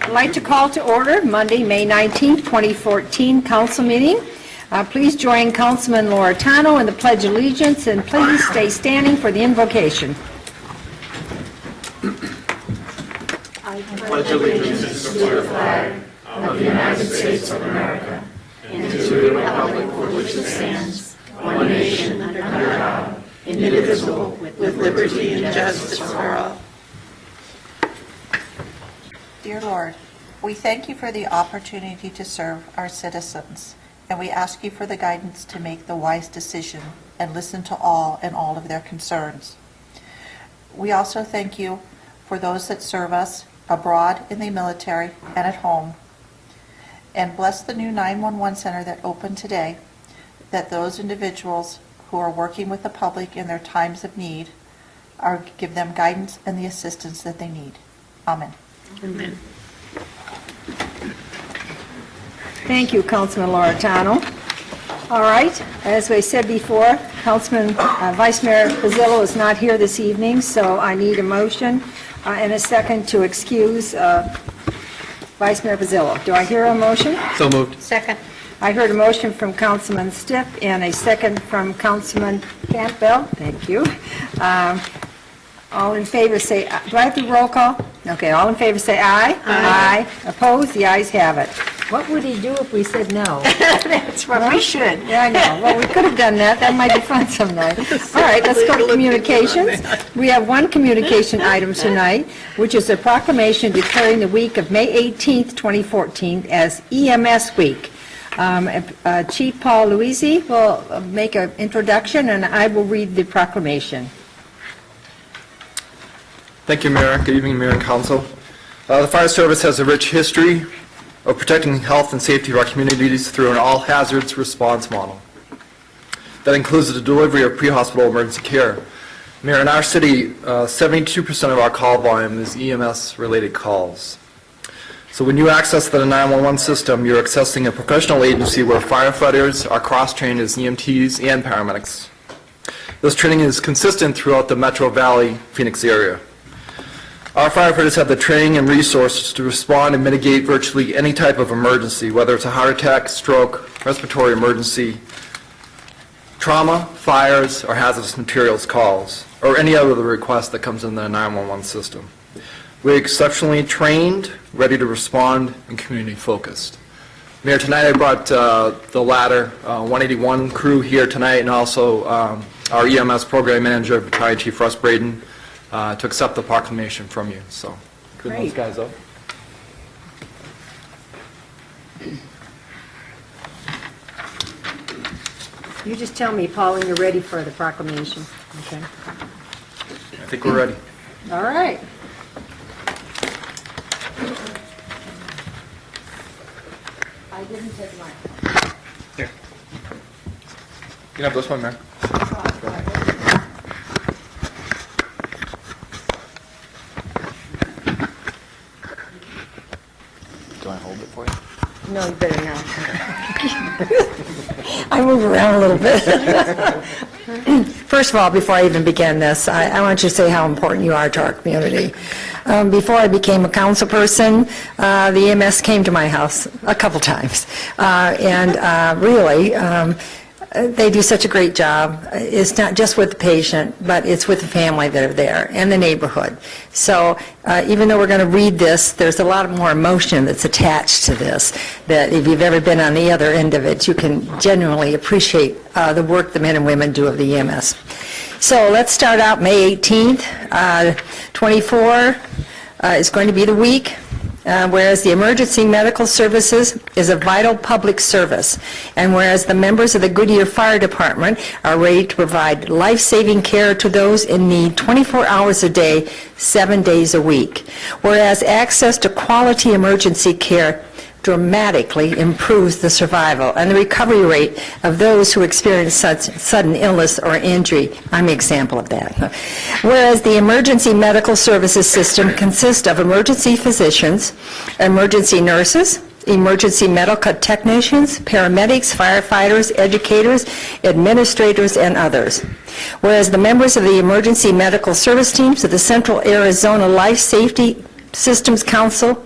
I'd like to call to order Monday, May 19th, 2014 council meeting. Please join Councilman Loretano in the Pledge of Allegiance, and please stay standing for the invocation. I pledge allegiance to the flag of the United States of America and to the republic for which it stands, one nation under God, indivisible, with liberty and justice for all. Dear Lord, we thank you for the opportunity to serve our citizens, and we ask you for the guidance to make the wise decision and listen to all and all of their concerns. We also thank you for those that serve us abroad in the military and at home, and bless the new 911 center that opened today, that those individuals who are working with the public in their times of need give them guidance and the assistance that they need. Amen. Amen. Thank you, Councilman Loretano. All right, as I said before, Vice Mayor Pizzillo is not here this evening, so I need a motion and a second to excuse Vice Mayor Pizzillo. Do I hear a motion? So moved. Second. I heard a motion from Councilman Stipp and a second from Councilman Campbell. Thank you. All in favor say, do I have to roll call? Okay, all in favor say aye. Aye. Opposed? The ayes have it. What would he do if we said no? That's what we should. Yeah, I know. Well, we could have done that. That might be fun someday. All right, let's go to communications. We have one communication item tonight, which is a proclamation declaring the week of May 18th, 2014 as EMS Week. Chief Paul Luisi will make an introduction, and I will read the proclamation. Thank you, Mayor. Good evening, Mayor and Council. The Fire Service has a rich history of protecting health and safety of our communities through an all-hazards response model. That includes the delivery of pre-hospital emergency care. Mayor, in our city, 72% of our call volume is EMS-related calls. So when you access the 911 system, you're accessing a professional agency where firefighters are cross-trained as EMTs and paramedics. This training is consistent throughout the Metro Valley, Phoenix area. Our firefighters have the training and resources to respond and mitigate virtually any type of emergency, whether it's a heart attack, stroke, respiratory emergency, trauma, fires, or hazardous materials calls, or any other request that comes in the 911 system. We're exceptionally trained, ready to respond, and community-focused. Mayor, tonight I brought the Ladder 181 crew here tonight, and also our EMS program manager, Battalion Chief Russ Braden, to accept the proclamation from you. So, good those guys up. You just tell me, Paul, when you're ready for the proclamation. Okay. I think we're ready. All right. I didn't take mine. Here. You can have this one, Mayor. Do I hold it for you? No, you better not. I move around a little bit. First of all, before I even begin this, I want you to say how important you are to our community. Before I became a council person, the EMS came to my house a couple times. Really, they do such a great job. It's not just with the patient, but it's with the family that are there and the neighborhood. So even though we're going to read this, there's a lot more emotion that's attached to this, that if you've ever been on the other end of it, you can genuinely appreciate the work the men and women do of the EMS. So let's start out May 18th. 24 is going to be the week. Whereas the emergency medical services is a vital public service, and whereas the members of the Goodyear Fire Department are ready to provide life-saving care to those in need 24 hours a day, 7 days a week, whereas access to quality emergency care dramatically improves the survival and the recovery rate of those who experience such sudden illness or injury. I'm an example of that. Whereas the emergency medical services system consists of emergency physicians, emergency nurses, emergency medical technicians, paramedics, firefighters, educators, administrators, and others. Whereas the members of the emergency medical service teams of the Central Arizona Life Safety Systems Council,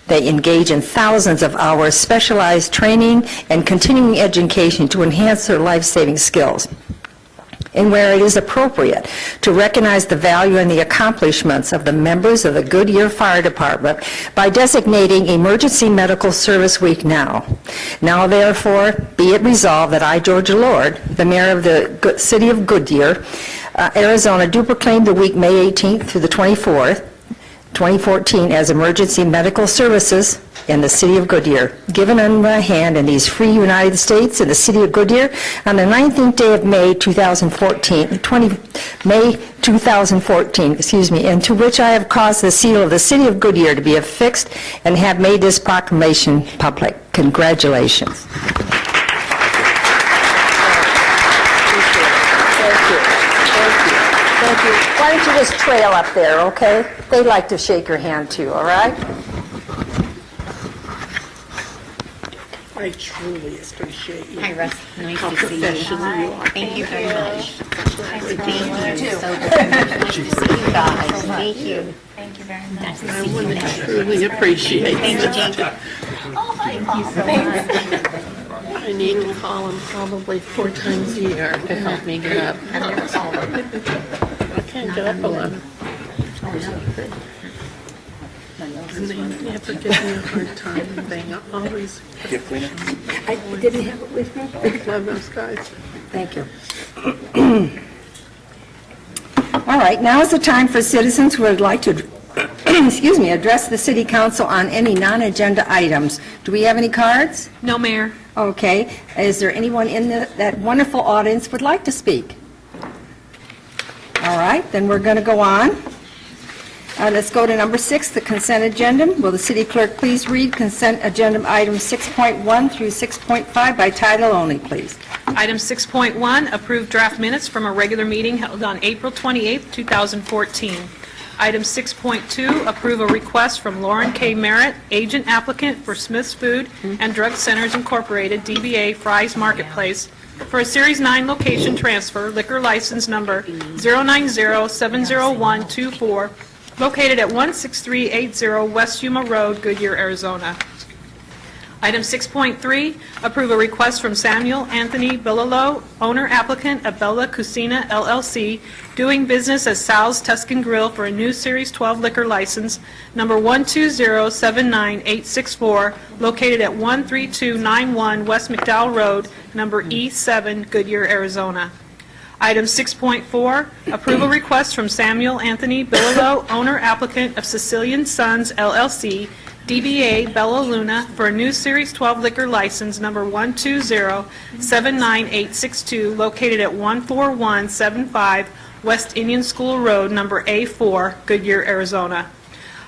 they engage in thousands of hours specialized training and continuing education to enhance their life-saving skills. And where it is appropriate to recognize the value and the accomplishments of the members of the Goodyear Fire Department by designating Emergency Medical Service Week now. Now, therefore, be it resolved that I, Georgia Lord, the mayor of the city of Goodyear, Arizona, do proclaim the week May 18th through the 24th, 2014 as Emergency Medical Services in the city of Goodyear, given on my hand in these free United States in the city of Goodyear on the 19th day of May 2014, and to which I have caused the seal of the city of Goodyear to be affixed and have made this proclamation public. Congratulations. Thank you. Why don't you just trail up there, okay? They'd like to shake your hand too, all right? I truly appreciate you. Hi, Russ. Nice How to see you. professional you are. Thank you very much. Thank you. So good to see you guys. Thank you. Thank you very much. Nice to I see you. want to truly appreciate Thank you, you. Jane. Thank you so much. I need to call him probably 4 times a year to help me get up. I've never called her. I can't get up alone. And they never give me a hard time. They always... I didn't have it with me. Love those guys. Thank you. All right, now is the time for citizens who would like to, address the city council on any non-agenda items. Do we have any cards? No, Mayor. Okay. Is there anyone in that wonderful audience would like to speak? All right, then we're going to go on. Let's go to number 6, the consent agenda. Will the city clerk please read consent agenda items 6.1 through 6.5 by title only, please? Item 6.1, approved draft minutes from a regular meeting held on April 28, 2014. Item 6.2, approve a request from Lauren K. Merritt, agent applicant for Smith's Food and Drug Centers Incorporated, DBA Fry's Marketplace, for a Series 9 location transfer, liquor license number 090-70124, located at 16380 West Yuma Road, Goodyear, Arizona. Item 6.3, approve a request from Samuel Anthony Billalo, owner applicant of Bella Cucina LLC, doing business as Sal's Tuscan Grill for a new Series 12 liquor license, number 120-79864, located at 13291 West McDowell Road, number E7, Goodyear, Arizona. Item 6.4, approve a request from Samuel Anthony Billalo, owner applicant of Sicilian Sons LLC, DBA Bella Luna, for a new Series 12 liquor license number 120-79862, located at 14175 West Indian School Road, number A4, Goodyear, Arizona.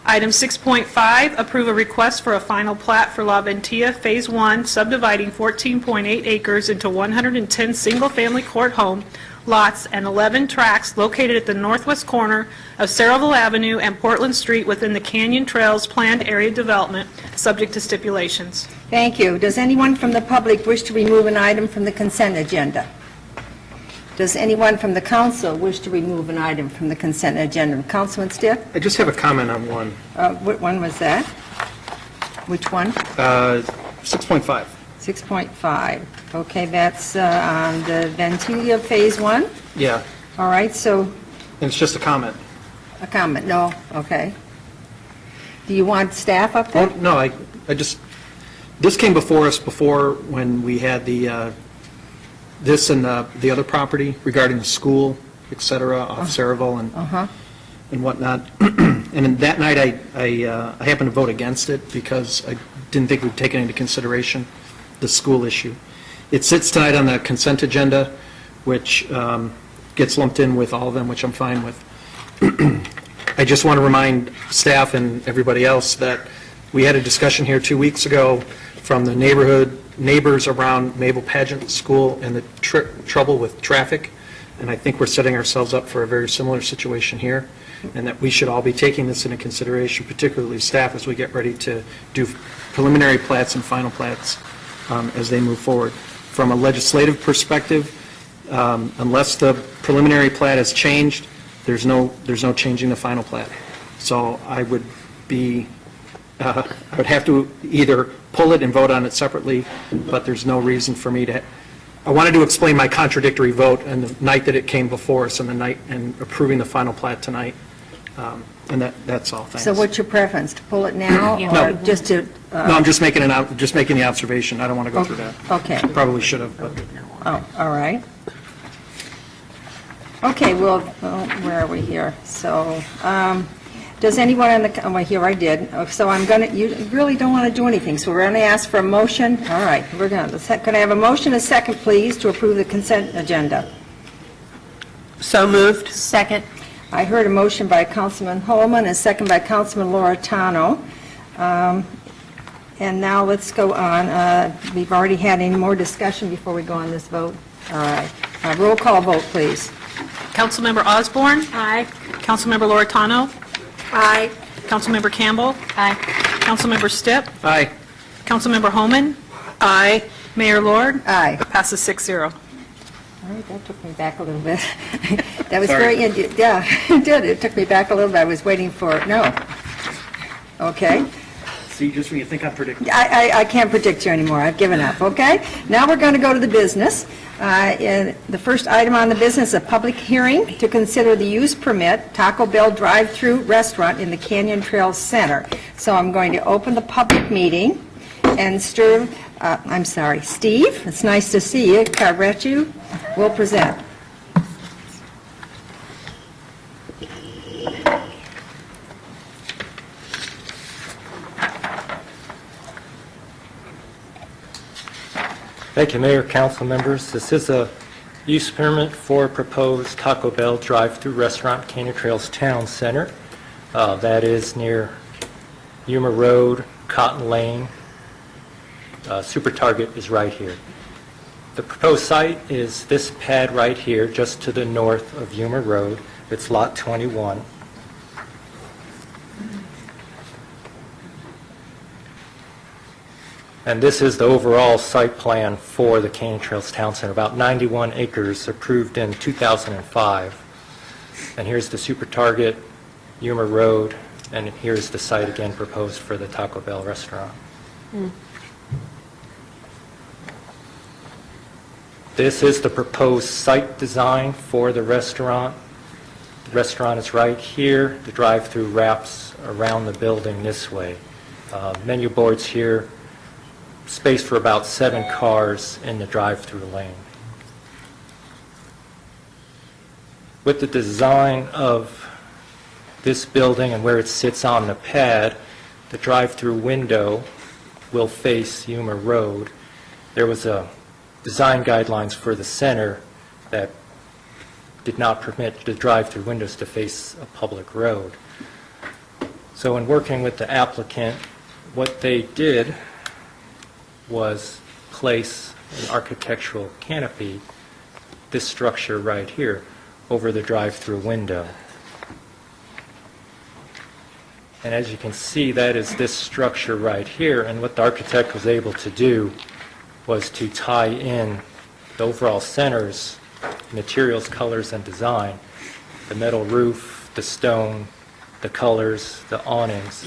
Item 6.5, approve a request for a final plat for La Ventia Phase 1, subdividing 14.8 acres into 110 single-family court home lots and 11 tracts located at the northwest corner of Saraville Avenue and Portland Street within the Canyon Trails Planned Area Development, subject to stipulations. Thank you. Does anyone from the public wish to remove an item from the consent agenda? Does anyone from the council wish to remove an item from the consent agenda? Councilman Stiff? I just have a comment on one. What one was that? Which one? 6.5. 6.5. Okay, that's on the Ventia Phase 1? Yeah, All right, so and it's just a comment. a comment, no, okay. Do you want staff up there? Oh, no, I just, this came before us before when we had the, this and the other property regarding the school, et cetera, off Saraville and whatnot. And that night, I happened to vote against it because I didn't think we'd taken into consideration the school issue. It sits tonight on the consent agenda, which gets lumped in with all of them, which I'm fine with. I just want to remind staff and everybody else that we had a discussion here 2 weeks ago from the neighbors around Mabel Pageant School and the trouble with traffic, and I think we're setting ourselves up for a very similar situation here. and that we should all be taking this into consideration, particularly staff, as we get ready to do preliminary plats and final plats as they move forward. From a legislative perspective, unless the preliminary plat has changed, there's no changing the final plat. So I would have to either pull it and vote on it separately, but there's no reason for me to. I wanted to explain my contradictory vote on the night that it came before us and approving the final plat tonight. And that's all. Thanks. So what's your preference, to pull it now No. or just to? No, I'm just making the observation. I don't want to go through that. Okay. Probably should have, but. Oh, all right. Okay, well, where are we here? So, does anyone on the, well, here I did. So I'm going to, you really don't want to do anything, so we're going to ask for a motion. All right, we're going to, can I have a motion, a second, please, to approve the consent agenda? So moved. Second. I heard a motion by Councilman Holman, a second by Councilman Loretano. And now let's go on. We've already had any more discussion before we go on this vote? All right. Roll call vote, please. Councilmember Osborne? Aye. Councilmember Loretano? Aye. Councilmember Campbell? Aye. Councilmember Stipp? Aye. Councilmember Homan? Aye. Mayor Lord? Aye. Passes 6-0. All right, that took me back a little bit. That was very, yeah, it did. It took me back a little bit. I was waiting for, no. Okay. See, just when you think I'm predicting. I can't predict you anymore. I've given up, okay? Now we're going to go to the business. And the first item on the business is a public hearing to consider the use permit Taco Bell drive-through restaurant in the Canyon Trails Center. So I'm going to open the public meeting and Steve, it's nice to see you. Carretu will present. Thank you, Mayor, council members. This is a use permit for a proposed Taco Bell drive-through restaurant, Canyon Trails Town Center. That is near Yuma Road, Cotton Lane. Super Target is right here. The proposed site is this pad right here, just to the north of Yuma Road. It's Lot 21. And this is the overall site plan for the Canyon Trails Town Center, about 91 acres approved in 2005. And here's the Super Target, Yuma Road, and here's the site again proposed for the Taco Bell restaurant. This is the proposed site design for the restaurant. The restaurant is right here. The drive-through wraps around the building this way. Menu boards here. Space for about 7 cars in the drive-through lane. With the design of this building and where it sits on the pad, the drive-through window will face Yuma Road. There was a design guidelines for the center that did not permit the drive-through windows to face a public road. So in working with the applicant, what they did was place an architectural canopy, this structure right here, over the drive-through window. And as you can see, that is this structure right here, and what the architect was able to do was to tie in the overall center's materials, colors, and design, the metal roof, the stone, the colors, the awnings,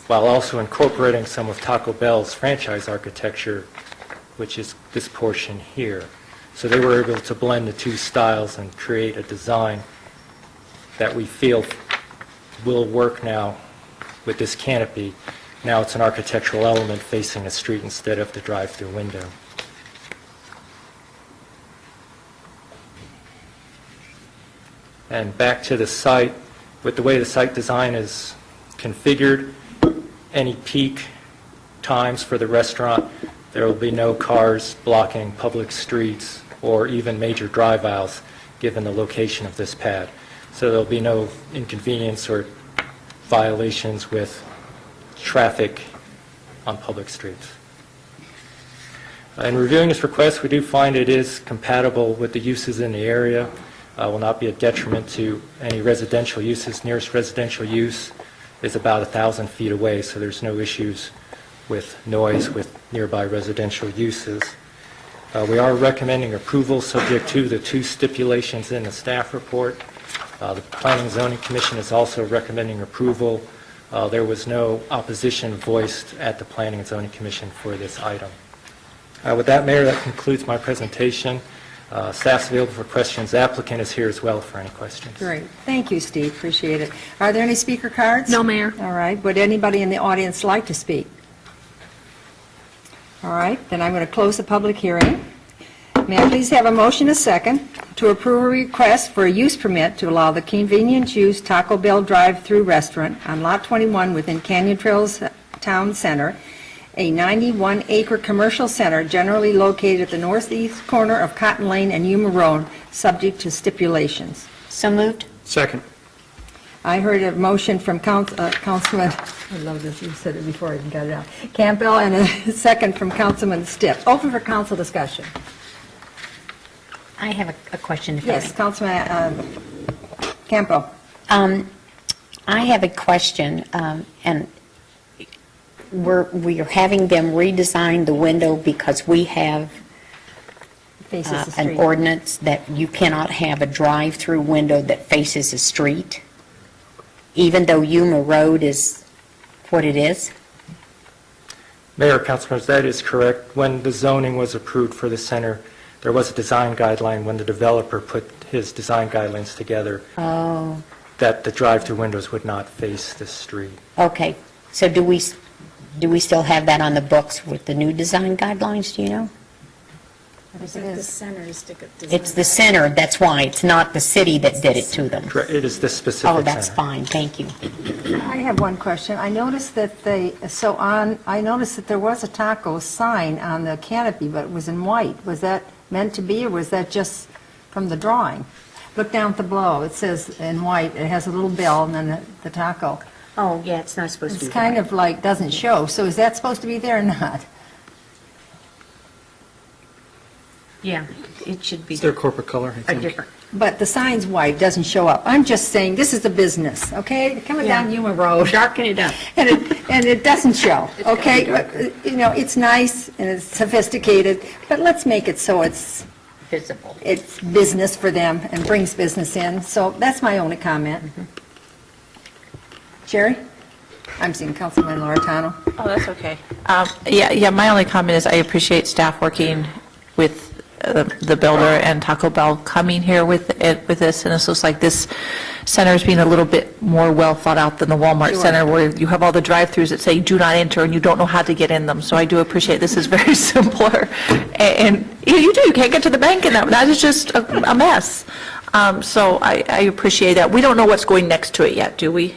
while also incorporating some of Taco Bell's franchise architecture, which is this portion here. So they were able to blend the two styles and create a design that we feel will work now with this canopy. Now it's an architectural element facing the street instead of the drive-through window. And back to the site, with the way the site design is configured, any peak times for the restaurant, there will be no cars blocking public streets or even major drive aisles given the location of this pad. So there'll be no inconvenience or violations with traffic on public streets. In reviewing this request, we do find it is compatible with the uses in the area. will not be a detriment to any residential uses. Nearest residential use is about 1,000 feet away, so there's no issues with noise with nearby residential uses. We are recommending approval subject to the 2 stipulations in the staff report. The Planning and Zoning Commission is also recommending approval. There was no opposition voiced at the Planning and Zoning Commission for this item. With that, Mayor, that concludes my presentation. Staff's available for questions. The applicant is here as well for any questions. Great. Thank you, Steve. Appreciate it. Are there any speaker cards? No, Mayor. All right. Would anybody in the audience like to speak? All right. Then I'm going to close the public hearing. May I please have a motion, a second, to approve a request for a use permit to allow the convenience use Taco Bell drive-through restaurant on Lot 21 within Canyon Trails Town Center, a 91-acre commercial center generally located at the northeast corner of Cotton Lane and Yuma Road, subject to stipulations. So moved? Second. I heard a motion from Councilman, I love this, you said it before I even got it out, Campbell, and a second from Councilman Stipp. Open for council discussion. I have a question. Yes, Councilman Campbell. I have a question, and we are having them redesign the window because we have Faces the an street. ordinance that you cannot have a drive-through window that faces a street, even though Yuma Road is what it is? Mayor, councilmembers, that is correct. When the zoning was approved for the center, there was a design guideline when the developer put his design guidelines together Oh, that the drive-through windows would not face the street. okay. So do we still have that on the books with the new design guidelines, do you know? It's the center, that's why. It's not the city that did it to them. Correct. It is this specific Oh, center. that's fine, thank you. I have one question. I noticed that I noticed that there was a taco sign on the canopy, but it was in white. Was that meant to be, or was that just from the drawing? Look down at the below. It says in white, it has a little bell and then the taco. Oh, yeah, it's not supposed to be It's kind white. of like, doesn't show. So is that supposed to be there or not? Yeah, it should be It's their corporate color, I a think. different. But the sign's white, doesn't show up. I'm just saying, this is a business, okay? Coming down Yuma Road. Darken it up. And it doesn't show, okay? You know, it's nice and it's sophisticated, but let's make it so it's Visible. business for them and brings business in. So that's my only comment. Jerry? I'm seeing Councilman Loretano. Oh, that's okay. Yeah, my only comment is I appreciate staff working with the builder and Taco Bell coming here with this, and it looks like this center is being a little bit more well thought out than the Walmart Sure. center, where you have all the drive-throughs that say do not enter, and you don't know how to get in them. So I do appreciate this is very simpler, and you can't get to the bank in that is just a mess. So I appreciate that. We don't know what's going next to it yet, do we?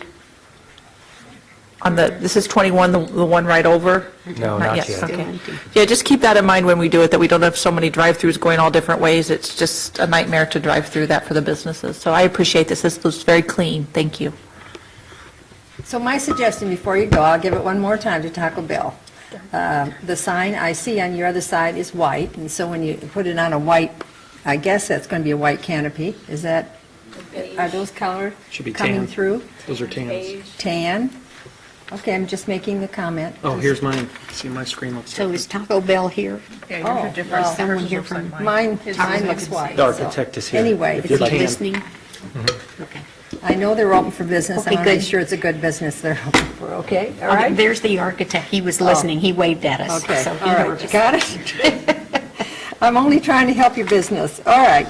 This is 21, the one right over? No, not yet. Okay. Yeah, just keep that in mind when we do it, that we don't have so many drive-throughs going all different ways. It's just a nightmare to drive through that for the businesses. So I appreciate this. This looks very clean. Thank you. So my suggestion before you go, I'll give it one more time to Taco Bell. The sign I see on your other side is white, and so when you put it on a white, I guess that's going to be a white canopy. Are those colors Should be coming tan. through? Those are tans. Tan? Okay, I'm just making the comment. Oh, here's mine. See, my screen looks So different. is Taco Bell here? Oh, well, Someone here from mine looks white. The so- architect is here. Anyway, If you'd like. Listening? Okay. I know they're open for business. Okay, I'm not good. sure it's a good business they're open for, okay? All Okay, right? there's the architect. He was listening. He waved at us. Okay, So all he right, heard you us. got it? I'm only trying to help your business. All right.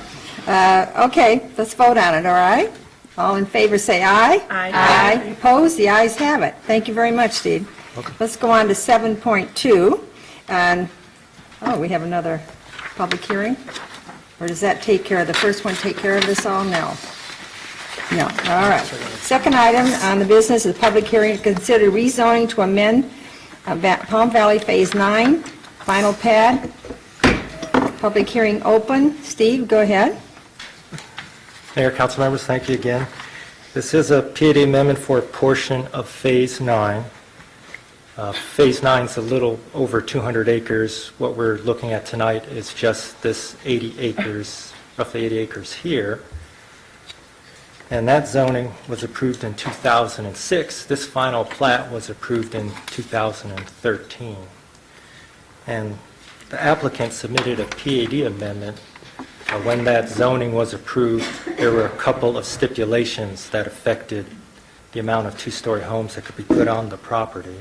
Okay, let's vote on it, all right? All in favor, say aye. Aye. Opposed? The ayes have it. Thank you very much, Steve. Let's go on to 7.2, and, we have another public hearing? Or does that take care of, the first one take care of this all? No. No, all right. Second item on the business is public hearing to consider rezoning to amend Palm Valley Phase 9, final pad. Public hearing open. Steve, go ahead. Mayor, council members, thank you again. This is a PAD amendment for a portion of Phase 9. Phase 9 is a little over 200 acres. What we're looking at tonight is just this 80 acres, roughly 80 acres here. And that zoning was approved in 2006. This final plat was approved in 2013. And the applicant submitted a PAD amendment. When that zoning was approved, there were a couple of stipulations that affected the amount of two-story homes that could be put on the property.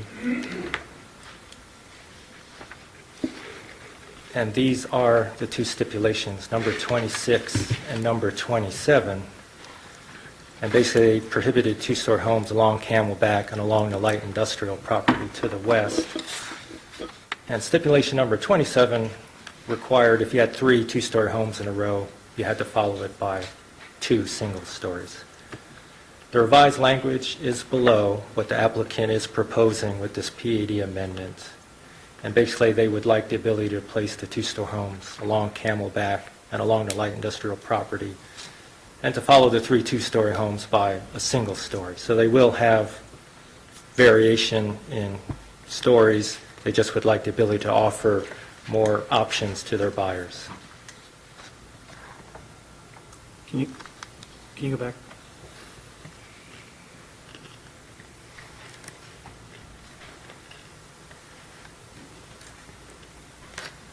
And these are the two stipulations, number 26 and number 27. And basically prohibited two-story homes along Camelback and along the light industrial property to the west. And stipulation number 27 required if you had 3 two-story homes in a row, you had to follow it by 2 single stories. The revised language is below what the applicant is proposing with this PAD amendment. And basically, they would like the ability to place the two-story homes along Camelback and along the light industrial property, and to follow the 3 two-story homes by a single story. So they will have variation in stories. They just would like the ability to offer more options to their buyers. Can you go back?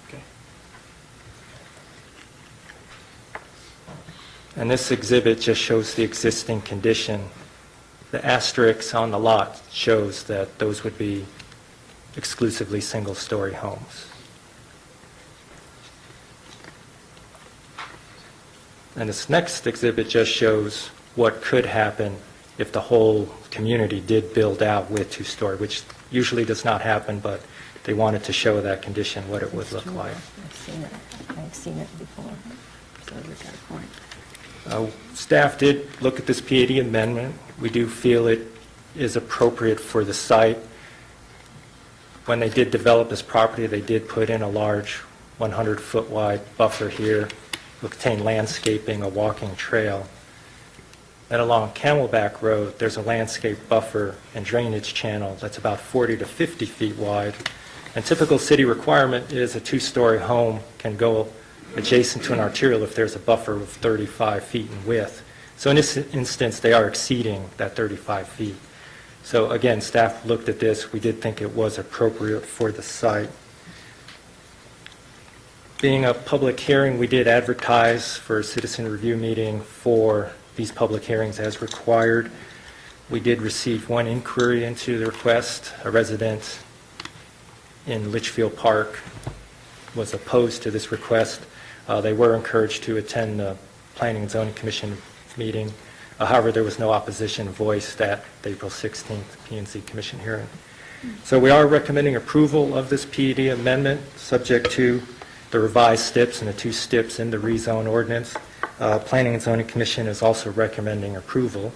Okay. And this exhibit just shows the existing condition. The asterisk on the lot shows that those would be exclusively single-story homes. And this next exhibit just shows what could happen if the whole community did build out with two-story, which usually does not happen, but they wanted to show that condition, what it would look like. I've seen it before. So we got a point. Staff did look at this PAD amendment. We do feel it is appropriate for the site. When they did develop this property, they did put in a large 100-foot wide buffer here. Will contain landscaping, a walking trail. And along Camelback Road, there's a landscape buffer and drainage channel that's about 40 to 50 feet wide. And typical city requirement is a two-story home can go adjacent to an arterial if there's a buffer of 35 feet in width. So in this instance, they are exceeding that 35 feet. So again, staff looked at this. We did think it was appropriate for the site. Being a public hearing, we did advertise for a citizen review meeting for these public hearings as required. We did receive one inquiry into the request. A resident in Litchfield Park was opposed to this request. They were encouraged to attend the Planning and Zoning Commission meeting. However, there was no opposition voiced at the April 16th P&Z Commission hearing. So we are recommending approval of this PAD amendment, subject to the revised STIPs and the 2 STIPs in the rezone ordinance. Planning and Zoning Commission is also recommending approval.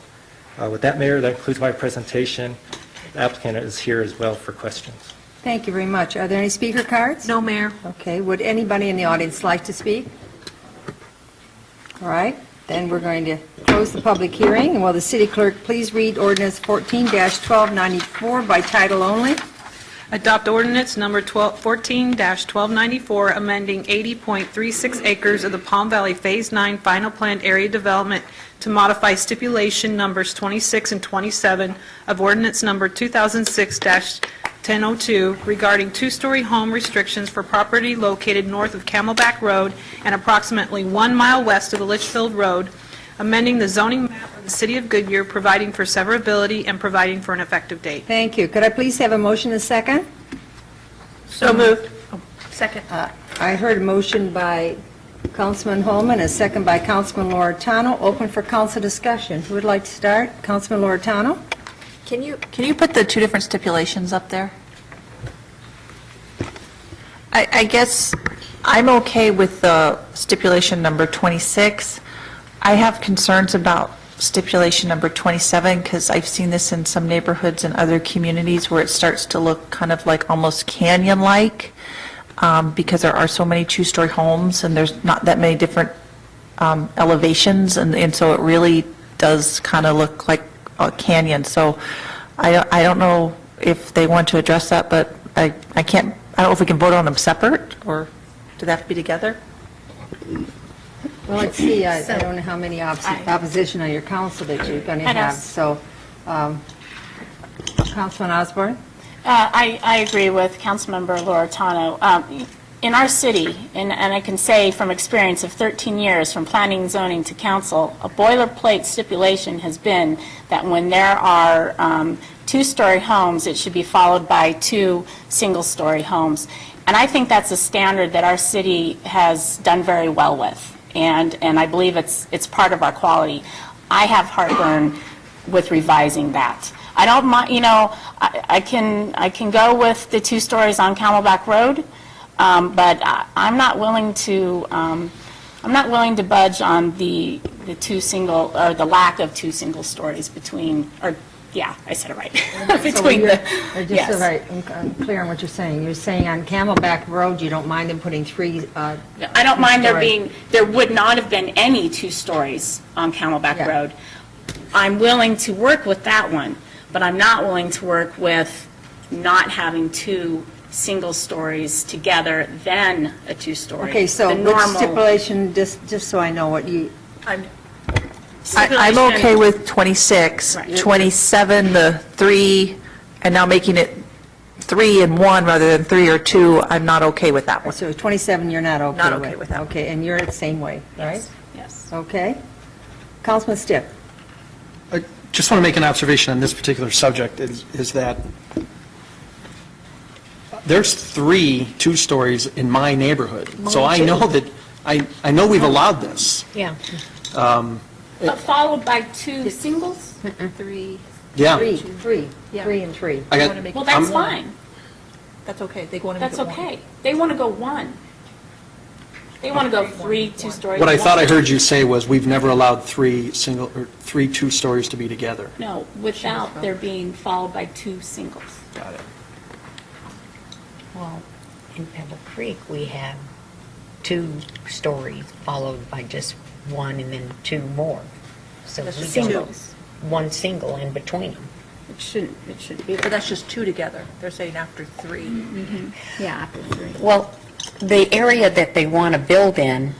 With that, Mayor, that concludes my presentation. The applicant is here as well for questions. Thank you very much. Are there any speaker cards? No, Mayor. Okay, would anybody in the audience like to speak? All right, then we're going to close the public hearing, and will the city clerk please read ordinance 14-1294 by title only? Adopt ordinance number 14-1294, amending 80.36 acres of the Palm Valley Phase 9 Final Planned Area Development to modify stipulation numbers 26 and 27 of ordinance number 2006-1002 regarding two-story home restrictions for property located north of Camelback Road and approximately 1 mile west of the Litchfield Road, amending the zoning map of the city of Goodyear, providing for severability and providing for an effective date. Thank you. Could I please have a motion and a second? So moved. Second. I heard a motion by Councilman Holman, a second by Councilman Loretano. Open for council discussion. Who would like to start? Councilman Loretano? Can you put the 2 different stipulations up there? I guess I'm okay with the stipulation number 26. I have concerns about stipulation number 27 because I've seen this in some neighborhoods and other communities where it starts to look kind of like almost canyon-like because there are so many two-story homes and there's not that many different elevations, and so it really does kind of look like a canyon. So I don't know if they want to address that, but I don't know if we can vote on them separate, or do they have to be together? Well, let's see, I don't know how many opposition on your council that you're going to I know. have, so, Councilman Osborne? I agree with Councilmember Loretano. In our city, and I can say from experience of 13 years, from planning and zoning to council, a boilerplate stipulation has been that when there are two-story homes, it should be followed by two single-story homes. And I think that's a standard that our city has done very well with, and I believe it's part of our quality. I have heartburn with revising that. I don't mind, I can go with the 2 stories on Camelback Road, but I'm not willing to budge on the two single, or the lack of 2 single stories between, or, yeah, I said it right. Between the, Just so yes. I'm clear on what you're saying. You're saying on Camelback Road, you don't mind them putting 3... I don't mind two-story. there would not have been any 2 stories on Camelback Yeah. Road. I'm willing to work with that one, but I'm not willing to work with not having 2 single stories together, then a 2-story. Okay, so The which normal stipulation, just so I know what you... I'm stipulation- okay with 26, Right. 27, the 3, and now making it 3 and 1 rather than 3 or 2, I'm not okay with that one. So 27, you're not okay with? Not okay with that. Okay, and you're the same way, right? Yes. Okay. Councilman Stipp? I just want to make an observation on this particular subject, is that there's 3 2-stories in my neighborhood. So I know that, I know we've allowed this. Yeah. But followed by 2 singles? Yeah. Three and three. I got- Well, that's fine. That's okay, they want to make That's it 1. okay. They want to go 1. They want to go 3 2-stories. What I thought I heard you say was we've never allowed 3 2-stories to be together. No, without there being followed by 2 singles. Got it. Well, in Pebble Creek, we have 2 stories followed by just 1 and then 2 more. So we don't, Singles. 1 single in between them. It shouldn't be. But that's just 2 together. They're saying after 3. Yeah, after 3. Well, the area that they want to build in,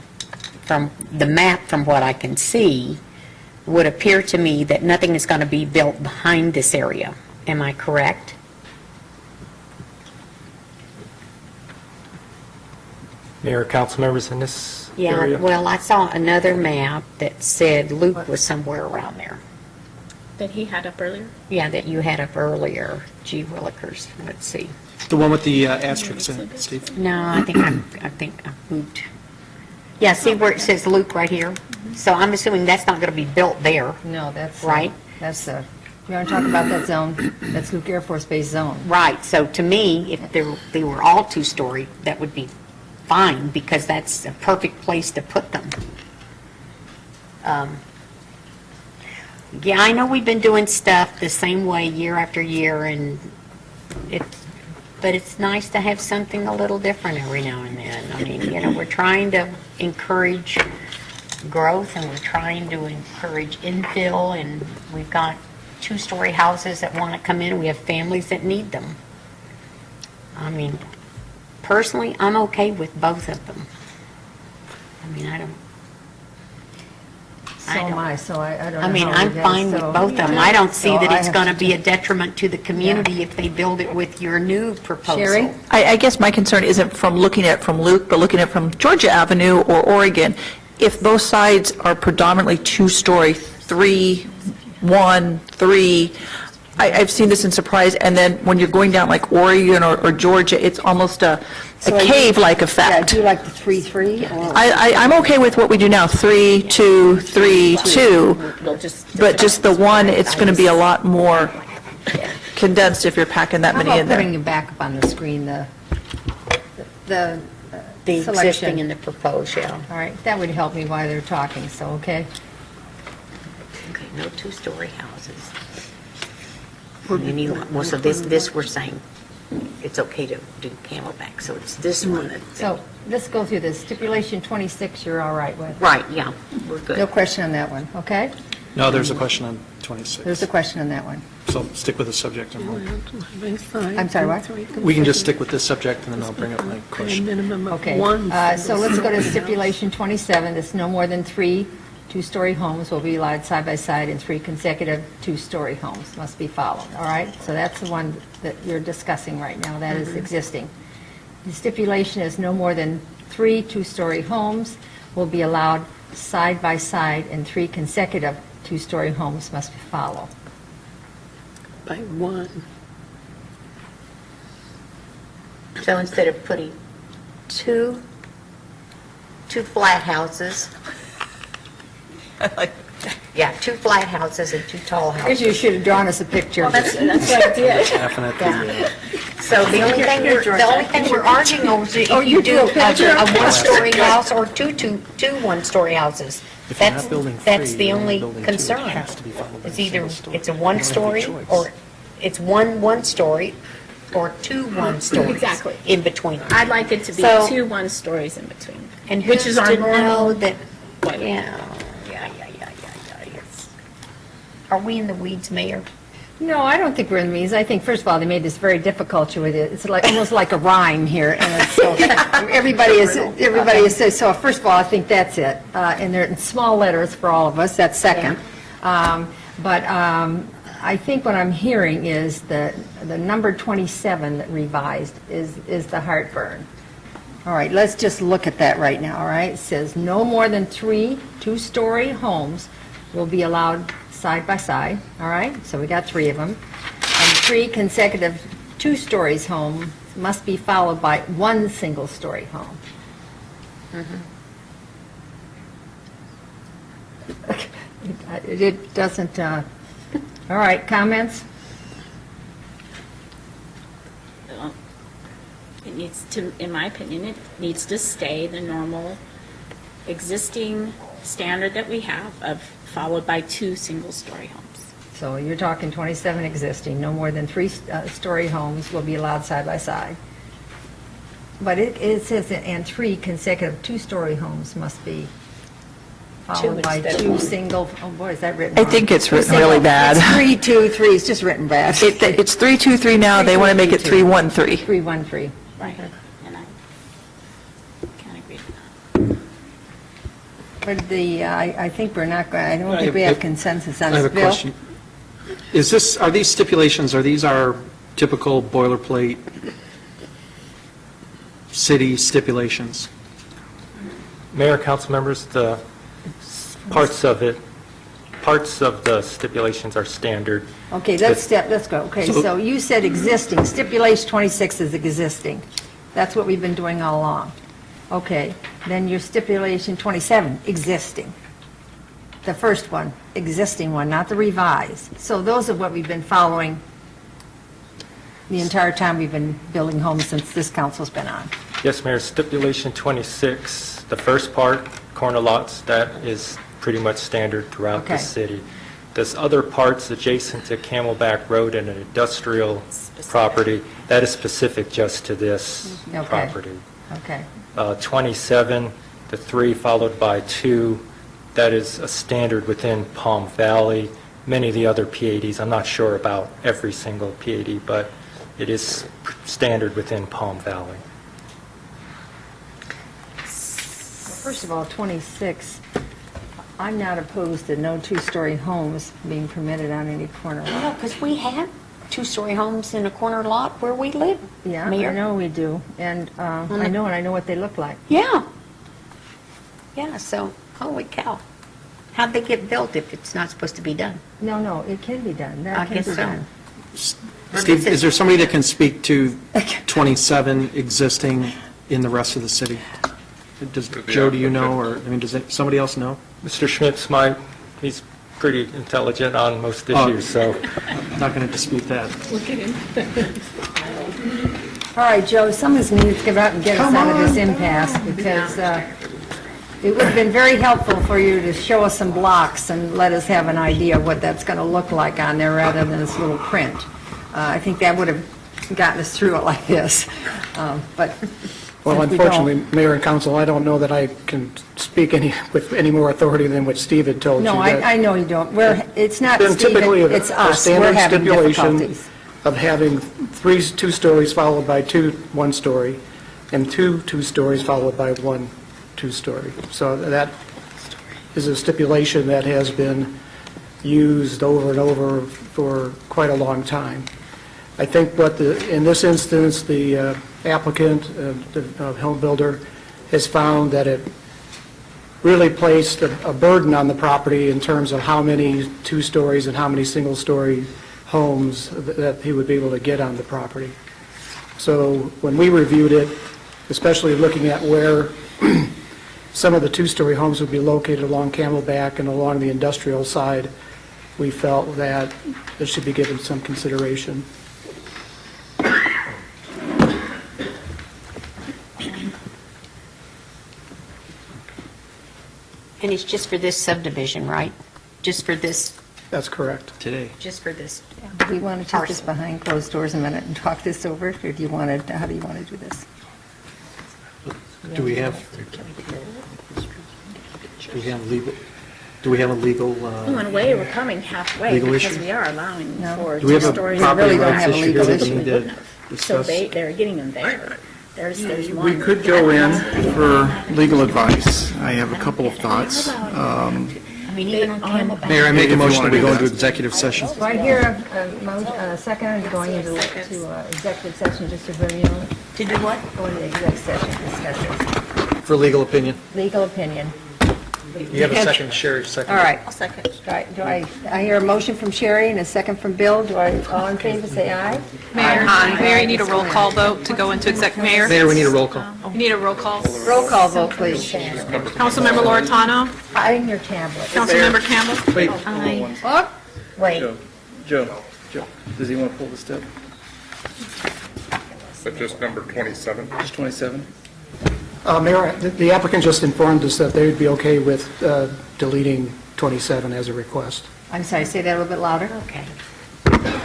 from the map, from what I can see, would appear to me that nothing is going to be built behind this area. Am I correct? Mayor, council members in this Yeah, area? well, I saw another map that said Luke was somewhere around there. That he had up earlier? Yeah, that you had up earlier. Gee willikers, let's see. The one with the asterisks in it, Steve? No, I think I moved. Yeah, see where it says Luke right here? So I'm assuming that's not going to be built there, No, that's... right? That's you want to talk about that zone? That's Luke Air Force Base zone. Right, so to me, if they were all 2-story, that would be fine, because that's a perfect place to put them. Yeah, I know we've been doing stuff the same way year after year, and but it's nice to have something a little different every now and then. I mean, we're trying to encourage growth, and we're trying to encourage infill, and we've got 2-story houses that want to come in. We have families that need them. I mean, personally, I'm okay with both of them. I mean, I don't. So am I, so I don't know I mean, how I'm we get- fine with so- both of them. I don't see So that I it's have going to to be a detriment to the community if they build it with your new proposal. Sherry? I guess my concern isn't from looking at it from Luke, but looking at it from Georgia Avenue or Oregon. If both sides are predominantly 2-story, 3, 1, 3, I've seen this in Surprise, and then when you're going down like Oregon or Georgia, it's almost a So are you- cave-like Yeah, effect. do you like the 3-3? or- I'm okay with what we do now, 3, 2, 3, 2, We'll just. but just the 1, it's going to be a lot more condensed if you're packing that How many about in there. putting you back up on the screen, the The existing selection? and the proposed, yeah. All right, that would help me while they're talking, so, okay? Okay, no 2-story houses. Well, so this we're saying, it's okay to do Camelback, so it's this one that. So let's go through this. Stipulation 26, you're all right with? Right, yeah, we're No good. question on that one, okay? No, there's a question on 26. There's a question on that one. So stick with the subject. and we'll- I'm sorry, what? We can just stick with this subject, and then I'll bring up my question. Minimum of Okay, one. so let's go to stipulation 27, that's no more than 3 two-story homes will be allowed side by side, and 3 consecutive two-story homes must be followed, all right? So that's the one that you're discussing right now, that is existing. The stipulation is no more than 3 two-story homes will be allowed side by side, and 3 consecutive two-story homes must follow. By one. So instead of putting two flat houses, yeah, 2 flat houses and 2 tall Guess houses. you should have drawn us a picture. That's what I did. Laughing at the, So the only thing we're arguing over is if Oh, you you do do a picture? a one-story house or two one-story houses. If you're not building That's three, the you're only only building two. It concern. has to be followed by It's a either, single story. it's a You don't have a one-story choice. or it's one-story or 2 one-stories. Exactly. In between. I'd like it to be So- 2 one-stories in between. And which who's is our to know normal. that, What? yeah. It's- Are we in the weeds, Mayor? No, I don't think we're in the means. I think, first of all, they made this very difficult with it. It's like, almost like a rhyme here, and it's so, everybody is, so first of all, I think that's it. And they're in small letters for all of us, that's second. But I think what I'm hearing is the number 27 that revised is the heartburn. All right, let's just look at that right now, all right? It says, no more than 3 two-story homes will be allowed side by side, all right? So we got 3 of them. And 3 consecutive 2-stories home must be followed by 1 single-story home. It doesn't, all right, comments? It needs to, in my opinion, it needs to stay the normal existing standard that we have of followed by 2 single-story homes. So you're talking 27 existing, no more than 3-story homes will be allowed side by side. But it says, that and 3 consecutive 2-story homes must be followed by instead of 2 one. single, oh boy, is that written I wrong? think it's Two written single- really bad. It's 3, 2, 3, it's just written bad. It's 323 now, they want to make it 313. 313. Right. And I can't agree with that. But I think we're not, I don't think we have consensus on I this. have a Bill? question. Are these stipulations, are these our typical boilerplate city stipulations? Mayor, council members, the parts of the stipulations are standard. Okay, let's go. Okay, So- so you said existing, stipulation 26 is existing. That's what we've been doing all along. Okay, then your stipulation 27, existing. The first one, existing one, not the revised. So those are what we've been following the entire time we've been building homes since this council's been on. Yes, Mayor, stipulation 26, the first part, corner lots, that is pretty much standard throughout Okay. the city. There's other parts adjacent to Camelback Road and an industrial property, that is specific just to this Okay. property. Okay. 27, the 3 followed by 2, that is a standard within Palm Valley. Many of the other PADs, I'm not sure about every single PAD, but it is standard within Palm Valley. First of all, 26, I'm not opposed to no 2-story homes being permitted on any corner lot. No, because we have 2-story homes in a corner lot where we live. Yeah, Mayor. I know we do, and I know what they look like. Yeah. Yeah, so, holy cow. How'd they get built if it's not supposed to be done? No, it can be done, I that can guess be so. done. Steve, is there somebody that can speak to 27 existing in the rest of the city? Joe, do you know, or, does somebody else know? Mr. Schmidt's he's pretty intelligent on most Oh. issues, so I'm not going to dispute that. All right, Joe, somebody's needed to get out and get us out of this impasse, because it would have been very helpful for you to show us some blocks and let us have an idea of what that's going to look like on there rather than this little print. I think that would have gotten us through it like this. But Well, since we don't. unfortunately, Mayor and Council, I don't know that I can speak with any more authority than what Steve had told you. No, That I know you don't. It's not It's been typically Stephen, a it's us. We're standard having stipulation difficulties. of having two stories followed by one story, and two stories followed by one two-story. So that is a stipulation that has been used over and over for quite a long time. I think in this instance, the applicant, the home builder, has found that it really placed a burden on the property in terms of how many two-stories and how many single-story homes that he would be able to get on the property. So when we reviewed it, especially looking at where some of the two-story homes would be located along Camelback and along the industrial side, we felt that it should be given some consideration. And it's just for this subdivision, right? Just for this, That's correct. Today. just for this. Do you want to take this Parcel. behind closed doors a minute and talk this over, or do you want to, how do you want to do this? Do we have legal, do we have a legal, Well, in a way, we're coming halfway Legal because issue? we are allowing No. for do we have a two-stories. property really don't rights have a issue legal here that we issue. need to So discuss? they're getting them there. There's We one. could go in for legal advice. I have a couple of thoughts. I mean, even on Camelback. Mayor, I make If a you motion wanna that we do go that. into executive session. Do I hear a second on going into executive session, just to bring you on? To do what? Go into executive session, discuss this. For legal opinion. Legal opinion. You have a second, Sherry, second. All right. I'll second. Do I hear a motion from Sherry and a second from Bill? All in favor, say aye. Mayor, you need a roll call vote to go into exec, Mayor? Mayor, we need a roll call. You need a roll call? Roll call vote, please. Councilmember Loretano? I in your tablet. Councilmember Campbell? Wait, Oh, wait. Joe, does he want to pull the step? But just number 27? Just 27? Mayor, the applicant just informed us that they would be okay with deleting 27 as a request. I'm sorry, say that a little bit louder. Okay.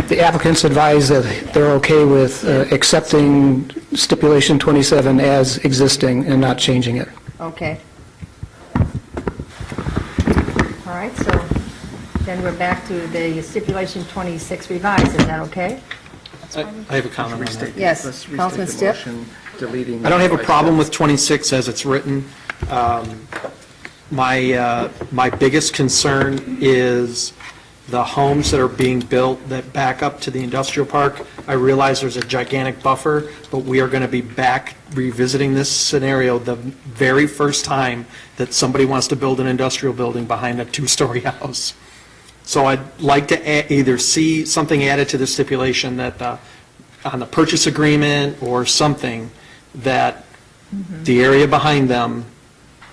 The applicants advised that they're okay with accepting stipulation 27 as existing and not changing it. Okay. All right, so then we're back to the stipulation 26 revised, is that okay? I have a comment on that. Yes, Let's restate Councilman the Stipp? motion, deleting. I don't have a the problem five with 26 as it's written. My biggest concern is the homes that are being built that back up to the industrial park. I realize there's a gigantic buffer, but we are going to be back revisiting this scenario the very first time that somebody wants to build an industrial building behind a two-story house. So I'd like to either see something added to the stipulation that on the purchase agreement or something, that the area behind them,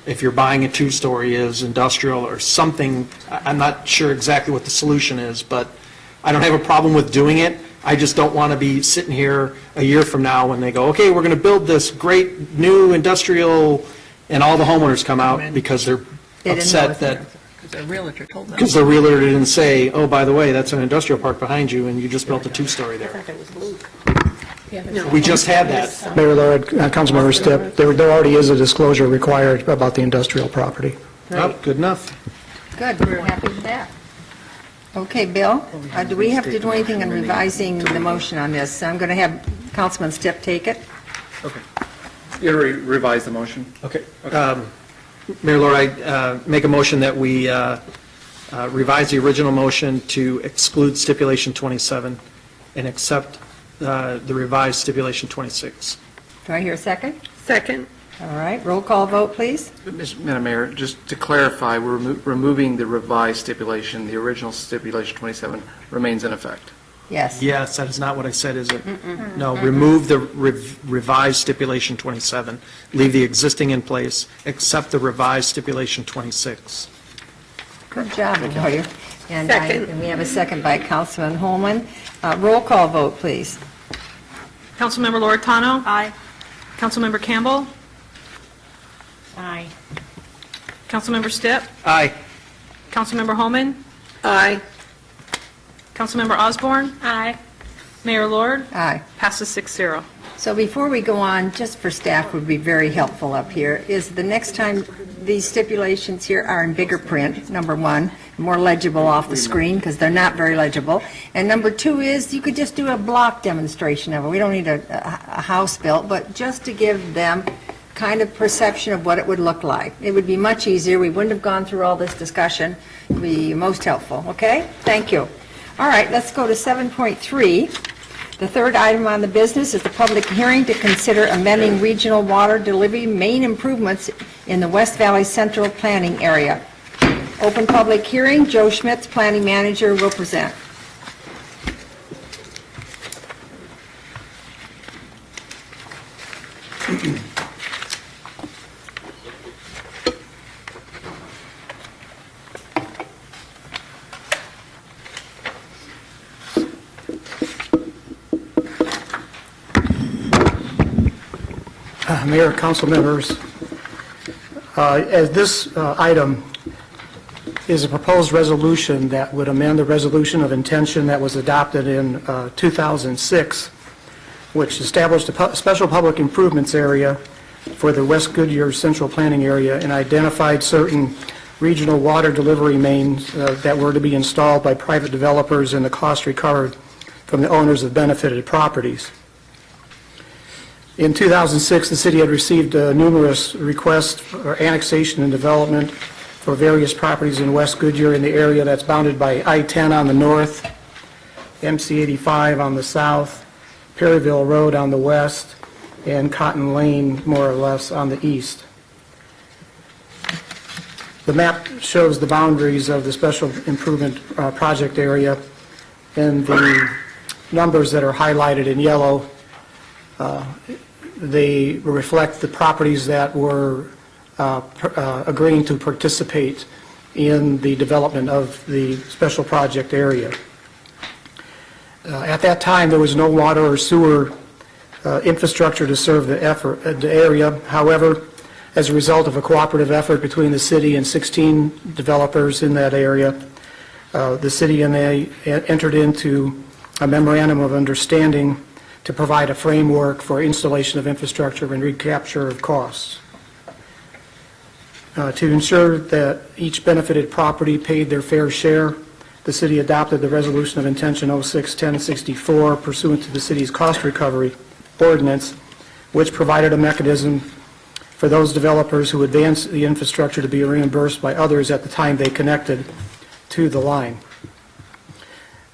if you're buying a two-story, is industrial or something. I'm not sure exactly what the solution is, but I don't have a problem with doing it. I just don't want to be sitting here a year from now when they go, okay, we're going to build this great new industrial, and all the homeowners come out because they're They didn't know upset it's that, there. Because the realtor told them. because the realtor didn't say, oh, by the way, that's an industrial park behind you, and you just built a two-story there. We just had that. Mayor Lord, Councilmember Stipp, there already is a disclosure required about the industrial property. Oh, good enough. Good, we're happy with that. Okay, Bill, do we have to do anything in revising the motion on this? I'm going to have Councilman Stipp take it. You revise the motion? Okay. Mayor Lord, I make a motion that we revise the original motion to exclude stipulation 27 and accept the revised stipulation 26. Do I hear a second? Second. All right, roll call vote, please. Madam Mayor, just to clarify, we're removing the revised stipulation. The original stipulation 27 remains in effect. Yes. Yes, that is not what I said, is it? No, remove the revised stipulation 27, leave the existing in place, accept the revised stipulation 26. Good job, lawyer. And Second. and we have a second by Councilman Holman. Roll call vote, please. Councilmember Loretano? Aye. Councilmember Campbell? Aye. Councilmember Stipp? Aye. Councilmember Holman? Aye. Councilmember Osborne? Aye. Mayor Lord? Aye. Passes 6-0. So before we go on, just for staff would be very helpful up here, is the next time these stipulations here are in bigger print, number one, more legible off the screen, because they're not very legible. And number two is, you could just do a block demonstration of it. We don't need a house built, but just to give them kind of perception of what it would look like. It would be much easier. We wouldn't have gone through all this discussion. It would be most helpful, okay? Thank you. All right, let's go to 7.3. The third item on the business is the public hearing to consider amending regional water delivery main improvements in the West Valley Central Planning Area. Open public hearing. Joe Schmitz, Planning Manager, will present. Mayor, council members, as this item is a proposed resolution that would amend the resolution of intention that was adopted in 2006, which established a special public improvements area for the West Goodyear Central Planning Area and identified certain regional water delivery mains that were to be installed by private developers and the cost recovered from the owners of benefited properties. In 2006, the city had received numerous requests for annexation and development for various properties in West Goodyear in the area that's bounded by I-10 on the north, MC-85 on the south, Perryville Road on the west, and Cotton Lane, more or less, on the east. The map shows the boundaries of the special improvement project area, and the numbers that are highlighted in yellow, they reflect the properties that were agreeing to participate in the development of the special project area. At that time, there was no water or sewer infrastructure to serve the area. However, as a result of a cooperative effort between the city and 16 developers in that area, the city and they entered into a memorandum of understanding to provide a framework for installation of infrastructure and recapture of costs. To ensure that each benefited property paid their fair share, the city adopted the Resolution of Intention 06-1064 pursuant to the city's cost recovery ordinance, which provided a mechanism for those developers who advanced the infrastructure to be reimbursed by others at the time they connected to the line.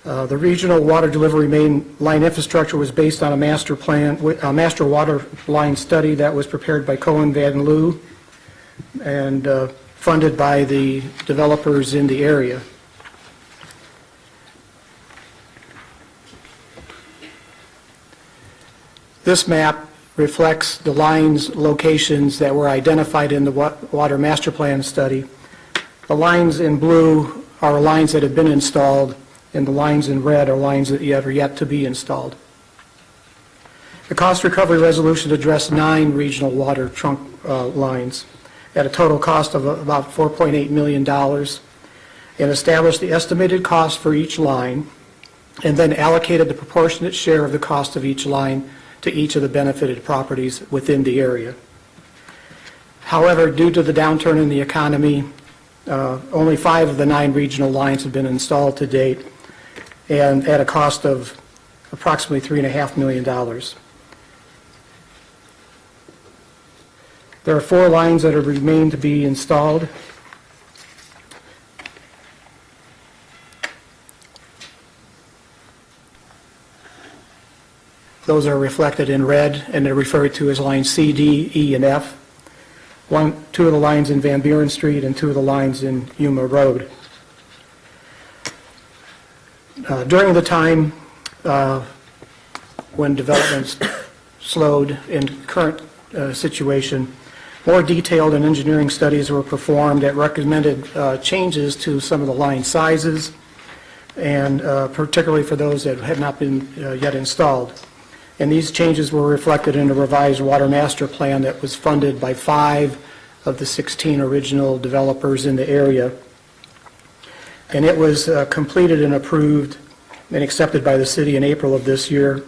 The regional water delivery main line infrastructure was based on a master water line study that was prepared by Cohen Van Loo and funded by the developers in the area. This map reflects the lines locations that were identified in the water master plan study. The lines in blue are lines that have been installed, and the lines in red are lines that are yet to be installed. The cost recovery resolution addressed 9 regional water trunk lines at a total cost of about $4.8 million and established the estimated cost for each line and then allocated the proportionate share of the cost of each line to each of the benefited properties within the area. However, due to the downturn in the economy, only 5 of the 9 regional lines have been installed to date, and at a cost of approximately $3.5 million. There are 4 lines that have remained to be installed. Those are reflected in red, and they're referred to as lines C, D, E, and F. 2 of the lines in Van Buren Street and 2 of the lines in Yuma Road. During the time when development slowed in current situation, more detailed and engineering studies were performed that recommended changes to some of the line sizes, and particularly for those that had not been yet installed. And these changes were reflected in a revised water master plan that was funded by 5 of the 16 original developers in the area. And it was completed and approved and accepted by the city in April of this year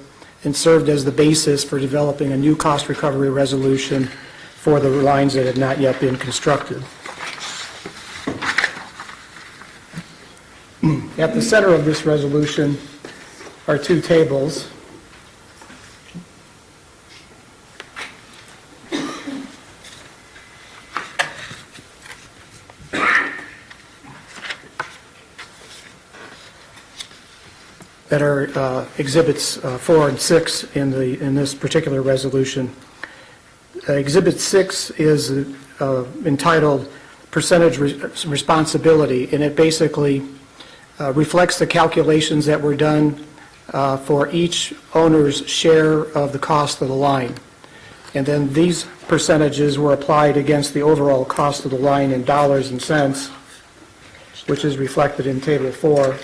and served as the basis for developing a new cost recovery resolution for the lines that had not yet been constructed. At the center of this resolution are two tables. That are Exhibits 4 and 6 in this particular resolution. Exhibit 6 is entitled Percentage Responsibility, and it basically reflects the calculations that were done for each owner's share of the cost of the line. And then these percentages were applied against the overall cost of the line in dollars and cents, which is reflected in Table 4,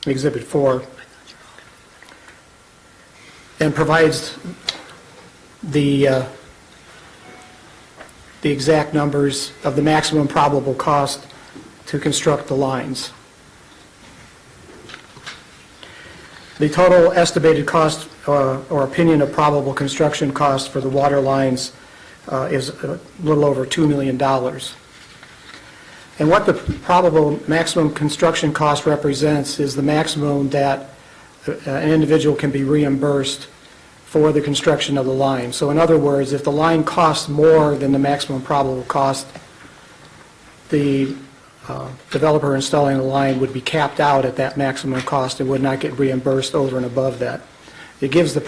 Exhibit 4, and provides the exact numbers of the maximum probable cost to construct the lines. The total estimated cost or opinion of probable construction cost for the water lines is a little over $2 million. And what the probable maximum construction cost represents is the maximum that an individual can be reimbursed for the construction of the line. So in other words, if the line costs more than the maximum probable cost, the developer installing the line would be capped out at that maximum cost and would not get reimbursed over and above that. It gives the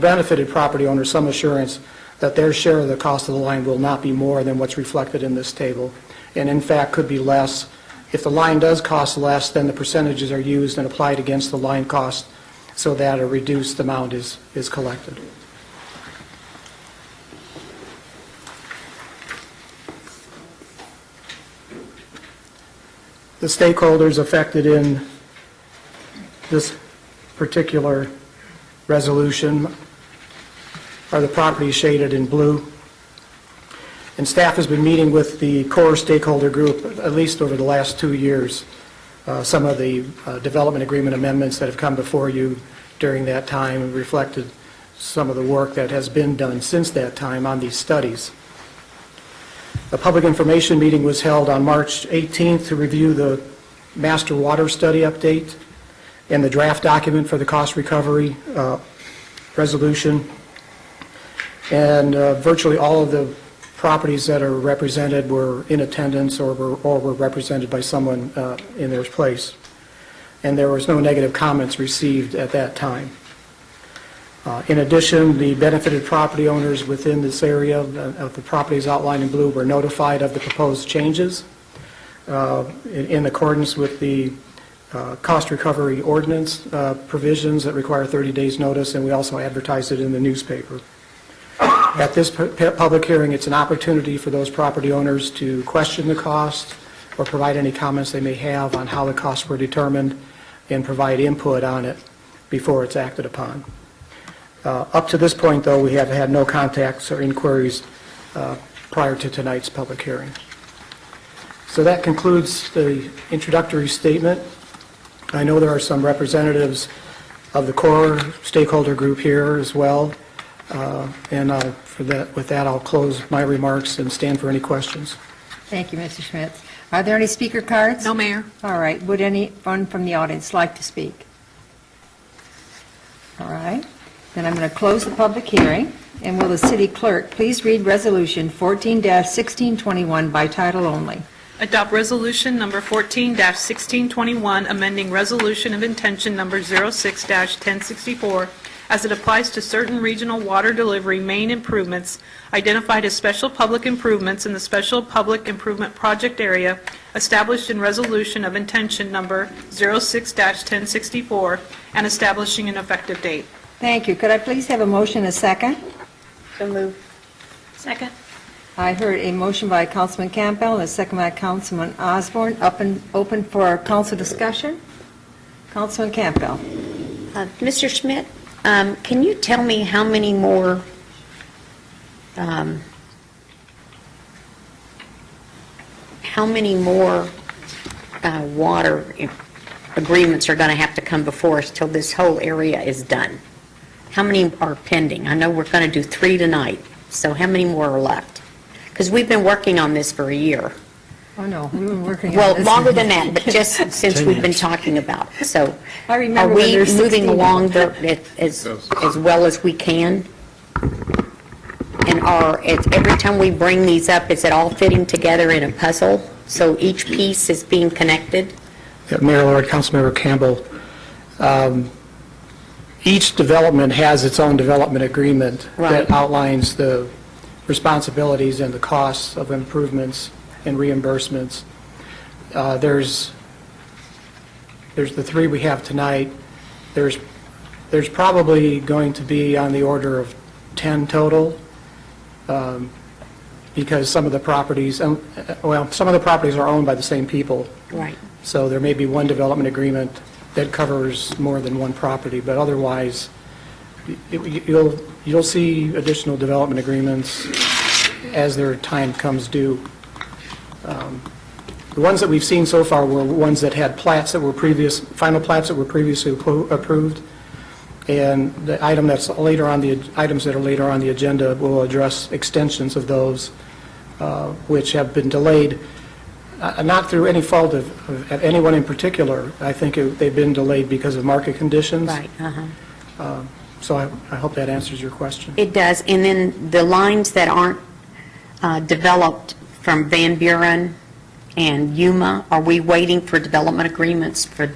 benefited property owner some assurance that their share of the cost of the line will not be more than what's reflected in this table, and in fact could be less. If the line does cost less, then the percentages are used and applied against the line cost so that a reduced amount is collected. The stakeholders affected in this particular resolution are the properties shaded in blue. And staff has been meeting with the core stakeholder group at least over the last 2 years. Some of the development agreement amendments that have come before you during that time have reflected some of the work that has been done since that time on these studies. A public information meeting was held on March 18th to review the master water study update and the draft document for the cost recovery resolution. And virtually all of the properties that are represented were in attendance or were represented by someone in their place. And there was no negative comments received at that time. In addition, the benefited property owners within this area of the properties outlined in blue were notified of the proposed changes in accordance with the cost recovery ordinance provisions that require 30 days notice, and we also advertised it in the newspaper. At this public hearing, it's an opportunity for those property owners to question the cost or provide any comments they may have on how the costs were determined and provide input on it before it's acted upon. Up to this point, though, we have had no contacts or inquiries prior to tonight's public hearing. So that concludes the introductory statement. I know there are some representatives of the core stakeholder group here as well, and with that, I'll close my remarks and stand for any questions. Thank you, Mr. Schmitz. Are there any speaker cards? No, Mayor. All right. Would anyone from the audience like to speak? All right. Then I'm going to close the public hearing. And will the city clerk please read Resolution 14-1621 by title only? Adopt Resolution Number 14-1621, amending Resolution of Intention Number 06-1064 as it applies to certain regional water delivery main improvements identified as special public improvements in the Special Public Improvement Project area established in Resolution of Intention Number 06-1064 and establishing an effective date. Thank you. Could I please have a motion, a second? So moved. Second. I heard a motion by Councilman Campbell and a second by Councilman Osborne. Open for council discussion. Councilman Campbell. Mr. Schmidt, can you tell me how many more water agreements are going to have to come before us till this whole area is done? How many are pending? I know we're going to do 3 tonight, so how many more are left? Because we've been working on this for a year. Oh, no, we've been working on Well, this. longer than that, but just since we've been talking about it. So I are remember when we there's 16 moving along as well as we can? And every time we bring these up, is it all fitting together in a puzzle? So each piece is being connected? Yeah, Mayor Lord, Councilmember Campbell, each development has its own development agreement Right. that outlines the responsibilities and the costs of improvements and reimbursements. There's the 3 we have tonight. There's probably going to be on the order of 10 total, because some of the properties, some of the properties are owned by the same people. Right. So there may be one development agreement that covers more than one property, but otherwise, you'll see additional development agreements as their time comes due. The ones that we've seen so far were ones that had plats that were final plats that were previously approved, and the items that are later on the agenda will address extensions of those, which have been delayed. Not through any fault of anyone in particular. I think they've been delayed because of market conditions. Right, So I hope that answers your question. It does. And then the lines that aren't developed from Van Buren and Yuma, are we waiting for development agreements for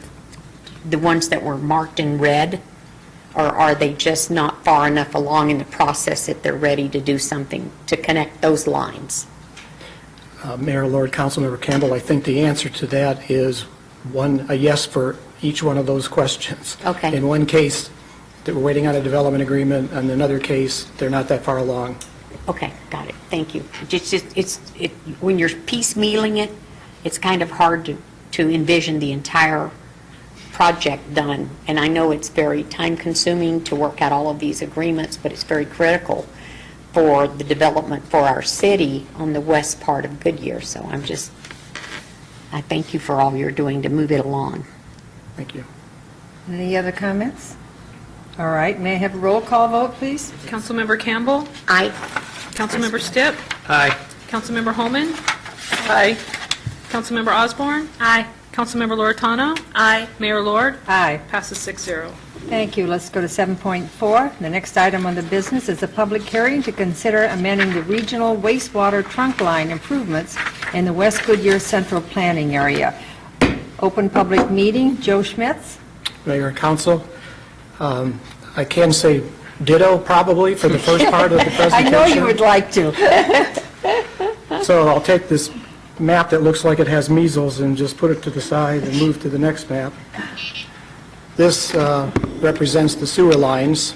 the ones that were marked in red? Or are they just not far enough along in the process that they're ready to do something to connect those lines? Mayor, Lord, Councilmember Campbell, I think the answer to that is a yes for each one of those questions. Okay. In one case, we're waiting on a development agreement. In another case, they're not that far along. Okay, got it. Thank you. When you're piecemealing it, it's kind of hard to envision the entire project done. And I know it's very time-consuming to work out all of these agreements, but it's very critical for the development for our city on the west part of Goodyear. So I thank you for all you're doing to move it along. Thank you. Any other comments? All right, may I have a roll call vote, please? Councilmember Campbell? Aye. Councilmember Stipp? Aye. Councilmember Holman? Aye. Councilmember Osborne? Aye. Councilmember Loretano? Aye. Mayor Lord? Aye. Passes 6-0. Thank you. Let's go to 7.4. The next item on the business is a public hearing to consider amending the regional wastewater trunk line improvements in the West Goodyear Central Planning Area. Open public meeting. Joe Schmitz? Mayor and Council, I can say ditto probably for the first part of the presentation. I know you would like to. So I'll take this map that looks like it has measles and just put it to the side and move to the next map. This represents the sewer lines,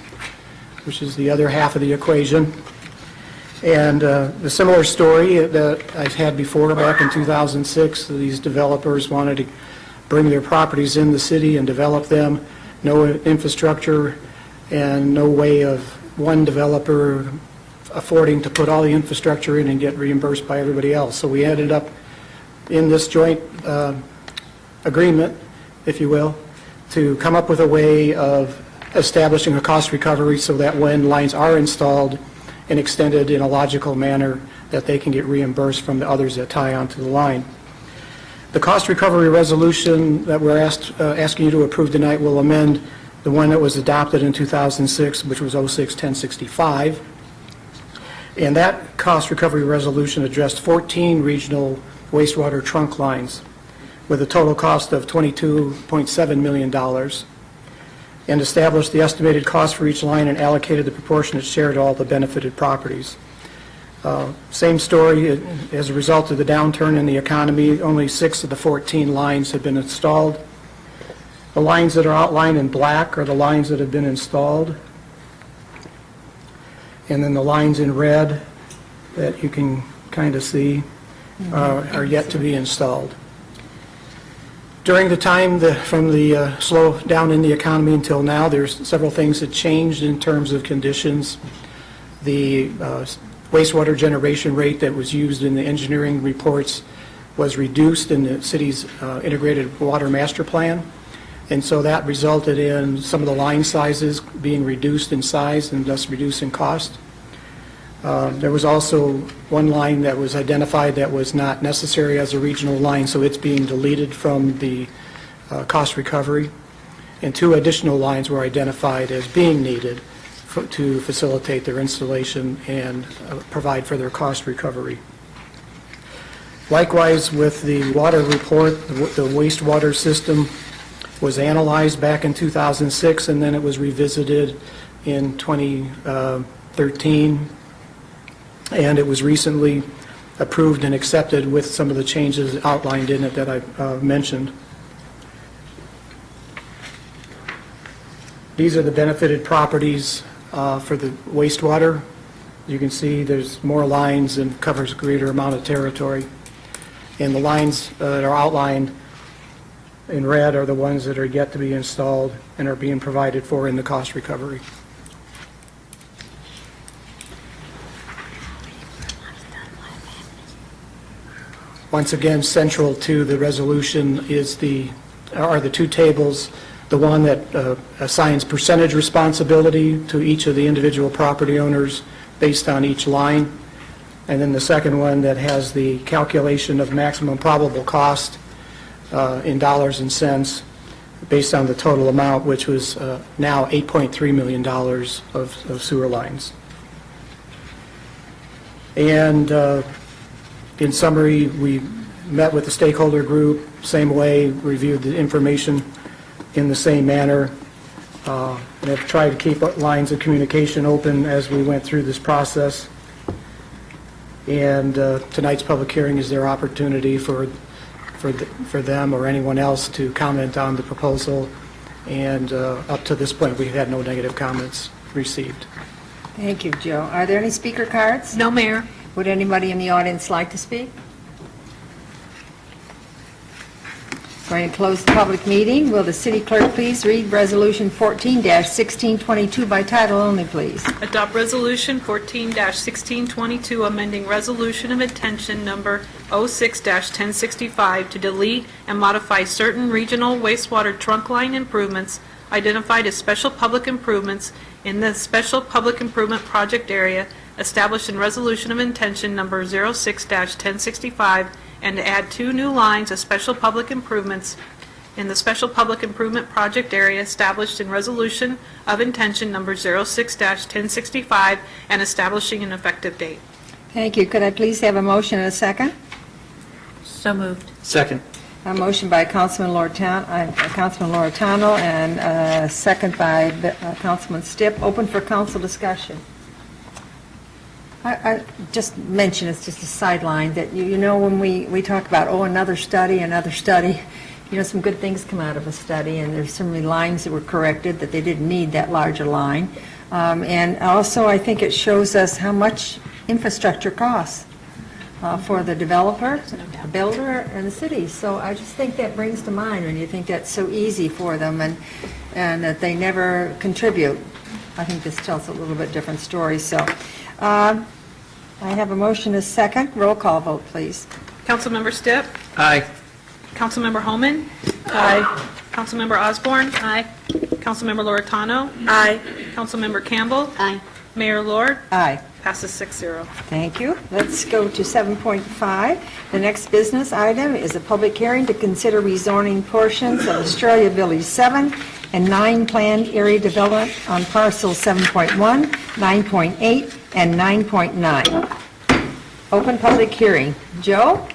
which is the other half of the equation. And the similar story that I've had before, back in 2006, these developers wanted to bring their properties in the city and develop them. No infrastructure and no way of one developer affording to put all the infrastructure in and get reimbursed by everybody else. So we ended up in this joint agreement, if you will, to come up with a way of establishing a cost recovery so that when lines are installed and extended in a logical manner, that they can get reimbursed from the others that tie onto the line. The cost recovery resolution that we're asking you to approve tonight will amend the one that was adopted in 2006, which was 06-1065. And that cost recovery resolution addressed 14 regional wastewater trunk lines with a total cost of $22.7 million, and established the estimated cost for each line and allocated the proportionate share to all the benefited properties. Same story, as a result of the downturn in the economy, only 6 of the 14 lines have been installed. The lines that are outlined in black are the lines that have been installed. And then the lines in red that you can kind of see are yet to be installed. During the time from the slow down in the economy until now, there's several things that changed in terms of conditions. The wastewater generation rate that was used in the engineering reports was reduced in the city's integrated water master plan. And so that resulted in some of the line sizes being reduced in size and thus reducing cost. There was also one line that was identified that was not necessary as a regional line, so it's being deleted from the cost recovery. And 2 additional lines were identified as being needed to facilitate their installation and provide for their cost recovery. Likewise, with the water report, the wastewater system was analyzed back in 2006, and then it was revisited in 2013, and it was recently approved and accepted with some of the changes outlined in it that I mentioned. These are the benefited properties for the wastewater. You can see there's more lines and covers a greater amount of territory. And the lines that are outlined in red are the ones that are yet to be installed and are being provided for in the cost recovery. Once again, central to the resolution are the 2 tables, the one that assigns percentage responsibility to each of the individual property owners based on each line, and then the second one that has the calculation of maximum probable cost in dollars and cents based on the total amount, which was now $8.3 million of sewer lines. And in summary, we met with the stakeholder group, same way, reviewed the information in the same manner, and have tried to keep lines of communication open as we went through this process. And tonight's public hearing is their opportunity for them or anyone else to comment on the proposal, and up to this point, we've had no negative comments received. Thank you, Joe. Are there any speaker cards? No, Mayor. Would anybody in the audience like to speak? Going to close the public meeting. Will the city clerk please read Resolution 14-1622 by title only, please? Adopt Resolution 14-1622, amending Resolution of Intention Number 06-1065 to delete and modify certain regional wastewater trunk line improvements identified as special public improvements in the Special Public Improvement Project area established in Resolution of Intention Number 06-1065, and to add 2 new lines of special public improvements in the Special Public Improvement Project area established in Resolution of Intention Number 06-1065, and establishing an effective date. Thank you. Could I please have a motion and a second? So moved. Second. A motion by Councilman Loretano and a second by Councilman Stipp. Open for council discussion. I just mention, it's just a sideline, that you know when we talk about, another study, some good things come out of a study, and there's so many lines that were corrected that they didn't need that larger line. And also, I think it shows us how much infrastructure costs for the developer, the builder, and the city. So I just think that brings to mind when you think that's so easy for them and that they never contribute. I think this tells a little bit different story. So I have a motion as second. Roll call vote, please. Councilmember Stipp? Aye. Councilmember Holman? Aye. Councilmember Osborne? Aye. Councilmember Loretano? Aye. Councilmember Campbell? Aye. Mayor Lord? Aye. Passes 6-0. Thank you. Let's go to 7.5. The next business item is a public hearing to consider rezoning portions of Australia Village 7 and 9 planned area development on parcels 7.1, 9.8, and 9.9. Open public hearing. Joe?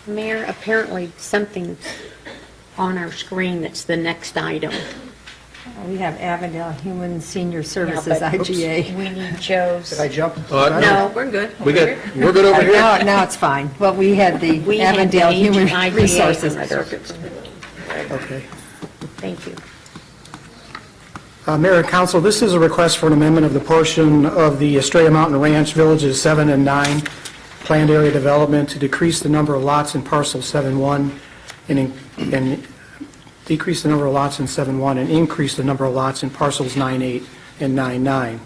Mayor, apparently something's on our screen that's the next item. We have Avondale Human Senior Services, Yeah, but IGA. We need Joe's. Did I jump? No, We're good. We're good over here. Now it's fine. Well, we had the We had the Avondale Human IGA Resources. Okay. Thank you. Mayor and Council, this is a request for an amendment of the portion of the Estrella Mountain Ranch Villages 7 and 9 planned area development to decrease the number of lots in parcel 7-1 and decrease the number of lots in 7-1 and increase the number of lots in parcels 9-8 and 9-9.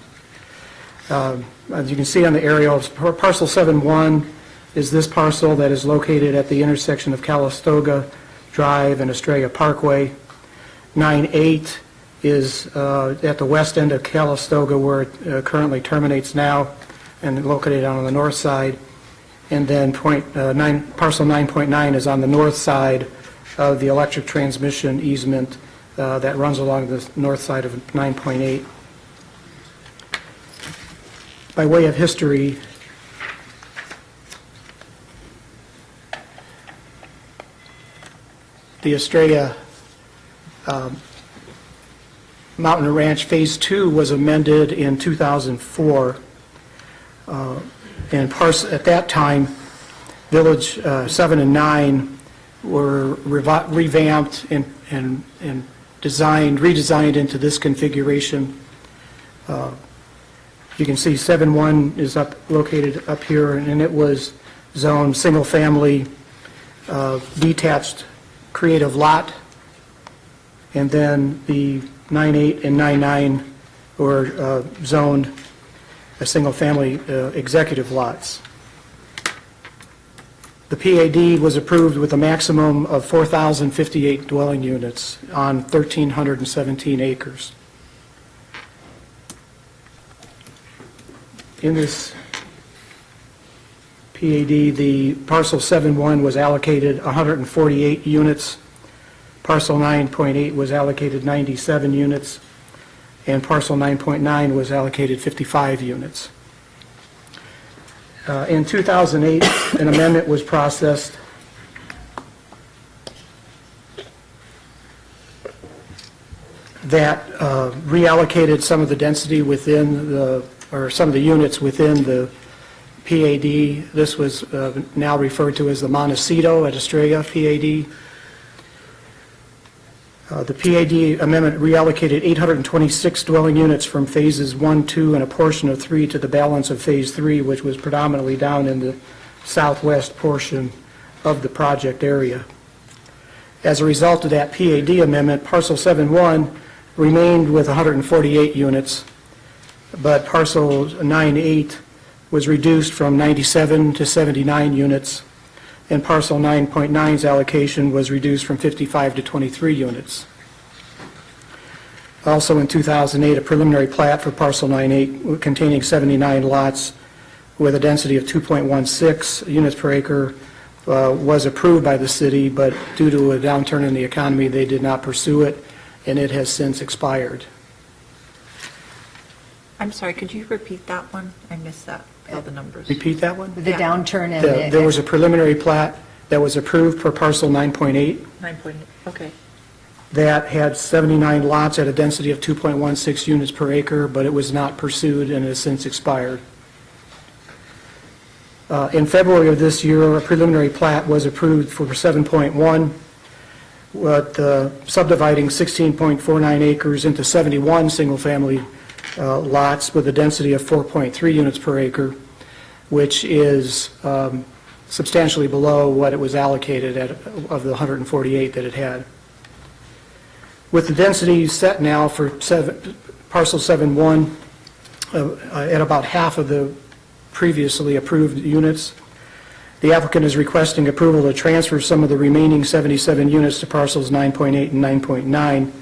As you can see on the aerials, parcel 7-1 is this parcel that is located at the intersection of Calistoga Drive and Estrella Parkway. 9-8 is at the west end of Calistoga where it currently terminates now and located on the north side. And then parcel 9.9 is on the north side of the electric transmission easement that runs along the north side of 9.8. By way of history, the Estrella Mountain Ranch Phase 2 was amended in 2004. And at that time, Village 7 and 9 were revamped and redesigned into this configuration. You can see 7-1 is located up here, and it was zoned single-family detached creative lot. And then the 9-8 and 9-9 were zoned as single-family executive lots. The PAD was approved with a maximum of 4,058 dwelling units on 1,317 acres. In this PAD, the parcel 7-1 was allocated 148 units, parcel 9.8 was allocated 97 units, and parcel 9.9 was allocated 55 units. In 2008, an amendment was processed that reallocated some of the density within some of the units within the PAD. This was now referred to as the Montecito at Estrella PAD. The PAD amendment reallocated 826 dwelling units from phases 1, 2, and a portion of 3 to the balance of phase 3, which was predominantly down in the southwest portion of the project area. As a result of that PAD amendment, parcel 7-1 remained with 148 units, but parcel 9-8 was reduced from 97 to 79 units, and parcel 9.9's allocation was reduced from 55 to 23 units. Also in 2008, a preliminary plat for parcel 9.8 containing 79 lots with a density of 2.16 units per acre was approved by the city, but due to a downturn in the economy, they did not pursue it, and it has since expired. I'm sorry, could you repeat that one? I missed that, all the numbers. Repeat that one? The downturn and There was a preliminary plat that was approved for parcel 9.8 9.8, okay. that had 79 lots at a density of 2.16 units per acre, but it was not pursued and has since expired. In February of this year, a preliminary plat was approved for 7.1, subdividing 16.49 acres into 71 single-family lots with a density of 4.3 units per acre, which is substantially below what it was allocated of the 148 that it had. With the density set now for parcel 7-1 at about half of the previously approved units, the applicant is requesting approval to transfer some of the remaining 77 units to parcels 9.8 and 9.9.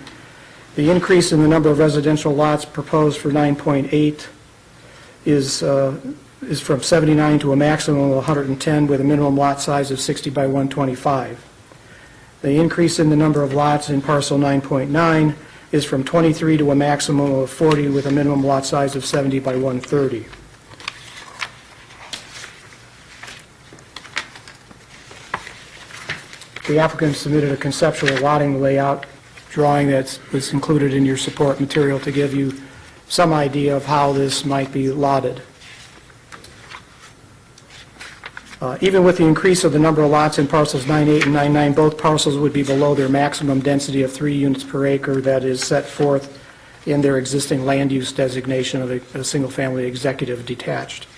The increase in the number of residential lots proposed for 9.8 is from 79 to a maximum of 110 with a minimum lot size of 60 by 125. The increase in the number of lots in parcel 9.9 is from 23 to a maximum of 40 with a minimum lot size of 70 by 130. The applicant submitted a conceptual lotting layout drawing that was included in your support material to give you some idea of how this might be lotted. Even with the increase of the number of lots in parcels 9.8 and 9.9, both parcels would be below their maximum density of 3 units per acre that is set forth in their existing land use designation of a single-family executive detached.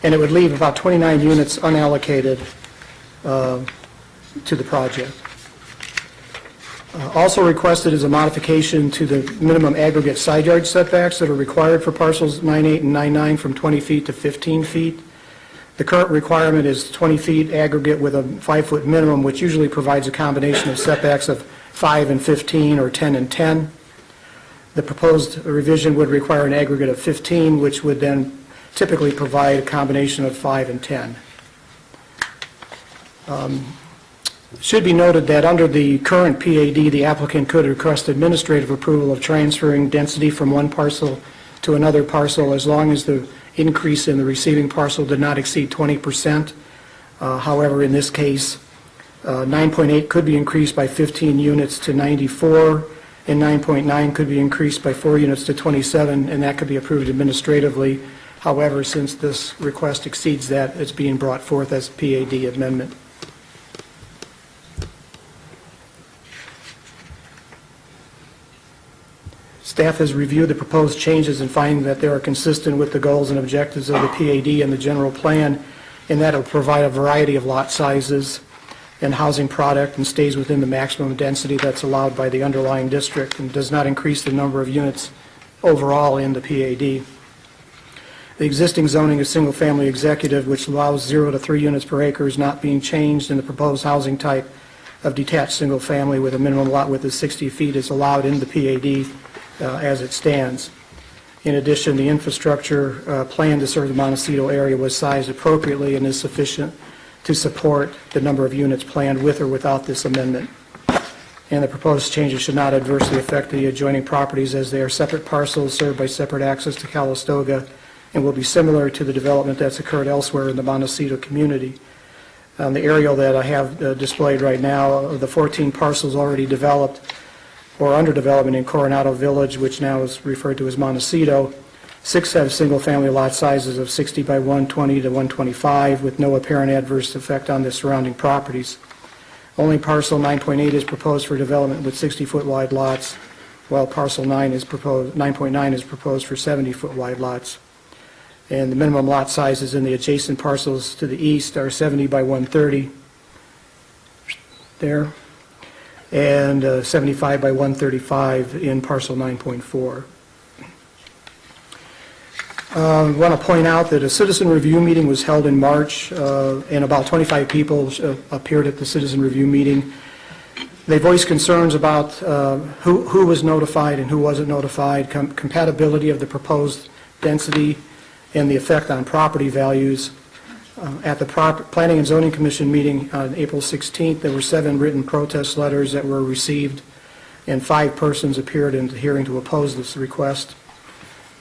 And it would leave about 29 units unallocated to the project. Also requested is a modification to the minimum aggregate side yard setbacks that are required for parcels 9.8 and 9.9 from 20 feet to 15 feet. The current requirement is 20 feet aggregate with a 5-foot minimum, which usually provides a combination of setbacks of 5 and 15 or 10 and 10. The proposed revision would require an aggregate of 15, which would then typically provide a combination of 5 and 10. It should be noted that under the current PAD, the applicant could request administrative approval of transferring density from one parcel to another parcel as long as the increase in the receiving parcel did not exceed 20%. However, in this case, 9.8 could be increased by 15 units to 94, and 9.9 could be increased by 4 units to 27, and that could be approved administratively. However, since this request exceeds that, it's being brought forth as a PAD amendment. Staff has reviewed the proposed changes and finding that they are consistent with the goals and objectives of the PAD and the general plan, and that it will provide a variety of lot sizes and housing product and stays within the maximum density that's allowed by the underlying district and does not increase the number of units overall in the PAD. The existing zoning is single-family executive, which allows 0 to 3 units per acre, is not being changed, and the proposed housing type of detached single-family with a minimum lot width of 60 feet is allowed in the PAD as it stands. In addition, the infrastructure plan to serve the Montecito area was sized appropriately and is sufficient to support the number of units planned with or without this amendment. And the proposed changes should not adversely affect the adjoining properties as they are separate parcels served by separate access to Calistoga and will be similar to the development that's occurred elsewhere in the Montecito community. On the aerial that I have displayed right now, of the 14 parcels already developed or under development in Coronado Village, which now is referred to as Montecito, 6 have single-family lot sizes of 60 by 120 to 125 with no apparent adverse effect on the surrounding properties. Only parcel 9.8 is proposed for development with 60-foot wide lots, while parcel 9.9 is proposed for 70-foot wide lots. And the minimum lot sizes in the adjacent parcels to the east are 70 by 130 there, and 75 by 135 in parcel 9.4. I want to point out that a citizen review meeting was held in March, and about 25 people appeared at the citizen review meeting. They voiced concerns about who was notified and who wasn't notified, compatibility of the proposed density, and the effect on property values. At the Planning and Zoning Commission meeting on April 16th, there were 7 written protest letters that were received, and 5 persons appeared in the hearing to oppose this request.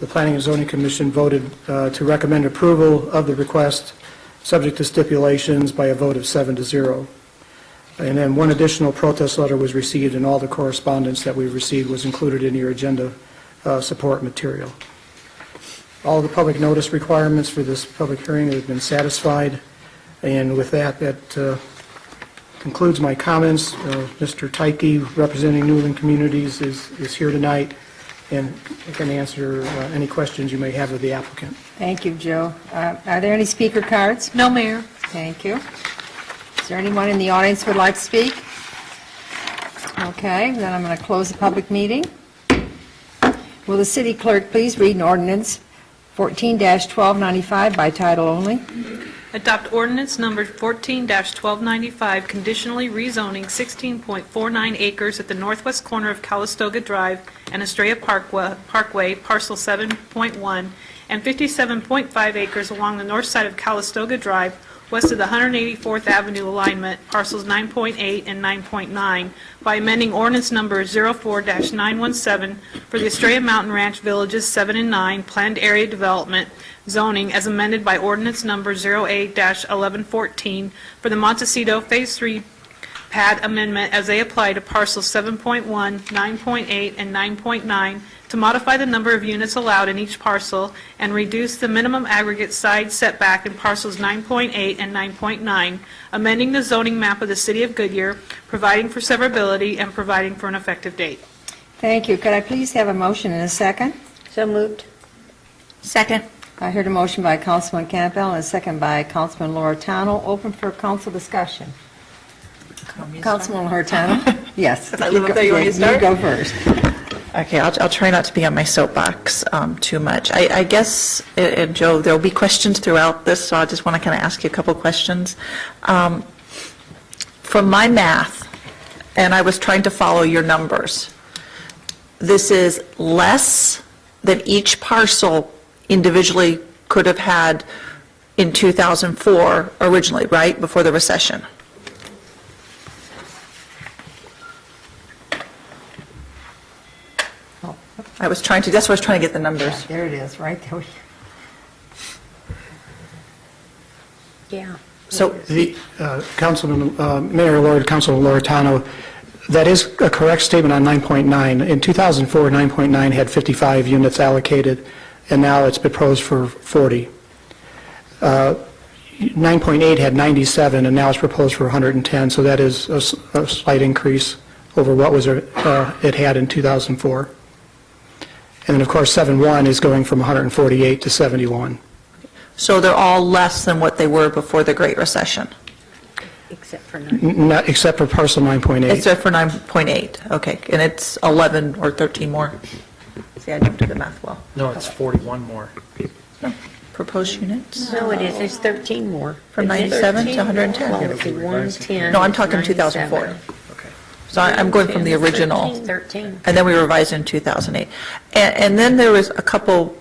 The Planning and Zoning Commission voted to recommend approval of the request, subject to stipulations, by a vote of 7-0. And then 1 additional protest letter was received, and all the correspondence that we received was included in your agenda support material. All of the public notice requirements for this public hearing have been satisfied, and with that concludes my comments. Mr. Tyke, representing Newland Communities, is here tonight and can answer any questions you may have of the applicant. Thank you, Joe. Are there any speaker cards? No, Mayor. Thank you. Is there anyone in the audience who would like to speak? Okay, then I'm going to close the public meeting. Will the city clerk please read an ordinance 14-1295 by title only? Adopt ordinance number 14-1295, conditionally rezoning 16.49 acres at the northwest corner of Calistoga Drive and Estrella Parkway, parcel 7.1, and 57.5 acres along the north side of Calistoga Drive, west of the 184th Avenue alignment, parcels 9.8 and 9.9, by amending ordinance number 04-917 for the Estrella Mountain Ranch Villages 7 and 9 planned area development zoning as amended by ordinance number 08-1114 for the Montecito Phase 3 pad amendment as they apply to parcels 7.1, 9.8, and 9.9 to modify the number of units allowed in each parcel and reduce the minimum aggregate side setback in parcels 9.8 and 9.9, amending the zoning map of the City of Goodyear, providing for severability, and providing for an effective date. Thank you. Could I please have a motion and a second? So moved. Second. I heard a motion by Councilman Campbell and a second by Councilman Loretano. Open for council discussion. Councilman Loretano, Yes. If I live up there, you want me to start? You go first. Okay, I'll try not to be on my soapbox too much. I guess, and Joe, there'll be questions throughout this, so I just want to kind of ask you a couple questions. From my math, and I was trying to follow your numbers, this is less than each parcel individually could have had in 2004 originally, right, before the recession? That's why I was trying to get the numbers. There it is, right there. Yeah. So, The Councilman, Mayor Lord, Councilman Loretano, that is a correct statement on 9.9. In 2004, 9.9 had 55 units allocated, and now it's proposed for 40. 9.8 had 97, and now it's proposed for 110, so that is a slight increase over what was it had in 2004. And then, of course, 7.1 is going from 148 to 71. so they're all less than what they were before the Great Recession, Except for 9. Not, except for parcel 9.8. except for 9.8, okay, and it's 11 or 13 more. See, I don't do the math well. No, it's 41 more. No, proposed units, No, it is, there's 13 more. from 97 to 110. Well, let's see, 110. No, I'm talking 97. 2004. So I'm going from the original. 13. And then we revised in 2008. And then there was a couple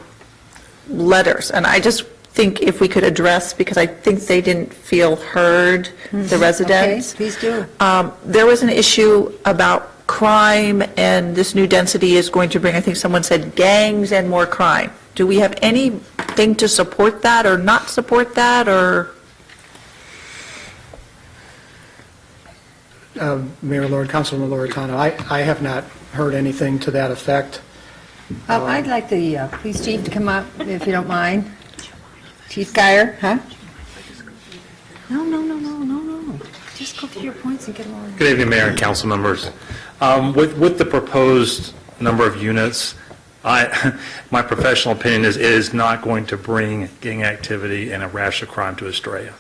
letters, and I just think if we could address, because I think they didn't feel heard, the residents. Okay, please do. There was an issue about crime, and this new density is going to bring, I think someone said, gangs and more crime. Do we have anything to support that or not support that, or? Mayor Lord, Councilman Loretano, I have not heard anything to that effect. I'd like the police chief to come up, if you don't mind. Chief Geyer, huh? No. Just go through your points and get along. Good evening, Mayor and council members. With the proposed number of units, my professional opinion is it is not going to bring gang activity and a rash of crime to Estrella.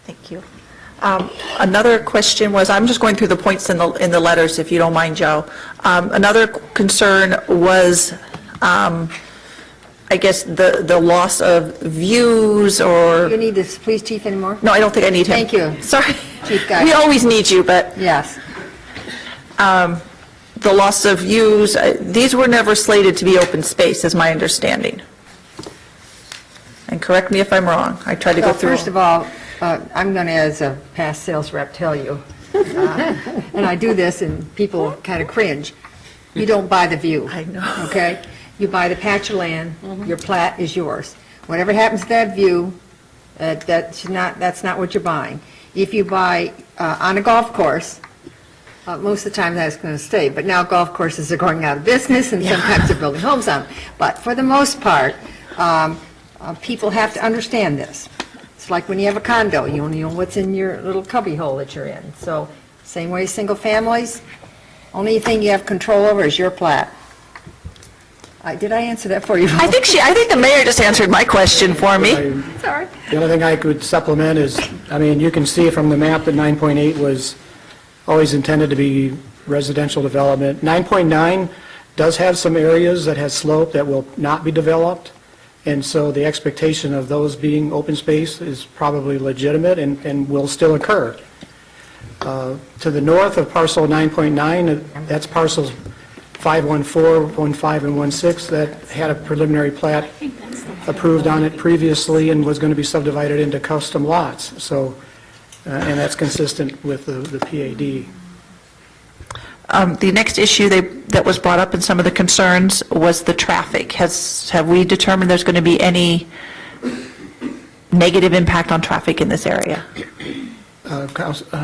Thank you. Another question was, I'm just going through the points in the letters, if you don't mind, Joe. Another concern was, I guess, the loss of views or... You need this police chief anymore? No, I don't think I need him. Thank you. Sorry. Chief Geyer. We always need you, but Yes. the loss of views, these were never slated to be open space, is my understanding. And correct me if I'm wrong. I tried to go Well, through... first of all, I'm going to, as a past sales rep, tell you, and I do this, and people kind of cringe, you don't buy the view. I know. Okay? You buy the patch of land, your plat is yours. Whatever happens to that view, that's not what you're buying. If you buy on a golf course, most of the time that's going to stay, but now golf courses are going out of business, and sometimes they're building homes on them. But for the most part, people have to understand this. It's like when you have a condo, you only know what's in your little cubby hole that you're in. So, same way single families, only thing you have control over is your plat. Did I answer that for you? I think the mayor just answered my question for me. Sorry. The only thing I could supplement is, I mean, you can see from the map that 9.8 was always intended to be residential development. 9.9 does have some areas that has slope that will not be developed, and so the expectation of those being open space is probably legitimate and will still occur. To the north of parcel 9.9, that's parcels 514, 15, and 16 that had a preliminary plat approved on it previously and was going to be subdivided into custom lots. So, and that's consistent with the PAD. The next issue that was brought up in some of the concerns was the traffic. Have we determined there's going to be any negative impact on traffic in this area?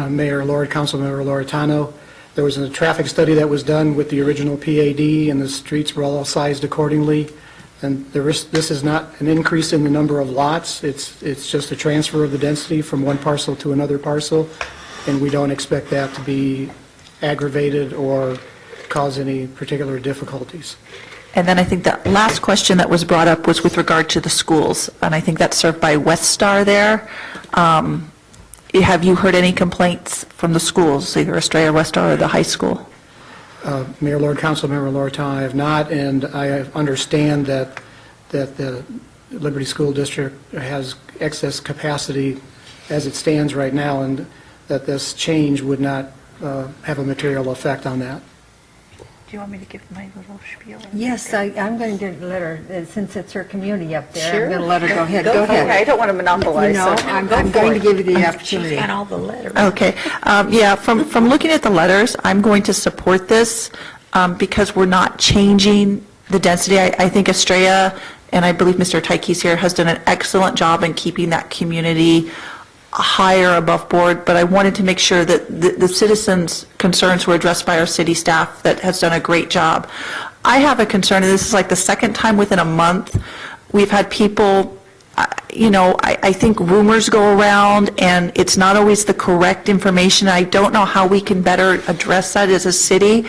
Mayor Lord, Councilmember Loretano, there was a traffic study that was done with the original PAD, and the streets were all sized accordingly. And this is not an increase in the number of lots. It's just a transfer of the density from one parcel to another parcel, and we don't expect that to be aggravated or cause any particular difficulties. And then I think the last question that was brought up was with regard to the schools, and I think that's served by West Star there. have you heard any complaints from the schools, either Estrella, West Star, or the high school? Mayor, Lord, Councilmember Lorton, I have not, and I understand that the Liberty School District has excess capacity as it stands right now, and that this change would not have a material effect on that. Do you want me to give my little spiel? Yes, I'm going to let her, since it's her community up there, Sure. I'm going to let her go ahead. Go ahead. I don't want to monopolize. No, so- I'm going to give you the opportunity. She's got all the letters. Okay, yeah, from looking at the letters, I'm going to support this because we're not changing the density. I think Estrella, and I believe Mr. Tyke's here, has done an excellent job in keeping that community higher above board, but I wanted to make sure that the citizens' concerns were addressed by our city staff that has done a great job. I have a concern, and this is like the second time within a month, we've had people, I think rumors go around, and it's not always the correct information. I don't know how we can better address that as a city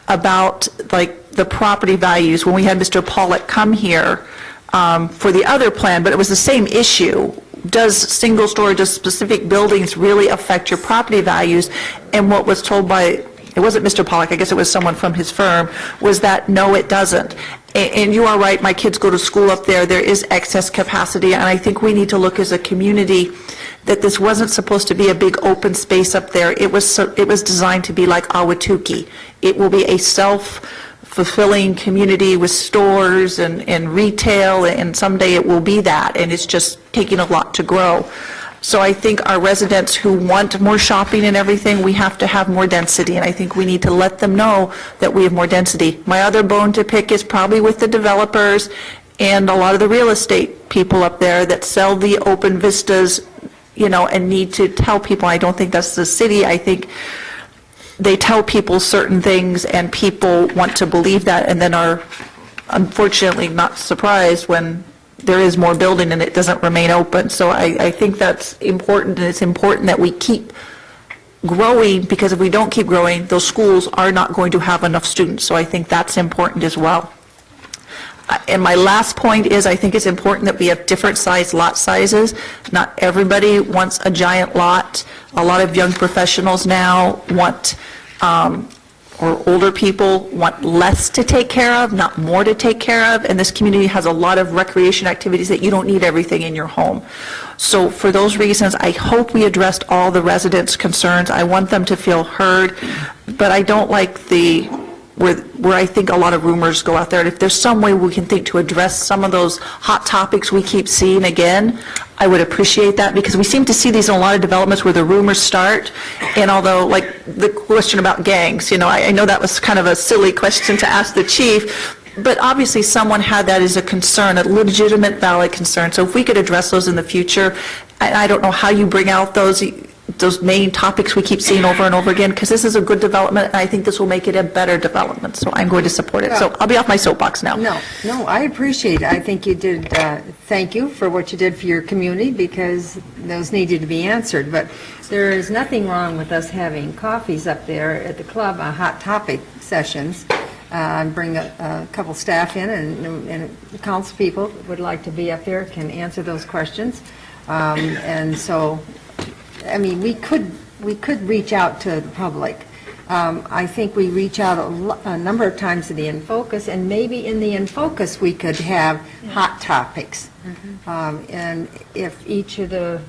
about, like, the property values. When we had Mr. Pollock come here for the other plan, but it was the same issue. Does single story, does specific buildings really affect your property values? And what was told by, it wasn't Mr. Pollock, I guess it was someone from his firm, was that no, it doesn't. And you are right, my kids go to school up there, there is excess capacity, and I think we need to look as a community that this wasn't supposed to be a big open space up there. It was designed to be like Ahwatukee. It will be a self-fulfilling community with stores and retail, and someday it will be that, and it's just taking a lot to grow. So I think our residents who want more shopping and everything, we have to have more density, and I think we need to let them know that we have more density. My other bone to pick is probably with the developers and a lot of the real estate people up there that sell the open vistas, and need to tell people. I don't think that's the city. I think they tell people certain things, and people want to believe that, and then are unfortunately not surprised when there is more building and it doesn't remain open. So I think that's important, and it's important that we keep growing, because if we don't keep growing, those schools are not going to have enough students. So I think that's important as well. And my last point is, I think it's important that we have different size lot sizes. Not everybody wants a giant lot. A lot of young professionals now want, or older people want less to take care of, not more to take care of, and this community has a lot of recreation activities that you don't need everything in your home. So for those reasons, I hope we addressed all the residents' concerns. I want them to feel heard, but I don't like where I think a lot of rumors go out there. And if there's some way we can think to address some of those hot topics we keep seeing again, I would appreciate that, because we seem to see these in a lot of developments where the rumors start. And although, like the question about gangs, I know that was kind of a silly question to ask the chief, but obviously someone had that as a concern, a legitimate, valid concern. So if we could address those in the future, I don't know how you bring out those main topics we keep seeing over and over again, because this is a good development, and I think this will make it a better development. So I'm going to support it. So I'll be off my soapbox now. No, I appreciate it. I think you did, thank you for what you did for your community, because those needed to be answered. But there is nothing wrong with us having coffees up there at the club on hot topic sessions. Bring a couple staff in, and the council people would like to be up there, can answer those questions. And so, I mean, we could reach out to the public. I think we reach out a number of times to the In-Focus, and maybe in the In-Focus we could have hot topics. And if each of the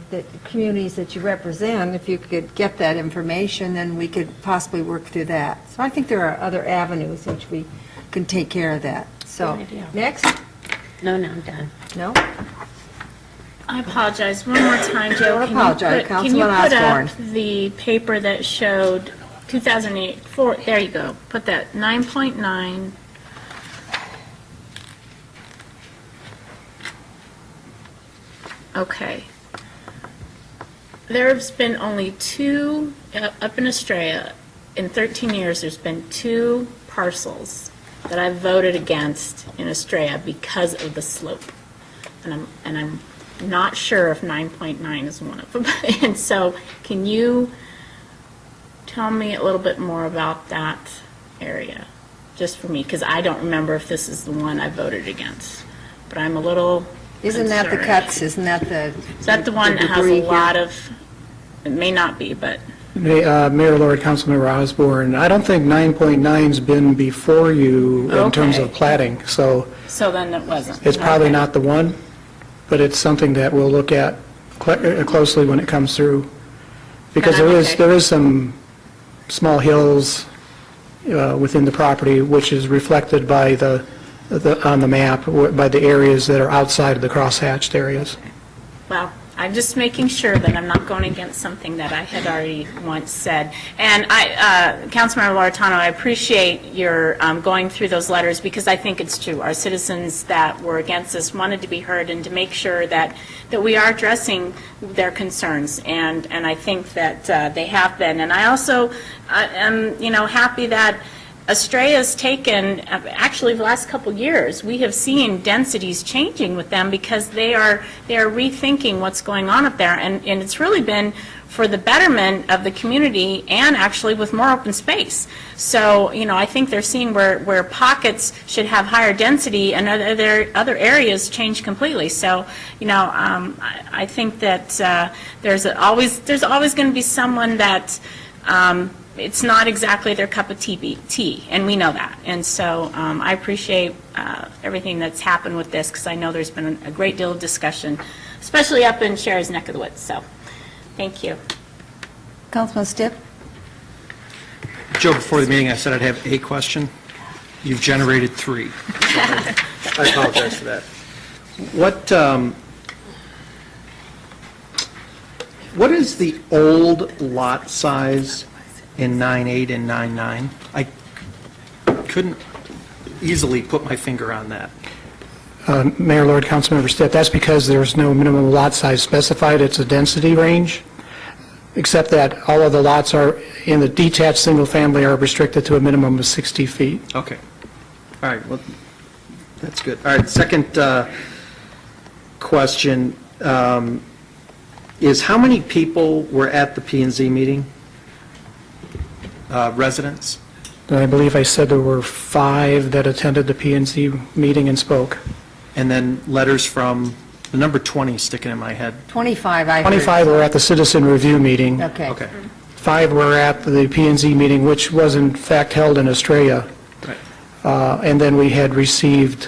communities that you represent, if you could get that information, then we could possibly work through that. So I think there are other avenues which we can take care of that. So, Good idea. next? No, I'm done. No? I apologize. One more time, Joe. Don't apologize. Can you Councilman put Osborne. up the paper that showed 2008, there you go. Put that 9.9. Okay. There's been only two, up in Estrella, in 13 years, there's been two parcels that I've voted against in Estrella because of the slope. And I'm not sure if 9.9 is one of them. And so, can you tell me a little bit more about that area, just for me? Because I don't remember if this is the one I voted against. But I'm a little Isn't that the concerned. cuts? Isn't that the... Is that the one that has a debris here? lot of It may not be, but Mayor, Lord, Councilmember Osborne, I don't think 9.9's been before you in terms of Okay. plating, so then it wasn't. it's probably Okay. not the one, but it's something that we'll look at closely when it comes through. Because Then I'm okay. there is some small hills within the property, which is reflected by on the map, by the areas that are outside of the crosshatched areas. Well, I'm just making sure that I'm not going against something that I had already once said. And Councilmember Loretano, I appreciate your going through those letters because I think it's true. Our citizens that were against this wanted to be heard and to make sure that we are addressing their concerns. And I think that they have been. And I also am, happy that Estrella's taken, actually the last couple years, we have seen densities changing with them because they are rethinking what's going on up there, and it's really been for the betterment of the community and actually with more open space. So, I think they're seeing where pockets should have higher density and other areas change completely. So, I think that there's always going to be someone that it's not exactly their cup of tea, and we know that. And so I appreciate everything that's happened with this because I know there's been a great deal of discussion, especially up in Sherry's neck of the woods. So thank you. Councilman Stipp? Joe, before the meeting, I said I'd have a question. You've generated 3. So I apologize for that. What is the old lot size in 9.8 and 9.9? I couldn't easily put my finger on that. Mayor, Lord, Councilmember Stitt, that's because there's no minimum lot size specified. It's a density range, except that all of the lots are in the detached single-family are restricted to a minimum of 60 feet. Okay. All right, well, that's good. All right, second question is how many people were at the P&Z meeting? Residents? I believe I said there were 5 that attended the P&Z meeting and spoke. And then letters from, the number 20 sticking in my head. 25, I heard. 25 were at the citizen review meeting. Okay. Okay. 5 were at the P&Z meeting, which was in fact held in Estrella. Right. And then we had received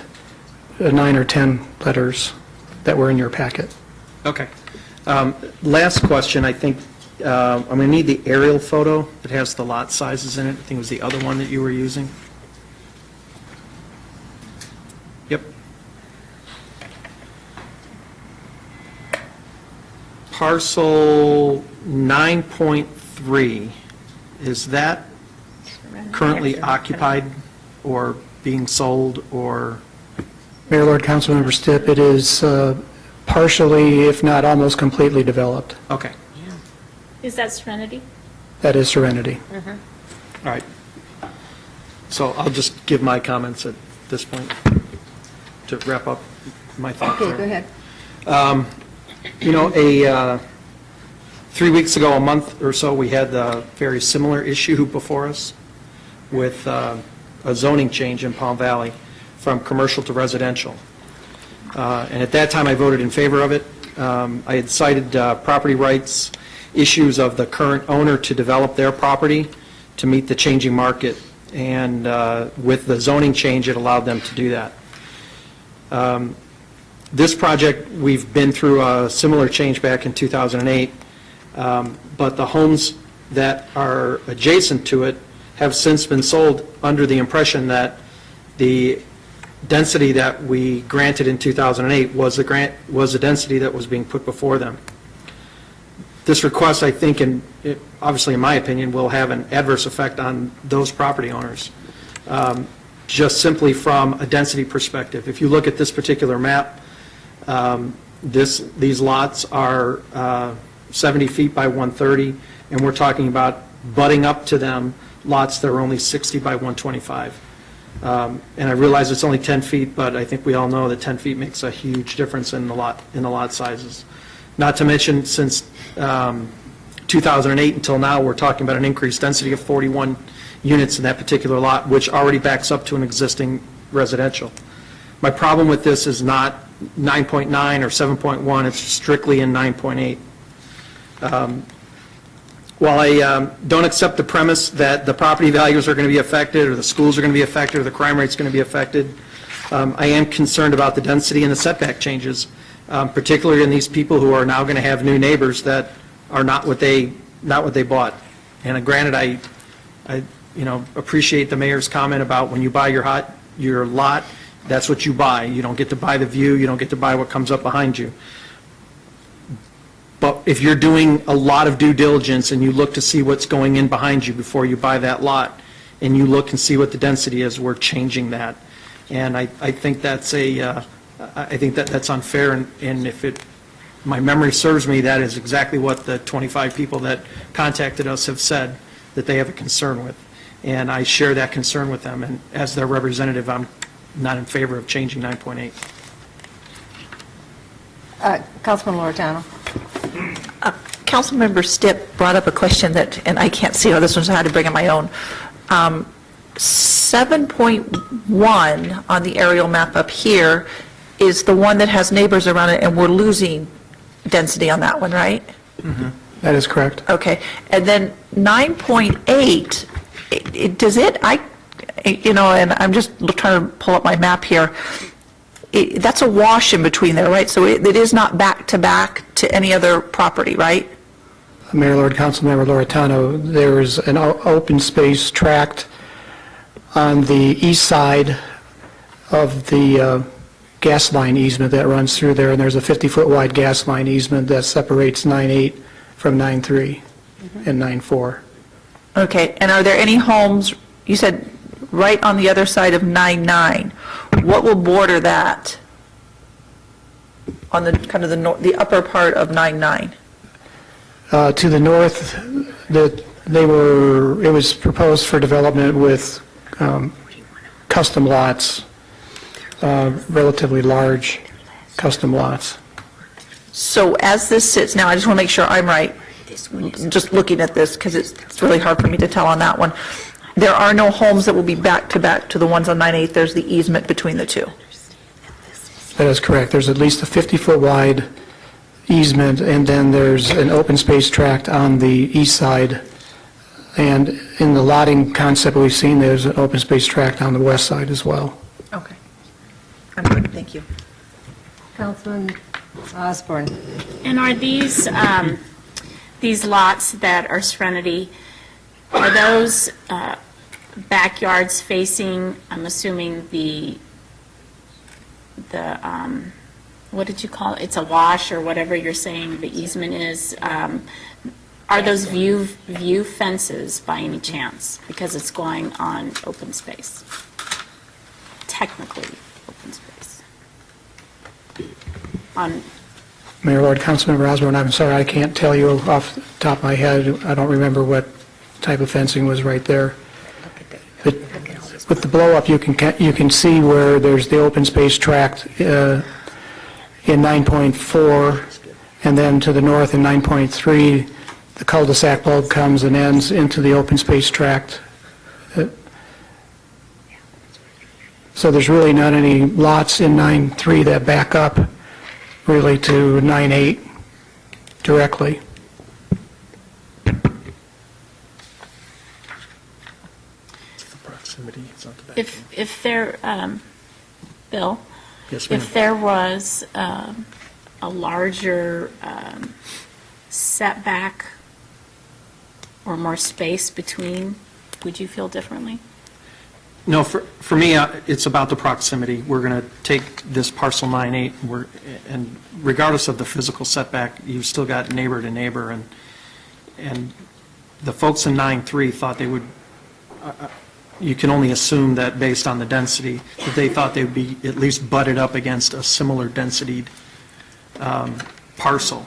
9 or 10 letters that were in your packet. Okay. Last question, I think, I'm going to need the aerial photo that has the lot sizes in it. I think it was the other one that you were using. Yep. Parcel 9.3, is that currently occupied or being sold or? Mayor, Lord, Councilmember Stipp, it is partially, if not almost completely developed. Okay. Is that Serenity? That is Serenity. All right. So I'll just give my comments at this point to wrap up my thoughts. Okay, go ahead. 3 weeks ago, a month or so, we had a very similar issue before us with a zoning change in Palm Valley from commercial to residential. And at that time, I voted in favor of it. I had cited property rights issues of the current owner to develop their property to meet the changing market, and with the zoning change, it allowed them to do that. This project, we've been through a similar change back in 2008, but the homes that are adjacent to it have since been sold under the impression that the density that we granted in 2008 was the density that was being put before them. This request, I think, and obviously in my opinion, will have an adverse effect on those property owners, just simply from a density perspective. If you look at this particular map, these lots are 70 feet by 130, and we're talking about butting up to them lots that are only 60 by 125. And I realize it's only 10 feet, but I think we all know that 10 feet makes a huge difference in the lot sizes. Not to mention, since 2008 until now, we're talking about an increased density of 41 units in that particular lot, which already backs up to an existing residential. My problem with this is not 9.9 or 7.1, it's strictly in 9.8. While I don't accept the premise that the property values are going to be affected, or the schools are going to be affected, or the crime rate's going to be affected, I am concerned about the density and the setback changes, particularly in these people who are now going to have new neighbors that are not what they bought. And granted, I appreciate the mayor's comment about when you buy your lot, that's what you buy. You don't get to buy the view, you don't get to buy what comes up behind you. But if you're doing a lot of due diligence and you look to see what's going in behind you before you buy that lot, and you look and see what the density is, we're changing that. And I think that's that's unfair, and if my memory serves me, that is exactly what the 25 people that contacted us have said that they have a concern with. And I share that concern with them, and as their representative, I'm not in favor of changing 9.8. Councilman Loretano. Councilmember Stipp brought up a question that, and I can't see how this one's, so I had to bring in my own. 7.1 on the aerial map up here is the one that has neighbors around it, and we're losing density on that one, right? That is correct. Okay. And then 9.8, does it, and I'm just trying to pull up my map here. That's a wash in between there, right? So it is not back-to-back to any other property, right? Mayor, Lord, Councilmember Loretano, there is an open space tract on the east side of the gas line easement that runs through there, and there's a 50-foot wide gas line easement that separates 9.8 from 9.3 and 9.4. Okay. And are there any homes, you said right on the other side of 9.9? What will border that on the kind of the upper part of 9.9? To the north, it was proposed for development with custom lots, relatively large custom lots. So as this sits now, I just want to make sure I'm right, just looking at this, because it's really hard for me to tell on that one. There are no homes that will be back-to-back to the ones on 9.8. There's the easement between the two. That is correct. There's at least a 50-foot wide easement, and then there's an open space tract on the east side. And in the lotting concept we've seen, there's an open space tract on the west side as well. Okay. I'm good, thank you. Councilman Osborne. And are these lots that are Serenity, are those backyards facing, I'm assuming what did you call it? It's a wash or whatever you're saying the easement is. Are those view fences by any chance? Because it's going on open space. Technically open space. Mayor, Lord, Councilmember Osborne, I'm sorry, I can't tell you off the top of my head. I don't remember what type of fencing was right there. But with the blow-up, you can see where there's the open space tract in 9.4, and then to the north in 9.3, the cul-de-sac bulb comes and ends into the open space tract. So there's really not any lots in 9.3 that back up really to 9.8 directly. If there, Bill, Yes, ma'am. if there was a larger setback or more space between, would you feel differently? No, for me, it's about the proximity. We're going to take this parcel 9.8, and regardless of the physical setback, you've still got neighbor to neighbor, and the folks in 9.3 thought they would, you can only assume that based on the density, that they thought they would be at least butted up against a similar densitied parcel.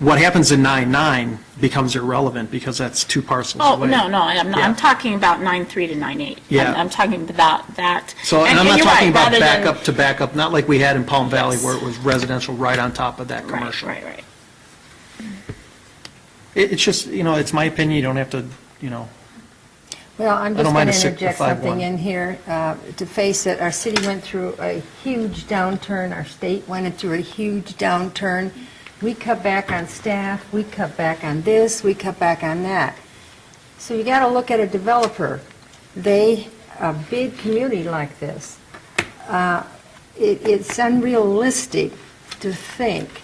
What happens in 9.9 becomes irrelevant because that's two parcels Oh, away. no, I'm not. Yeah. I'm talking about 9.3 to 9.8. Yeah. I'm talking about that. So, and I'm not you're talking right, about rather back than- up to back up, not like we had in Palm Valley Yes. where it was residential right on top of that Right, commercial. right. It's just, it's my opinion, you don't have to, Well, I'm I just don't going mind to a interject 6-5-1. something in here. To face it, our city went through a huge downturn, our state went through a huge downturn, we cut back on staff, we cut back on this, we cut back on that. So you got to look at a developer. A big community like this, it's unrealistic to think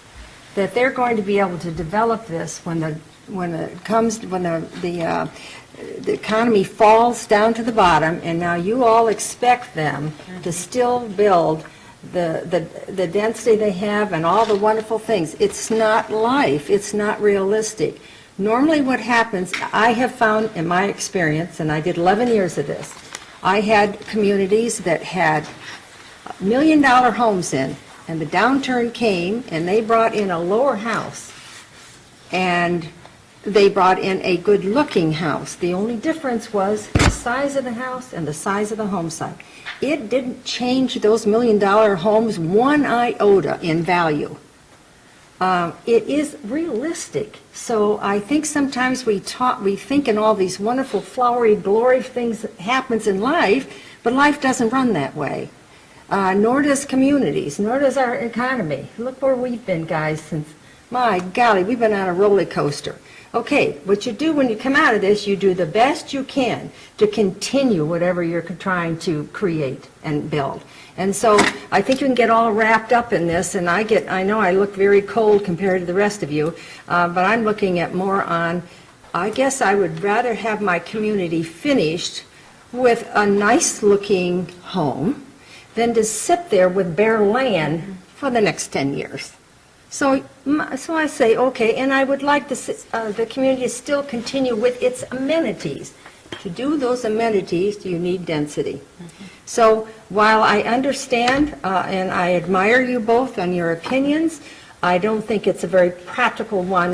that they're going to be able to develop this when the economy falls down to the bottom, and now you all expect them to still build the density they have and all the wonderful things. It's not life. It's not realistic. Normally what happens, I have found in my experience, and I did 11 years of this, I had communities that had $1 million homes in, and the downturn came, and they brought in a lower house, and they brought in a good-looking house. The only difference was the size of the house and the size of the home site. It didn't change those $1 million homes one iota in value. It is realistic. So I think sometimes we think in all these wonderful, flowery, glory things that happens in life, but life doesn't run that way. Nor does communities, nor does our economy. Look where we've been, guys, since, my golly, we've been on a roller coaster. Okay, what you do when you come out of this, you do the best you can to continue whatever you're trying to create and build. And so I think you can get all wrapped up in this, and I know I look very cold compared to the rest of you, but I'm looking at more on, I guess I would rather have my community finished with a nice-looking home than to sit there with bare land for the next 10 years. So I say, okay, and I would like the community to still continue with its amenities. To do those amenities, you need density. So while I understand and I admire you both on your opinions, I don't think it's a very practical one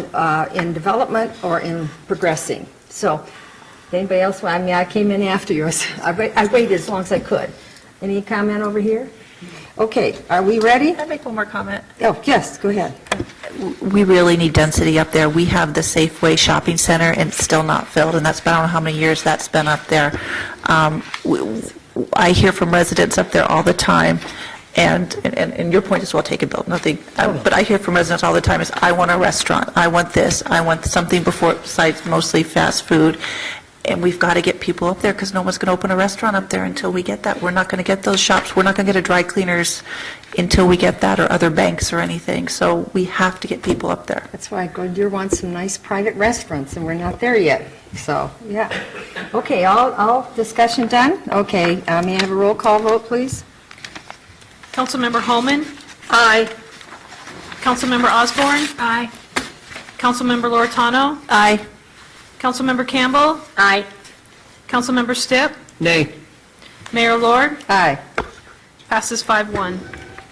in development or in progressing. So, anybody else? I mean, I came in after yours. I waited as long as I could. Any comment over here? Okay, are we ready? Can I make one more comment? Oh, yes, go ahead. We really need density up there. We have the Safeway Shopping Center, and it's still not filled, and that's been, I don't know how many years that's been up there. I hear from residents up there all the time, and your point is well taken, Bill, nothing, but I hear from residents all the time is, I want a restaurant, I want this, I want something besides mostly fast food. And we've got to get people up there because no one's going to open a restaurant up there until we get that. We're not going to get those shops. We're not going to get a dry cleaners until we get that, or other banks or anything. So we have to get people up there. That's why Goodyear wants some nice private restaurants, and we're not there yet. So, yeah. Okay, all discussion done? Okay, may I have a roll call vote, please? Councilmember Holman? Aye. Councilmember Osborne? Aye. Councilmember Loretano? Aye. Councilmember Campbell? Aye. Councilmember Stipp? Nay. Mayor Lord? Aye. Passes 5-1.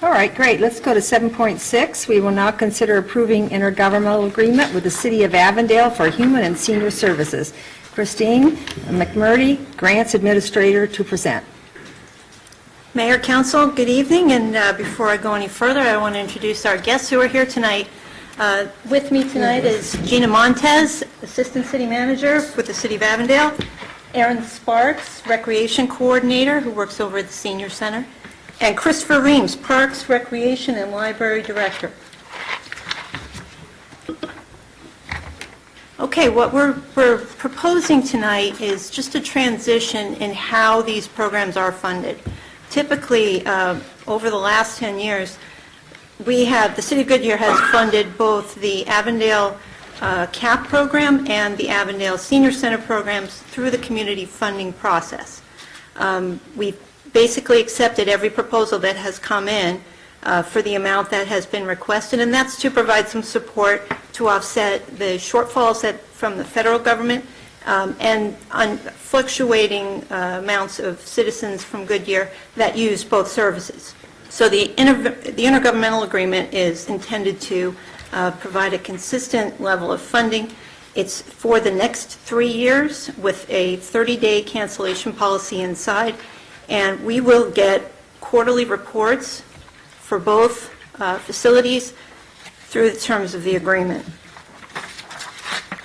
All right, great. Let's go to 7.6. We will now consider approving intergovernmental agreement with the City of Avondale for Human and Senior Services. Christine McMurdy, Grants Administrator, to present. Mayor, Council, good evening, and before I go any further, I want to introduce our guests who are here tonight. With me tonight is Gina Montez, Assistant City Manager with the City of Avondale, Aaron Sparks, Recreation Coordinator, who works over at the Senior Center, and Christopher Reams, Parks, Recreation, and Library Director. Okay, what we're proposing tonight is just a transition in how these programs are funded. Typically, over the last 10 years, the City of Goodyear has funded both the Avondale CAP program and the Avondale Senior Center programs through the community funding process. We've basically accepted every proposal that has come in for the amount that has been requested, and that's to provide some support to offset the shortfalls from the federal government and on fluctuating amounts of citizens from Goodyear that use both services. So the intergovernmental agreement is intended to provide a consistent level of funding. It's for the next 3 years with a 30-day cancellation policy inside, and we will get quarterly reports for both facilities through the terms of the agreement.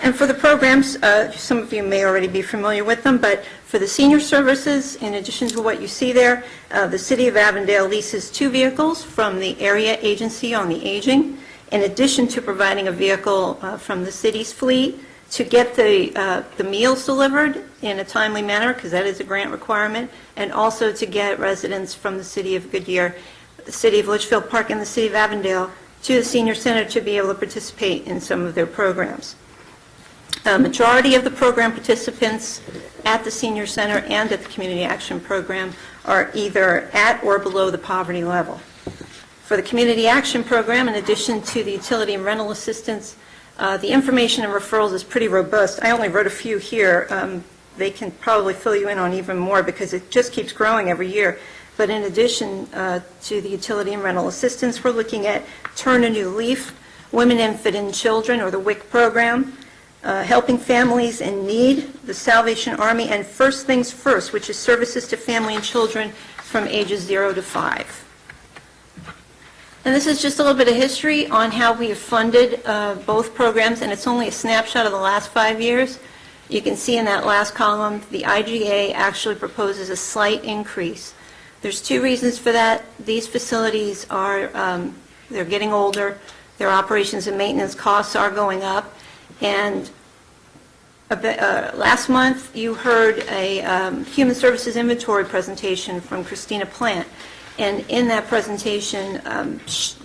And for the programs, some of you may already be familiar with them, but for the senior services, in addition to what you see there, the City of Avondale leases 2 vehicles from the Area Agency on the Aging, in addition to providing a vehicle from the city's fleet to get the meals delivered in a timely manner, because that is a grant requirement, and also to get residents from the city of Goodyear, the city of Litchfield Park, and the city of Avondale to the senior center to be able to participate in some of their programs. A majority of the program participants at the senior center and at the community action program are either at or below the poverty level. For the community action program, in addition to the utility and rental assistance, the information and referrals is pretty robust. I only wrote a few here. They can probably fill you in on even more because it just keeps growing every year. But in addition to the utility and rental assistance, we're looking at Turn a New Leaf, Women, Infant, and Children, or the WIC program, Helping Families in Need, the Salvation Army, and First Things First, which is services to family and children from ages 0 to 5. And this is just a little bit of history on how we have funded both programs, and it's only a snapshot of the last 5 years. You can see in that last column, the IGA actually proposes a slight increase. There's two reasons for that. These facilities are, they're getting older, their operations and maintenance costs are going up, and last month you heard a Human Services Inventory presentation from Christina Plant, and in that presentation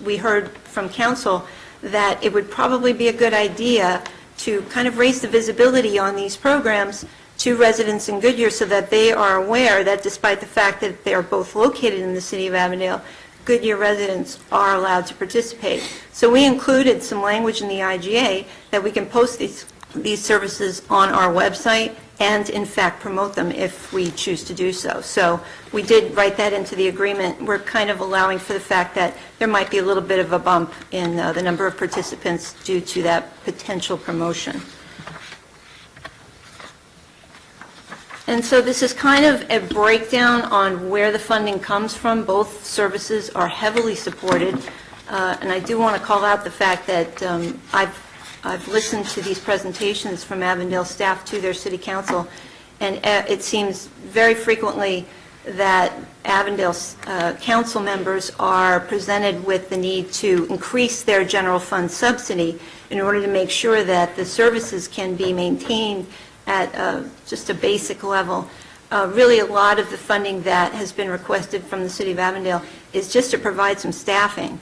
we heard from Counsel that it would probably be a good idea to kind of raise the visibility on these programs to residents in Goodyear so that they are aware that despite the fact that they are both located in the city of Avondale, Goodyear residents are allowed to participate. So we included some language in the IGA that we can post these services on our website and in fact promote them if we choose to do so. So we did write that into the agreement. We're kind of allowing for the fact that there might be a little bit of a bump in the number of participants due to that potential promotion. And so this is kind of a breakdown on where the funding comes from. Both services are heavily supported. And I do want to call out the fact that I've listened to these presentations from Avondale staff to their city council, and it seems very frequently that Avondale's council members are presented with the need to increase their general fund subsidy in order to make sure that the services can be maintained at just a basic level. Really, a lot of the funding that has been requested from the city of Avondale is just to provide some staffing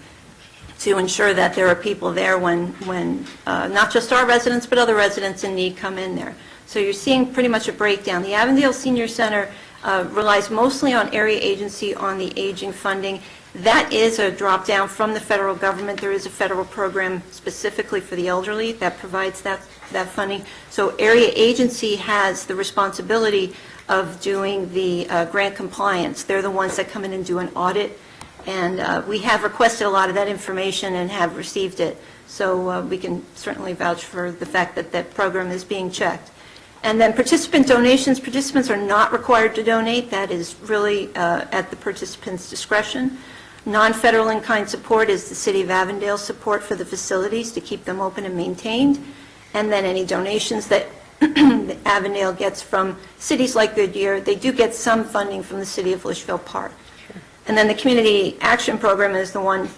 to ensure that there are people there when not just our residents, but other residents in need come in there. So you're seeing pretty much a breakdown. The Avondale Senior Center relies mostly on area agency on the aging funding. That is a drop down from the federal government. There is a federal program specifically for the elderly that provides that funding. So area agency has the responsibility of doing the grant compliance. They're the ones that come in and do an audit. And we have requested a lot of that information and have received it. So we can certainly vouch for the fact that that program is being checked. And then participant donations, participants are not required to donate. That is really at the participant's discretion. Non-federal in-kind support is the City of Avondale support for the facilities to keep them open and maintained. And then any donations that Avondale gets from cities like Goodyear, they do get some funding from the City of Litchfield Park. And then the Community Action Program is the one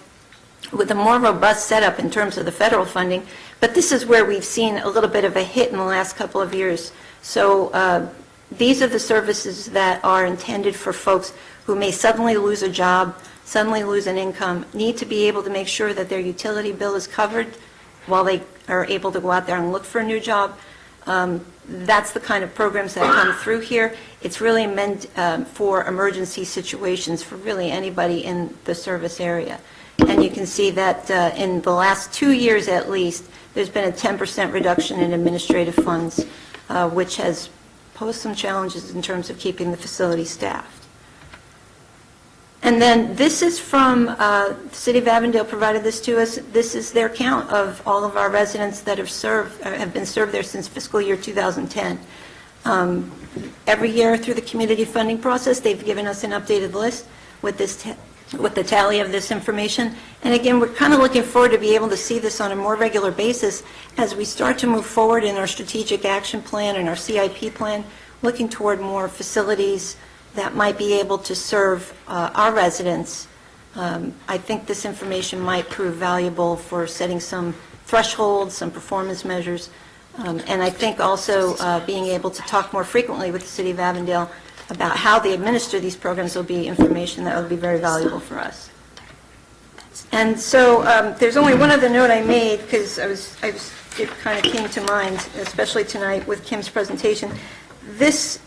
with a more robust setup in terms of the federal funding, but this is where we've seen a little bit of a hit in the last couple of years. So these are the services that are intended for folks who may suddenly lose a job, suddenly lose an income, need to be able to make sure that their utility bill is covered while they are able to go out there and look for a new job. That's the kind of programs that come through here. It's really meant for emergency situations for really anybody in the service area. And you can see that in the last 2 years at least, there's been a 10% reduction in administrative funds, which has posed some challenges in terms of keeping the facility staffed. And then this is from, the City of Avondale provided this to us. This is their count of all of our residents that have been served there since fiscal year 2010. Every year through the community funding process, they've given us an updated list with the tally of this information. And again, we're kind of looking forward to be able to see this on a more regular basis as we start to move forward in our strategic action plan and our CIP plan, looking toward more facilities that might be able to serve our residents I think this information might prove valuable for setting some thresholds, some performance measures, and I think also being able to talk more frequently with the City of Avondale about how they administer these programs will be information that will be very valuable for us. And so there's only one other note I made, because it kind of came to mind, especially tonight with Kim's presentation. This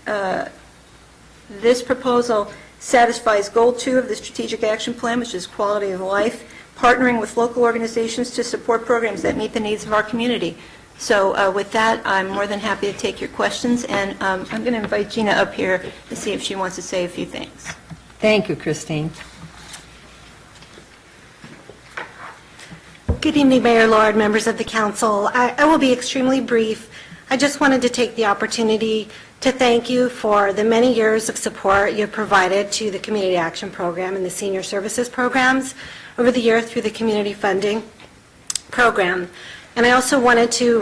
proposal satisfies Goal 2 of the Strategic Action Plan, which is quality of life, partnering with local organizations to support programs that meet the needs of our community. So with that, I'm more than happy to take your questions, and I'm going to invite Gina up here to see if she wants to say a few things. Thank you, Christine. Good evening, Mayor Lord, members of the council. I will be extremely brief. I just wanted to take the opportunity to thank you for the many years of support you have provided to the Community Action Program and the Senior Services Programs over the year through the Community Funding Program. And I also wanted to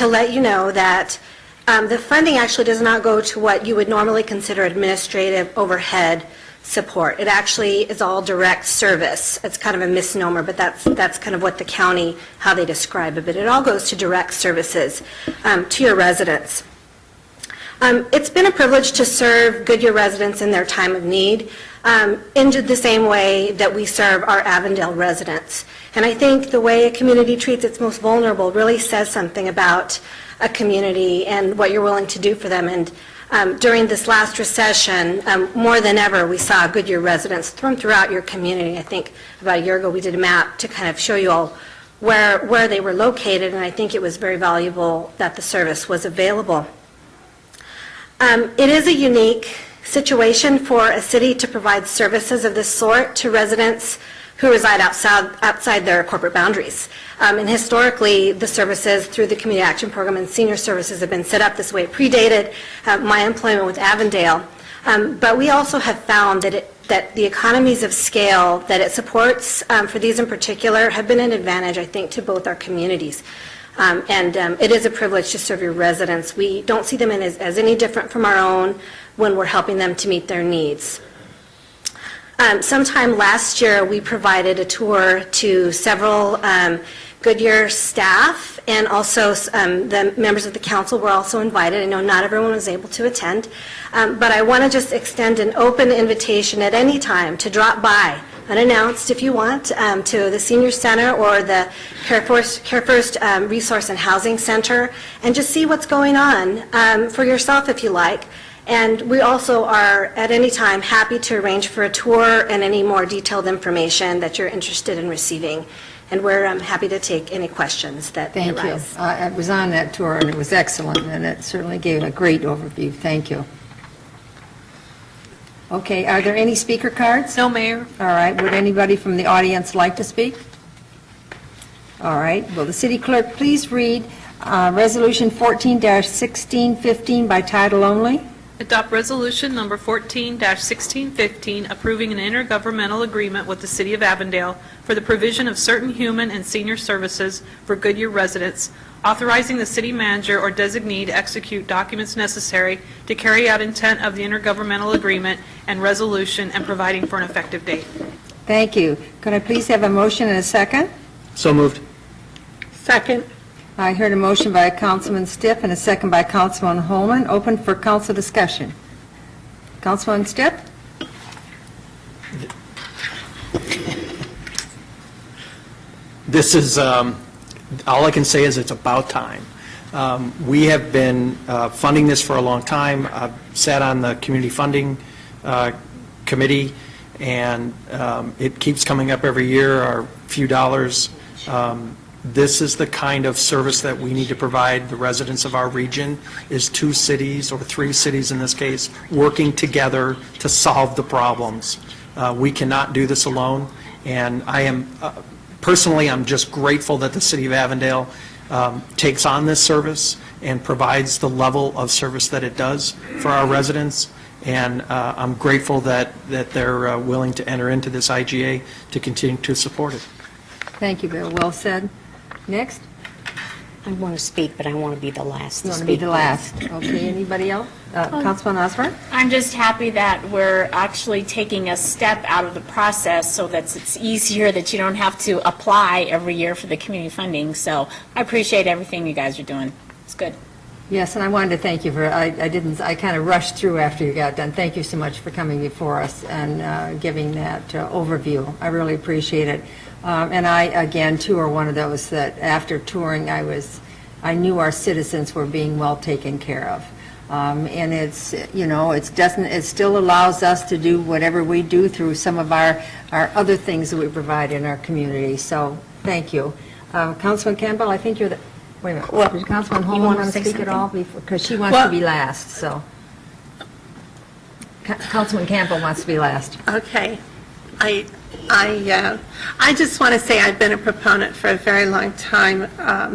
let you know that the funding actually does not go to what you would normally consider administrative overhead support. It actually is all direct service. It's kind of a misnomer, but that's kind of what the county, how they describe it. But it all goes to direct services to your residents. It's been a privilege to serve Goodyear residents in their time of need in the same way that we serve our Avondale residents. And I think the way a community treats its most vulnerable really says something about a community and what you're willing to do for them. And during this last recession, more than ever, we saw Goodyear residents throughout your community. I think about a year ago we did a map to kind of show you all where they were located, and I think it was very valuable that the service was available. It is a unique situation for a city to provide services of this sort to residents who reside outside their corporate boundaries. And historically, the services through the Community Action Program and Senior Services have been set up this way. It predated my employment with Avondale. But we also have found that the economies of scale that it supports for these in particular have been an advantage, I think, to both our communities. And it is a privilege to serve your residents. We don't see them as any different from our own when we're helping them to meet their needs. Sometime last year, we provided a tour to several Goodyear staff, and also the members of the council were also invited. I know not everyone was able to attend, but I want to just extend an open invitation at any time to drop by, unannounced if you want, to the Senior Center or the Care First Resource and Housing Center, and just see what's going on for yourself if you like. And we also are, at any time, happy to arrange for a tour and any more detailed information that you're interested in receiving. And we're happy to take any questions that Thank you. arise. I was on that tour, and it was excellent, and it certainly gave a great overview. Thank you. Okay, are there any speaker cards? No, Mayor. All right, would anybody from the audience like to speak? All right, will the city clerk please read Resolution 14-1615 by title only? Adopt Resolution Number 14-1615, approving an intergovernmental agreement with the City of Avondale for the provision of certain human and senior services for Goodyear residents, authorizing the city manager or designee to execute documents necessary to carry out intent of the intergovernmental agreement and resolution, and providing for an effective date. Thank you. Could I please have a motion and a second? So moved. Second. I heard a motion by Councilman Stiff and a second by Councilman Holman. Open for council discussion. Councilman Stiff? This is, all I can say is it's about time. We have been funding this for a long time. I've sat on the community funding committee, and it keeps coming up every year, our few dollars. This is the kind of service that we need to provide the residents of our region, is 2 cities, or 3 cities in this case, working together to solve the problems. We cannot do this alone, and I am, personally, I'm just grateful that the City of Avondale takes on this service and provides the level of service that it does for our residents, and I'm grateful that they're willing to enter into this IGA to continue to support it. Thank you, Bill. Well said. Next. I want to speak, but I want to be the last to You want to speak. be the last? Okay, anybody else? Councilman Osborne? I'm just happy that we're actually taking a step out of the process so that it's easier, that you don't have to apply every year for the community funding. So I appreciate everything you guys are doing. It's good. Yes, and I wanted to thank you for, I kind of rushed through after you got done. Thank you so much for coming before us and giving that overview. I really appreciate it. And I, again, too, are one of those that after touring, I knew our citizens were being well taken care of. And it's, it still allows us to do whatever we do through some of our other things that we provide in our community. So, thank you. Councilman Campbell, I think you're the, wait a minute. Well, Does Councilman you Holman want want to to say speak at something? all? Because she wants to be last, so. Councilman Campbell wants to be last. Okay. I just want to say I've been a proponent for a very long time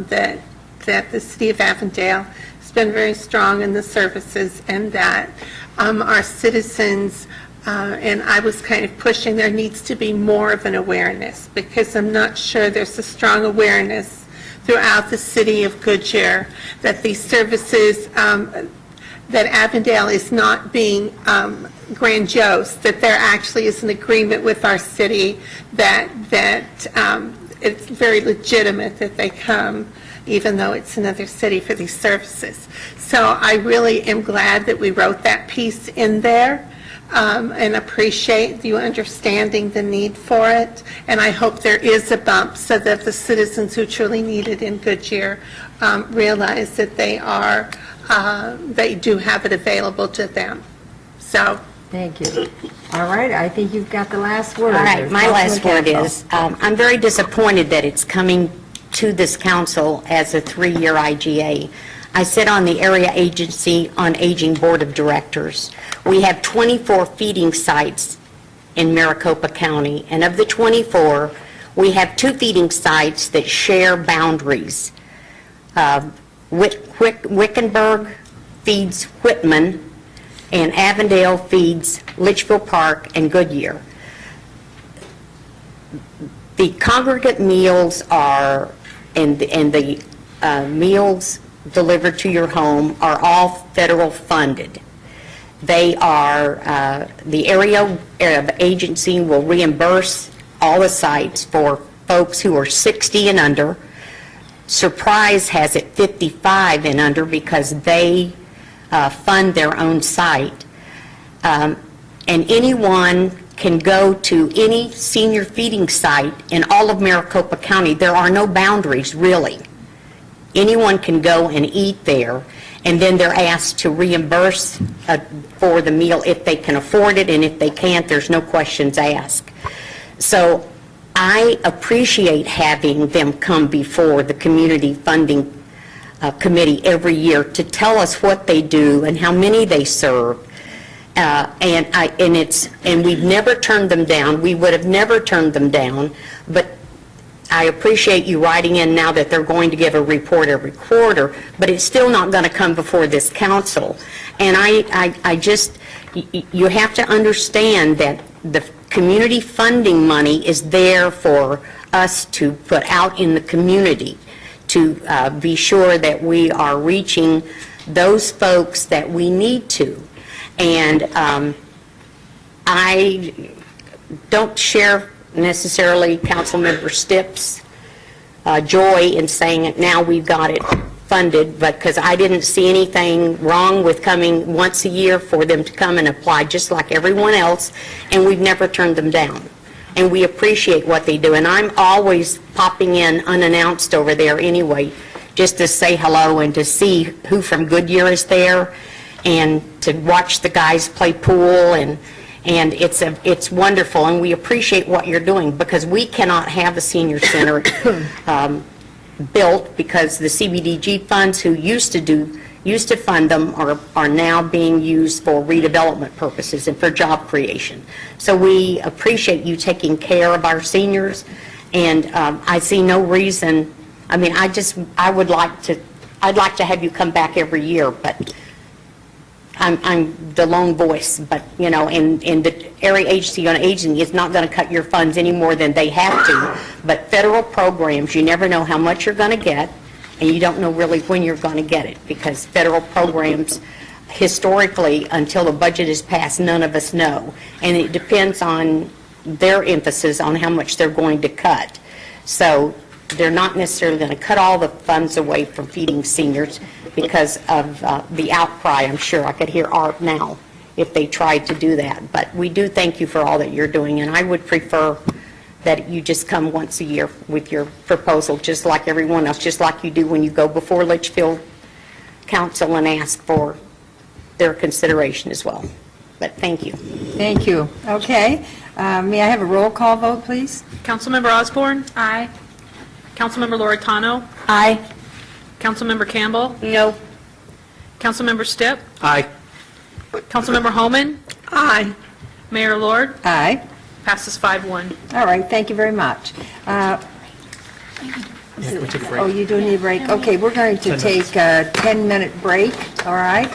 that the city of Avondale has been very strong in the services, and that our citizens, and I was kind of pushing, there needs to be more of an awareness, because I'm not sure there's a strong awareness throughout the city of Goodyear that these services, that Avondale is not being grandiose, that there actually is an agreement with our city that it's very legitimate that they come, even though it's another city, for these services. So I really am glad that we wrote that piece in there, and appreciate you understanding the need for it. And I hope there is a bump so that the citizens who truly need it in Goodyear realize that they do have it available to them. So. Thank you. All right, I think you've got the last word. All right, my last word is, I'm very disappointed that it's coming to this council as a 3-year IGA. I sit on the Area Agency on Aging Board of Directors. We have 24 feeding sites in Maricopa County, and of the 24, we have 2 feeding sites that share boundaries. Wickenburg feeds Whitman, and Avondale feeds Litchfield Park and Goodyear. The congregate meals are, and the meals delivered to your home are all federal funded. They are, the area agency will reimburse all the sites for folks who are 60 and under. Surprise has it 55 and under because they fund their own site. And anyone can go to any senior feeding site in all of Maricopa County. There are no boundaries, really. Anyone can go and eat there, and then they're asked to reimburse for the meal if they can afford it, and if they can't, there's no questions asked. So I appreciate having them come before the Community Funding Committee every year to tell us what they do and how many they serve. And we've never turned them down. We would have never turned them down, but I appreciate you writing in now that they're going to give a report every quarter, but it's still not going to come before this council. And I just, you have to understand that the community funding money is there for us to put out in the community, to be sure that we are reaching those folks that we need to. And I don't share necessarily Councilmember Stipp's joy in saying it now we've got it funded, but because I didn't see anything wrong with coming once a year for them to come and apply just like everyone else, and we've never turned them down. And we appreciate what they do. And I'm always popping in unannounced over there anyway, just to say hello and to see who from Goodyear is there, and to watch the guys play pool, and it's wonderful, and we appreciate what you're doing, because we cannot have a senior center built because the CBDG funds who used to fund them are now being used for redevelopment purposes and for job creation. So we appreciate you taking care of our seniors, and I see no reason. I mean, I'd like to have you come back every year, but I'm the lone voice, but, you know, and the Area Agency on Aging is not going to cut your funds any more than they have to. But federal programs, you never know how much you're going to get, and you don't know really when you're going to get it, because federal programs, historically, until the budget is passed, none of us know. And it depends on their emphasis on how much they're going to cut. So they're not necessarily going to cut all the funds away from feeding seniors because of the outcry. I'm sure I could hear Art now if they tried to do that. But we do thank you for all that you're doing, and I would prefer that you just come once a year with your proposal, just like everyone else, just like you do when you go before Litchfield Council and ask for their consideration as well. But thank you. Thank you. Okay. May I have a roll call vote, please? Councilmember Osborne? Aye. Councilmember Loretano? Aye. Councilmember Campbell? No. Councilmember Stipp? Aye. Councilmember Homan? Aye. Mayor Lord? Aye. Passes 5-1. All right, thank you very much. Yeah, can we take a break? Oh, you do need a break? Okay, we're going to 10 take a 10-minute break, all right?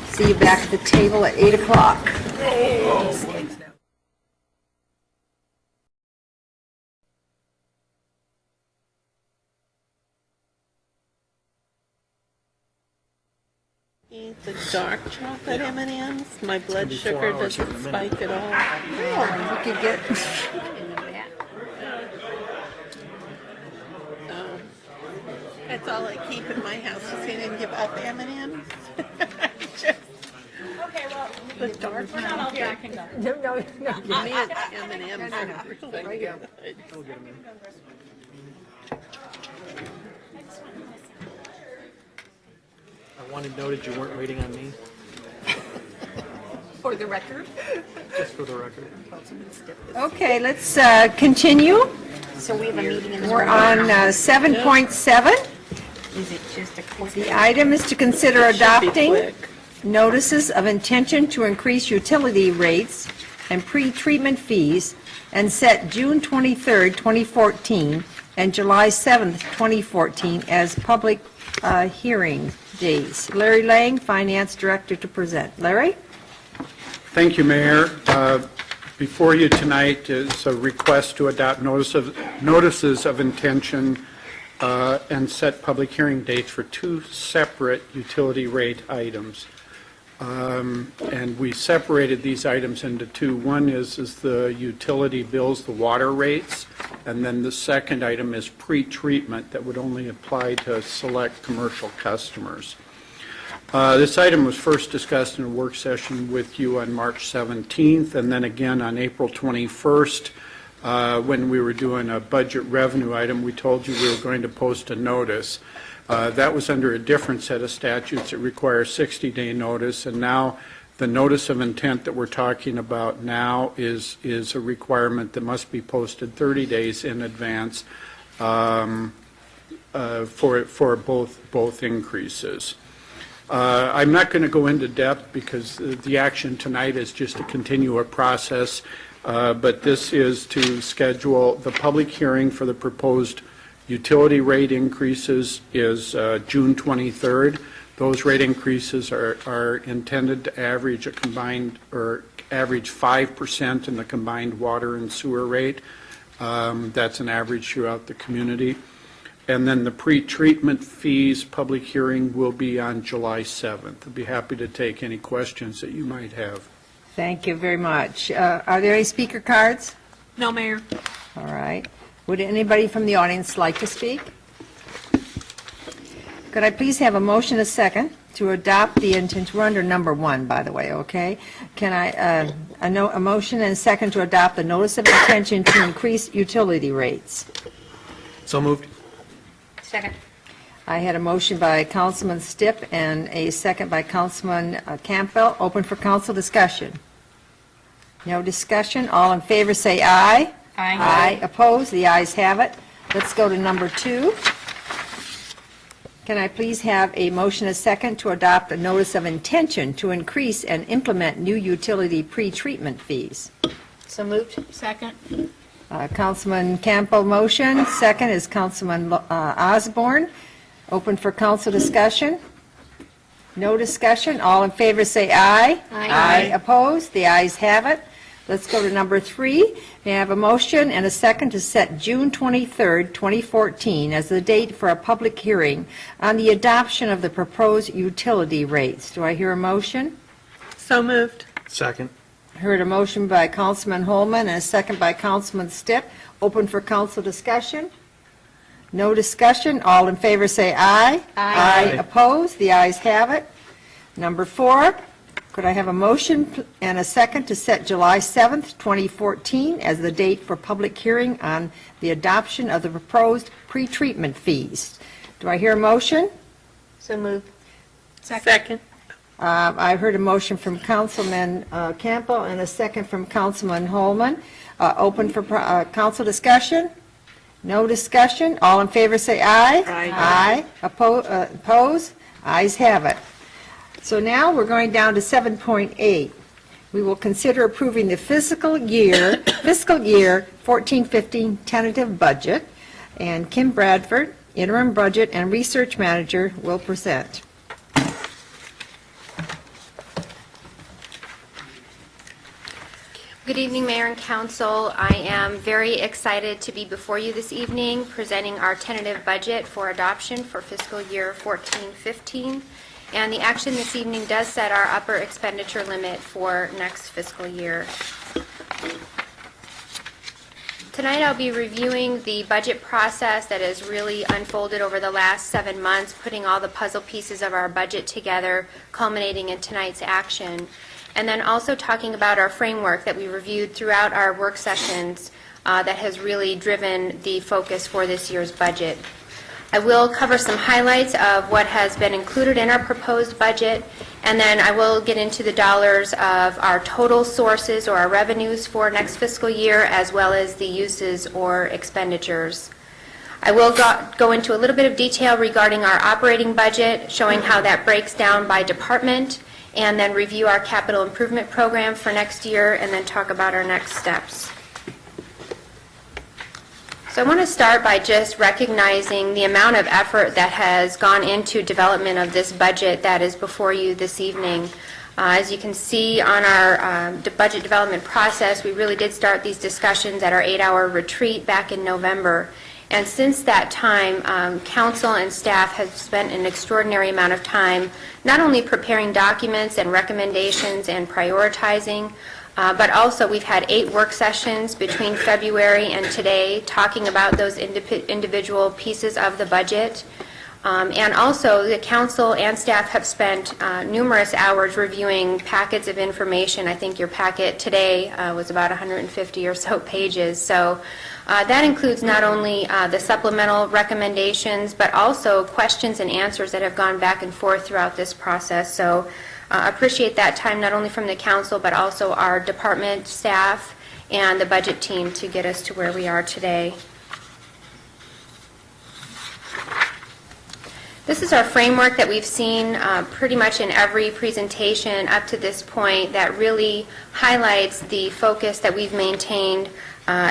See you back at the table at 8 o'clock. Eat the dark chocolate M&Ms. My blood be 4 sugar hours doesn't in a minute. spike at all. You could get, So, that's all I keep in my house. You see, I didn't give up M&Ms. Okay, well, the dark one. no, Mint M&Ms are really good. I wanted noted you weren't waiting on me, For the record. just for the record. Okay, let's continue. So we have a meeting in the We're morning. on 7.7. Is it just a quick? The item is to consider Should be adopting quick. notices of intention to increase utility rates and pre-treatment fees and set June 23rd, 2014 and July 7th, 2014 as public hearing days. Larry Lang, Finance Director, to present. Larry? Thank you, Mayor. Before you tonight is a request to adopt notices of intention and set public hearing dates for two separate utility rate items. And we separated these items into two. One is the utility bills, the water rates, and then the second item is pre-treatment that would only apply to select commercial customers. This item was first discussed in a work session with you on March 17th, and then again on April 21st, when we were doing a budget revenue item. We told you we were going to post a notice. That was under a different set of statutes that require 60-day notice, and now the notice of intent that we're talking about now is a requirement that must be posted 30 days in advance for both increases. I'm not going to go into depth because the action tonight is just to continue a process, but this is to schedule the public hearing for the proposed utility rate increases is June 23rd. Those rate increases are intended to average a combined, or average 5% in the combined water and sewer rate. That's an average throughout the community. And then the pre-treatment fees public hearing will be on July 7th. I'd be happy to take any questions that you might have. Thank you very much. Are there any speaker cards? No, Mayor. All right. Would anybody from the audience like to speak? Could I please have a motion, a second, to adopt the intent, we're under number 1, by the way, okay? Can I, a motion and a second to adopt the notice of intention to increase utility rates? So moved. Second. I had a motion by Councilman Stipp and a second by Councilman Campbell. Open for council discussion. No discussion. All in favor say aye. Aye. Aye. Opposed? The ayes have it. Let's go to number 2. Can I please have a motion, a second, to adopt a notice of intention to increase and implement new utility pre-treatment fees? So moved. Second. Councilman Campbell motion, second is Councilman Osborne. Open for council discussion. No discussion. All in favor say aye. Aye. Opposed? The ayes have it. Let's go to number 3. May I have a motion and a second to set June 23rd, 2014 as the date for a public hearing on the adoption of the proposed utility rates? Do I hear a motion? So moved. Second. Heard a motion by Councilman Holman and a second by Councilman Stitt. Open for council discussion? No discussion. All in favor say aye. Aye. Opposed? The ayes have it. Number 4, could I have a motion and a second to set July 7th, 2014 as the date for public hearing on the adoption of the proposed pretreatment fees? Do I hear a motion? So moved. Second. I heard a motion from Councilman Campbell and a second from Councilman Holman. Open for council discussion? No discussion. All in favor say aye. Aye. Oppose? Ayes have it. So now we're going down to 7.8. We will consider approving the fiscal year 14-15 tentative budget, and Kim Bradford, interim budget and research manager, will present. Good evening, Mayor and Council. I am very excited to be before you this evening presenting our tentative budget for adoption for fiscal year 14-15. And the action this evening does set our upper expenditure limit for next fiscal year. Tonight I'll be reviewing the budget process that has really unfolded over the last 7 months, putting all the puzzle pieces of our budget together, culminating in tonight's action. And then also talking about our framework that we reviewed throughout our work sessions that has really driven the focus for this year's budget. I will cover some highlights of what has been included in our proposed budget, and then I will get into the dollars of our total sources or our revenues for next fiscal year, as well as the uses or expenditures. I will go into a little bit of detail regarding our operating budget, showing how that breaks down by department, and then review our capital improvement program for next year, and then talk about our next steps. So I want to start by just recognizing the amount of effort that has gone into development of this budget that is before you this evening. As you can see on our budget development process, we really did start these discussions at our 8-hour retreat back in November. And since that time, council and staff have spent an extraordinary amount of time not only preparing documents and recommendations and prioritizing, but also we've had 8 work sessions between February and today talking about those individual pieces of the budget. And also the council and staff have spent numerous hours reviewing packets of information. I think your packet today was about 150 or so pages. So that includes not only the supplemental recommendations, but also questions and answers that have gone back and forth throughout this process. So appreciate that time, not only from the council, but also our department staff and the budget team to get us to where we are today. This is our framework that we've seen pretty much in every presentation up to this point that really highlights the focus that we've maintained,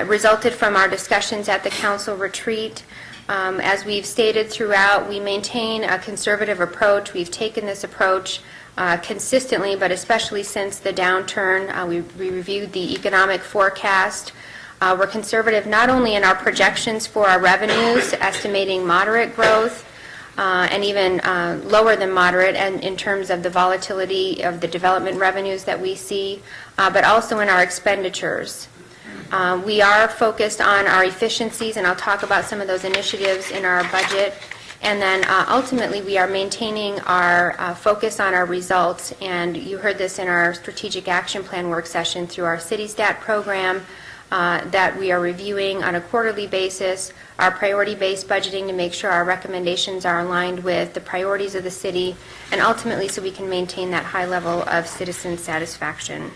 resulted from our discussions at the council retreat. As we've stated throughout, we maintain a conservative approach. We've taken this approach consistently, but especially since the downturn. We reviewed the economic forecast. We're conservative not only in our projections for our revenues, estimating moderate growth, and even lower than moderate and in terms of the volatility of the development revenues that we see, but also in our expenditures. We are focused on our efficiencies, and I'll talk about some of those initiatives in our budget. And then ultimately, we are maintaining our focus on our results, and you heard this in our Strategic Action Plan work session through our CityStat program that we are reviewing on a quarterly basis, our priority-based budgeting to make sure our recommendations are aligned with the priorities of the city, and ultimately so we can maintain that high level of citizen satisfaction.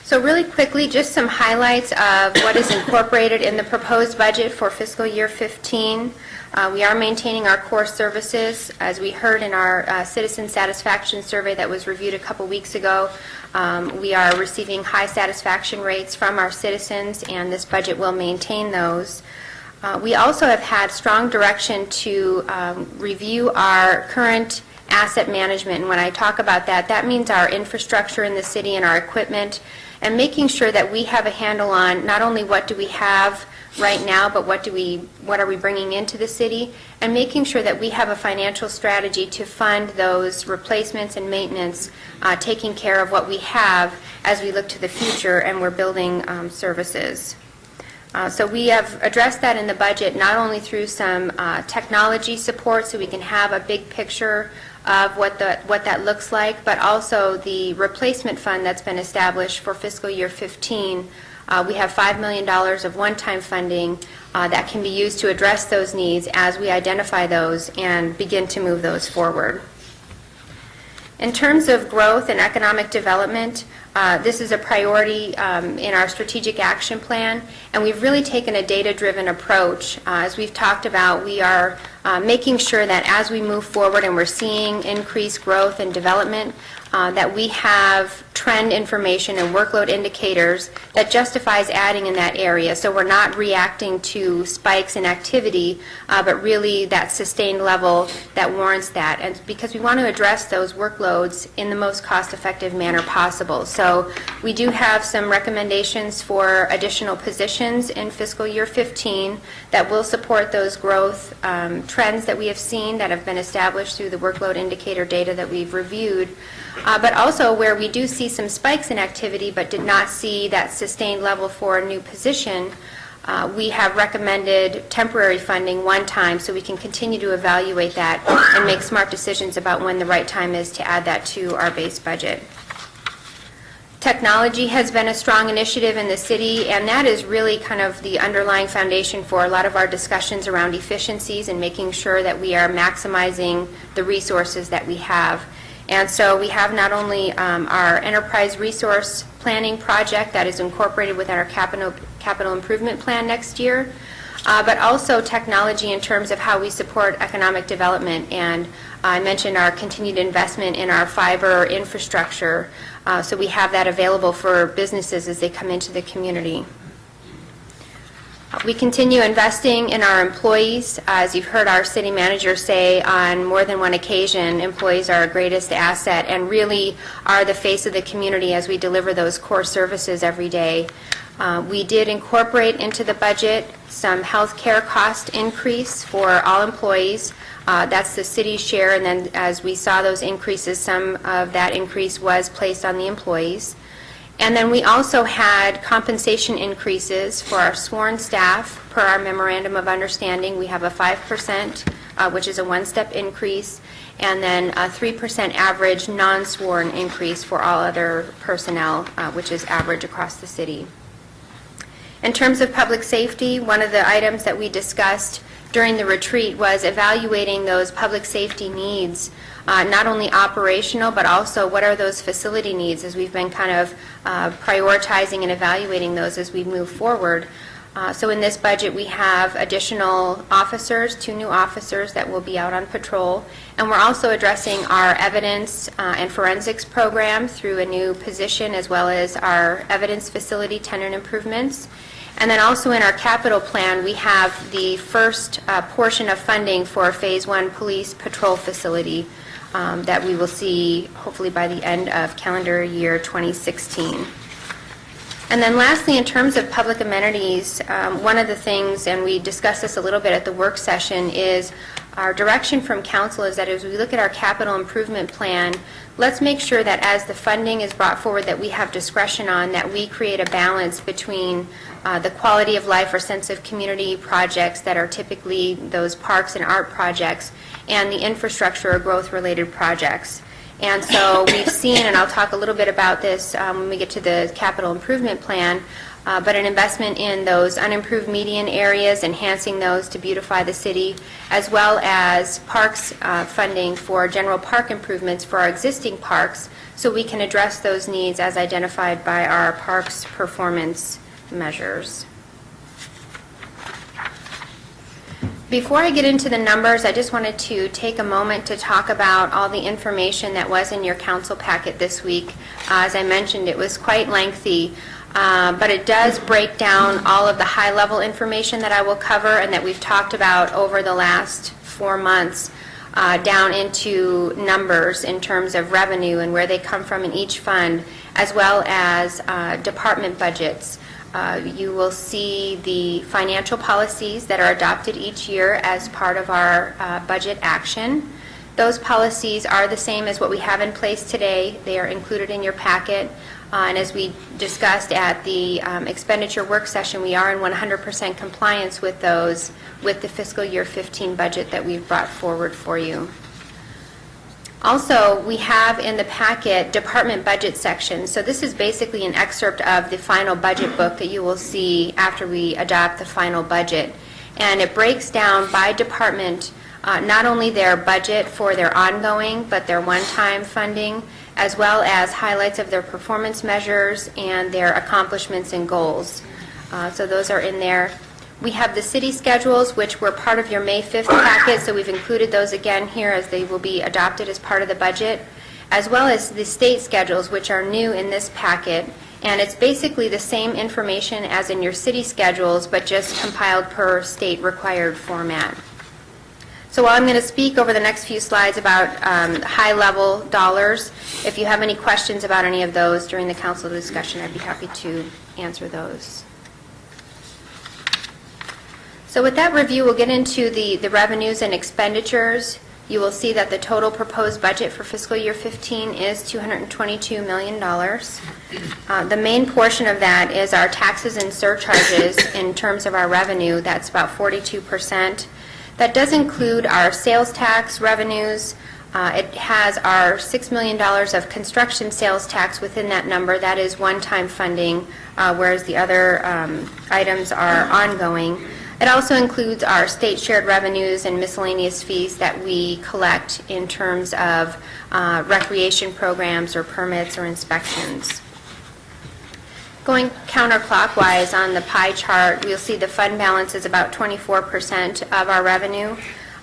So really quickly, just some highlights of what is incorporated in the proposed budget for fiscal year 15. We are maintaining our core services. As we heard in our citizen satisfaction survey that was reviewed a couple weeks ago, we are receiving high satisfaction rates from our citizens, and this budget will maintain those. We also have had strong direction to review our current asset management. And when I talk about that, that means our infrastructure in the city and our equipment, and making sure that we have a handle on not only what do we have right now, but what are we bringing into the city, and making sure that we have a financial strategy to fund those replacements and maintenance, taking care of what we have as we look to the future and we're building services. So we have addressed that in the budget, not only through some technology support so we can have a big picture of what that looks like, but also the replacement fund that's been established for fiscal year 15. We have $5 million of one-time funding that can be used to address those needs as we identify those and begin to move those forward. In terms of growth and economic development, this is a priority in our strategic action plan, and we've really taken a data-driven approach. As we've talked about, we are making sure that as we move forward and we're seeing increased growth and development, that we have trend information and workload indicators that justifies adding in that area. So we're not reacting to spikes in activity, but really that sustained level that warrants that. And because we want to address those workloads in the most cost-effective manner possible. So we do have some recommendations for additional positions in fiscal year 15 that will support those growth trends that we have seen that have been established through the workload indicator data that we've reviewed. But also where we do see some spikes in activity but did not see that sustained level for a new position, we have recommended temporary funding one time so we can continue to evaluate that and make smart decisions about when the right time is to add that to our base budget. Technology has been a strong initiative in the city, and that is really kind of the underlying foundation for a lot of our discussions around efficiencies and making sure that we are maximizing the resources that we have. And so we have not only our enterprise resource planning project that is incorporated within our capital improvement plan next year, but also technology in terms of how we support economic development. And I mentioned our continued investment in our fiber infrastructure, so we have that available for businesses as they come into the community. We continue investing in our employees. As you've heard our city manager say on more than one occasion, employees are our greatest asset and really are the face of the community as we deliver those core services every day. We did incorporate into the budget some health care cost increase for all employees. That's the city's share, and then as we saw those increases, some of that increase was placed on the employees. And then we also had compensation increases for our sworn staff per our Memorandum of Understanding. We have a 5%, which is a one-step increase, and then a 3% average non-sworn increase for all other personnel, which is average across the city. In terms of public safety, one of the items that we discussed during the retreat was evaluating those public safety needs, not only operational, but also what are those facility needs as we've been kind of prioritizing and evaluating those as we move forward. So in this budget, we have additional officers, 2 new officers that will be out on patrol, and we're also addressing our evidence and forensics program through a new position, as well as our evidence facility tenant improvements. And then also in our capital plan, we have the first portion of funding for Phase 1 police patrol facility that we will see hopefully by the end of calendar year 2016. And then lastly, in terms of public amenities, one of the things, and we discussed this a little bit at the work session, is our direction from Council is that as we look at our capital improvement plan, let's make sure that as the funding is brought forward that we have discretion on, that we create a balance between the quality of life or sense of community projects that are typically those parks and art projects and the infrastructure or growth-related projects. And so we've seen, and I'll talk a little bit about this when we get to the capital improvement plan, but an investment in those unimproved median areas, enhancing those to beautify the city, as well as parks funding for general park improvements for our existing parks, so we can address those needs as identified by our parks performance measures. Before I get into the numbers, I just wanted to take a moment to talk about all the information that was in your council packet this week. As I mentioned, it was quite lengthy, but it does break down all of the high-level information that I will cover and that we've talked about over the last 4 months. down into numbers in terms of revenue and where they come from in each fund, as well as department budgets. You will see the financial policies that are adopted each year as part of our budget action. Those policies are the same as what we have in place today. They are included in your packet. And as we discussed at the expenditure work session, we are in 100% compliance with those with the fiscal year 15 budget that we've brought forward for you. Also, we have in the packet department budget section. So this is basically an excerpt of the final budget book that you will see after we adopt the final budget. And it breaks down by department not only their budget for their ongoing, but their one-time funding, as well as highlights of their performance measures and their accomplishments and goals. So those are in there. We have the city schedules, which were part of your May 5th packet, so we've included those again here as they will be adopted as part of the budget, as well as the state schedules, which are new in this packet. And it's basically the same information as in your city schedules, but just compiled per state required format. So while I'm going to speak over the next few slides about high-level dollars, if you have any questions about any of those during the council discussion, I'd be happy to answer those. So with that review, we'll get into the revenues and expenditures. You will see that the total proposed budget for fiscal year 15 is $222 million. The main portion of that is our taxes and surcharges in terms of our revenue. That's about 42%. That does include our sales tax revenues. It has our $6 million of construction sales tax within that number. That is one-time funding, whereas the other items are ongoing. It also includes our state shared revenues and miscellaneous fees that we collect in terms of recreation programs or permits or inspections. Going counterclockwise on the pie chart, we'll see the fund balance is about 24% of our revenue.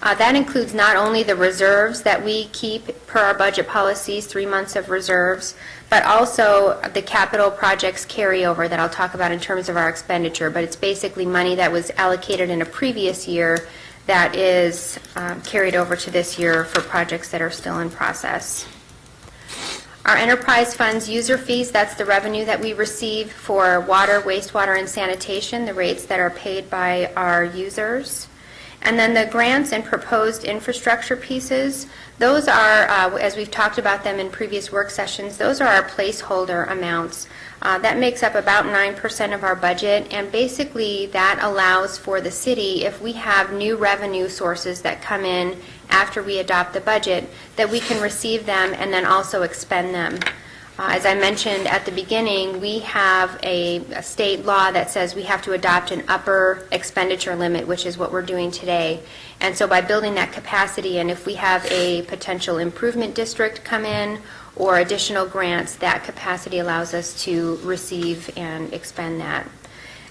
That includes not only the reserves that we keep per our budget policies, 3 months of reserves, but also the capital projects carryover that I'll talk about in terms of our expenditure. But it's basically money that was allocated in a previous year that is carried over to this year for projects that are still in process. Our enterprise funds user fees, that's the revenue that we receive for water, wastewater, and sanitation, the rates that are paid by our users. And then the grants and proposed infrastructure pieces, those are, as we've talked about them in previous work sessions, those are our placeholder amounts. That makes up about 9% of our budget, and basically that allows for the city, if we have new revenue sources that come in after we adopt the budget, that we can receive them and then also expend them. As I mentioned at the beginning, we have a state law that says we have to adopt an upper expenditure limit, which is what we're doing today. And so by building that capacity, and if we have a potential improvement district come in or additional grants, that capacity allows us to receive and expend that.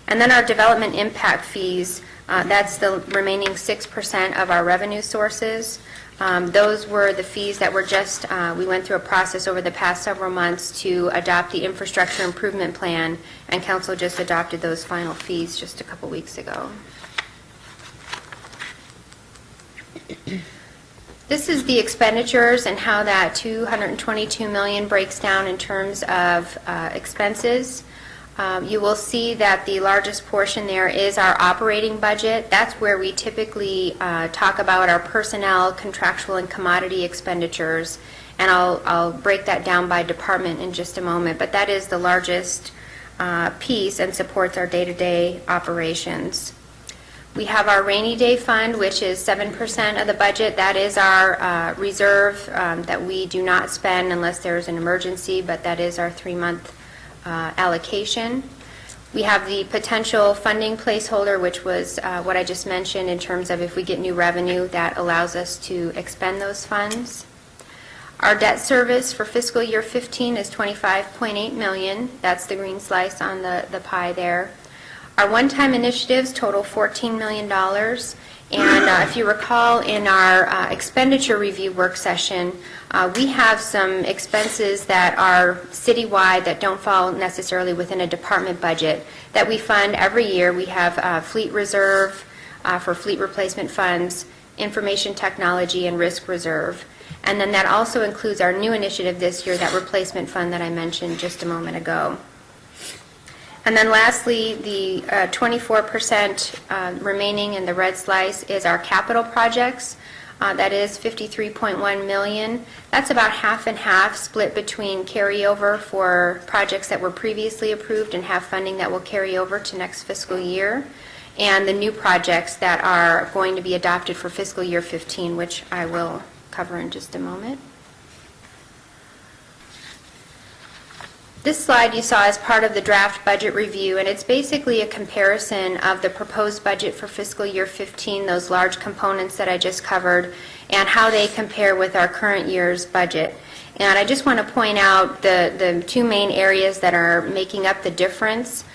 And then our development impact fees, that's the remaining 6% of our revenue sources. Those were the fees that were just, we went through a process over the past several months to adopt the infrastructure improvement plan, and council just adopted those final fees just a couple weeks ago. This is the expenditures and how that $222 million breaks down in terms of expenses. You will see that the largest portion there is our operating budget. That's where we typically talk about our personnel, contractual, and commodity expenditures. And I'll break that down by department in just a moment. But that is the largest piece and supports our day-to-day operations. We have our rainy day fund, which is 7% of the budget. That is our reserve that we do not spend unless there's an emergency, but that is our 3-month allocation. We have the potential funding placeholder, which was what I just mentioned in terms of if we get new revenue, that allows us to expend those funds. Our debt service for fiscal year 15 is $25.8 million. That's the green slice on the pie there. Our one-time initiatives total $14 million. And if you recall, in our expenditure review work session, we have some expenses that are citywide that don't fall necessarily within a department budget that we fund every year. We have fleet reserve for fleet replacement funds, information technology, and risk reserve. And then that also includes our new initiative this year, that replacement fund that I mentioned just a moment ago. And then lastly, the 24% remaining in the red slice is our capital projects. That is $53.1 million. That's about half and half, split between carryover for projects that were previously approved and have funding that will carry over to next fiscal year, and the new projects that are going to be adopted for fiscal year 15, which I will cover in just a moment. This slide you saw as part of the draft budget review, and it's basically a comparison of the proposed budget for fiscal year 15, those large components that I just covered, and how they compare with our current year's budget. And I just want to point out the two main areas that are making up the difference.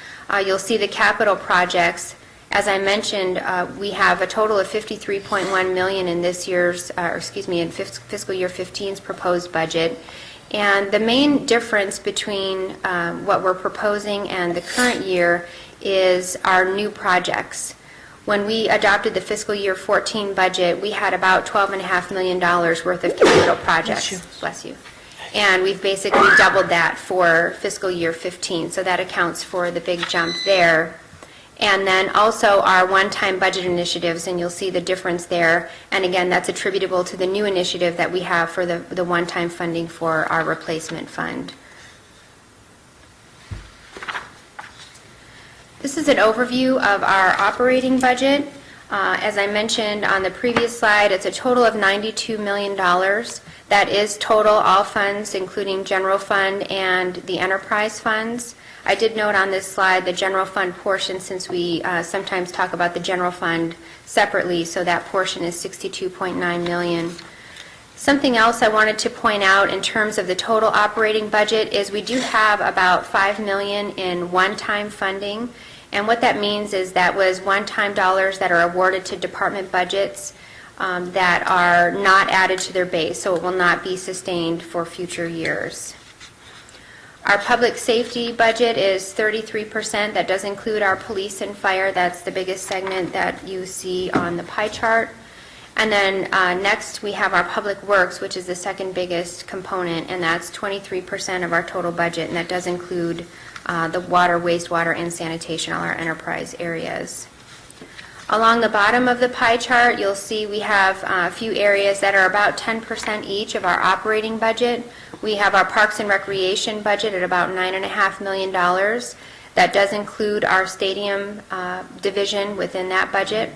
You'll see the capital projects. As I mentioned, we have a total of $53.1 million in this year's, in fiscal year 15's proposed budget. And the main difference between what we're proposing and the current year is our new projects. When we adopted the fiscal year 14 budget, we had about $12.5 million worth of capital projects. Bless you. And we've basically doubled that for fiscal year 15, so that accounts for the big jump there. And then also our one-time budget initiatives, and you'll see the difference there. And again, that's attributable to the new initiative that we have for the one-time funding for our replacement fund. This is an overview of our operating budget. As I mentioned on the previous slide, it's a total of $92 million. That is total, all funds, including general fund and the enterprise funds. I did note on this slide the general fund portion, since we sometimes talk about the general fund separately, so that portion is $62.9 million. Something else I wanted to point out in terms of the total operating budget is we do have about $5 million in one-time funding, and what that means is that was one-time dollars that are awarded to department budgets that are not added to their base, so it will not be sustained for future years. Our public safety budget is 33%. That does include our police and fire. That's the biggest segment that you see on the pie chart. And then next we have our public works, which is the second biggest component, and that's 23% of our total budget, and that does include the water, wastewater, and sanitation, all our enterprise areas. Along the bottom of the pie chart, you'll see we have a few areas that are about 10% each of our operating budget. We have our Parks and Recreation budget at about $9.5 million. That does include our stadium division within that budget.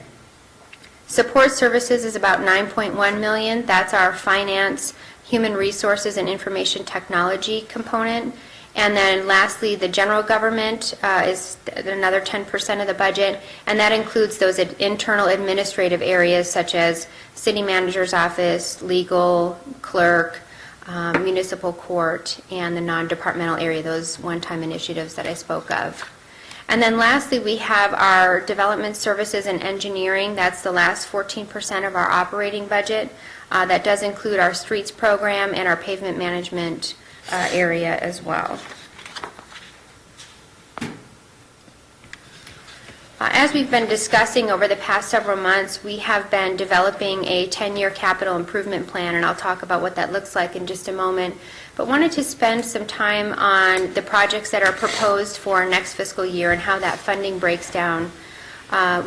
Support services is about $9.1 million. That's our finance, human resources, and information technology component. And then lastly, the general government is another 10% of the budget, and that includes those internal administrative areas such as city manager's office, legal, clerk, municipal court, and the non-departmental area, those one-time initiatives that I spoke of. And then lastly, we have our development services and engineering. That's the last 14% of our operating budget. That does include our streets program and our pavement management area as well. As we've been discussing over the past several months, we have been developing a 10-year capital improvement plan, and I'll talk about what that looks like in just a moment. But wanted to spend some time on the projects that are proposed for next fiscal year and how that funding breaks down.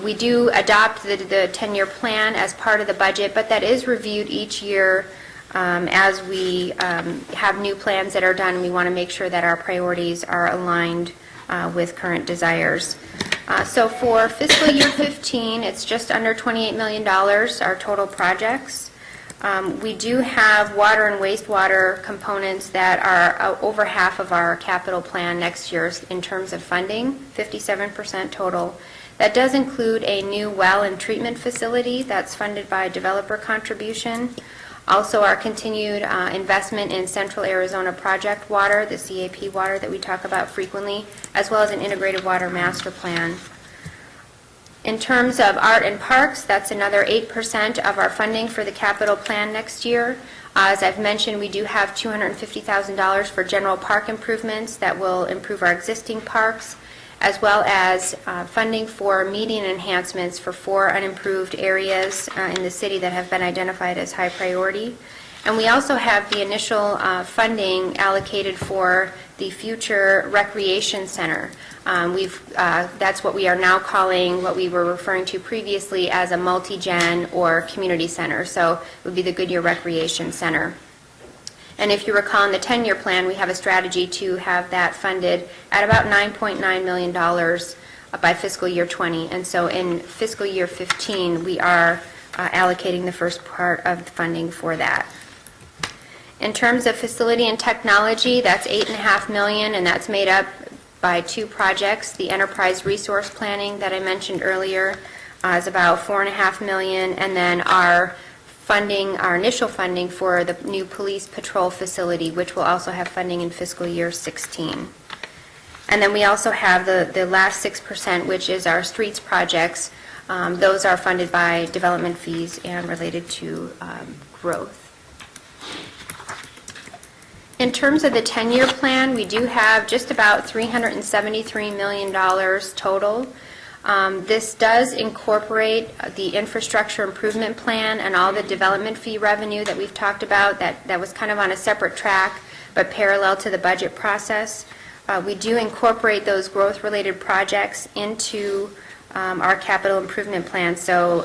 We do adopt the 10-year plan as part of the budget, but that is reviewed each year as we have new plans that are done, and we want to make sure that our priorities are aligned with current desires. So for fiscal year 15, it's just under $28 million, our total projects. We do have water and wastewater components that are over half of our capital plan next year in terms of funding, 57% total. That does include a new well and treatment facility that's funded by developer contribution. Also, our continued investment in Central Arizona Project Water, the CAP water that we talk about frequently, as well as an integrated water master plan. In terms of art and parks, that's another 8% of our funding for the capital plan next year. As I've mentioned, we do have $250,000 for general park improvements that will improve our existing parks, as well as funding for median enhancements for 4 unimproved areas in the city that have been identified as high priority. And we also have the initial funding allocated for the future recreation center. That's what we are now calling, what we were referring to previously as a multi-gen or community center. So it would be the Goodyear Recreation Center. And if you recall, in the 10-year plan, we have a strategy to have that funded at about $9.9 million by fiscal year 20. And so in fiscal year 15, we are allocating the first part of the funding for that. In terms of facility and technology, that's $8.5 million, and that's made up by 2 projects. The enterprise resource planning that I mentioned earlier is about $4.5 million, and then our initial funding for the new police patrol facility, which will also have funding in fiscal year 16. And then we also have the last 6%, which is our streets projects. Those are funded by development fees and related to growth. In terms of the 10-year plan, we do have just about $373 million total. This does incorporate the infrastructure improvement plan and all the development fee revenue that we've talked about that was kind of on a separate track but parallel to the budget process. We do incorporate those growth-related projects into our capital improvement plan. So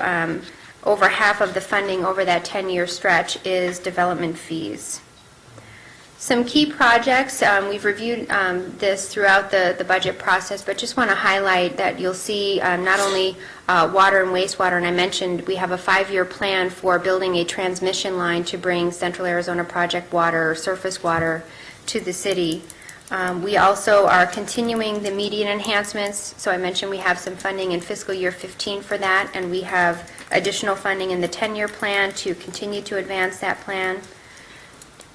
over half of the funding over that 10-year stretch is development fees. Some key projects, we've reviewed this throughout the budget process, but just want to highlight that you'll see not only water and wastewater, and I mentioned we have a 5-year plan for building a transmission line to bring Central Arizona Project water or surface water to the city. We also are continuing the median enhancements, so I mentioned we have some funding in fiscal year 15 for that, and we have additional funding in the 10-year plan to continue to advance that plan.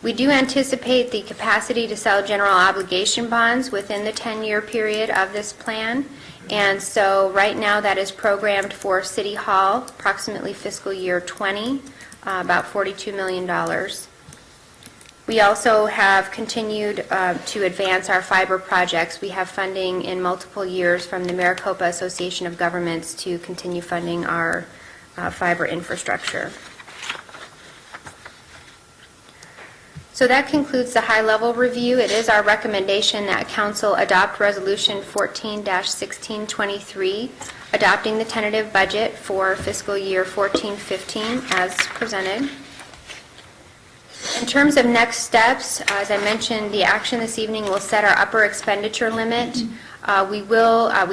We do anticipate the capacity to sell general obligation bonds within the 10-year period of this plan, and so right now that is programmed for City Hall, approximately fiscal year 20, about $42 million. We also have continued to advance our fiber projects. We have funding in multiple years from the Maricopa Association of Governments to continue funding our fiber infrastructure. So that concludes the high-level review. It is our recommendation that Council adopt Resolution 14-1623, adopting the tentative budget for fiscal year 14-15 as presented. In terms of next steps, as I mentioned, the action this evening will set our upper expenditure limit. We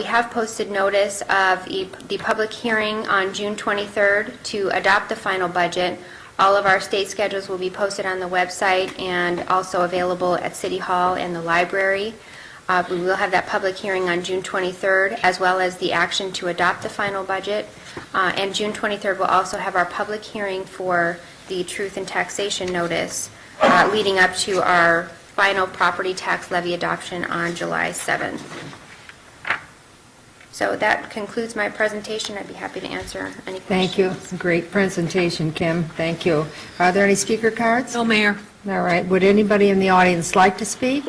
have posted notice of the public hearing on June 23rd to adopt the final budget. All of our state schedules will be posted on the website and also available at City Hall and the library. We will have that public hearing on June 23rd, as well as the action to adopt the final budget. And June 23rd will also have our public hearing for the truth and taxation notice, leading up to our final property tax levy adoption on July 7th. So that concludes my presentation. I'd be happy to answer any questions. Thank you. Great presentation, Kim. Thank you. Are there any speaker cards? No, Mayor. All right. Would anybody in the audience like to speak?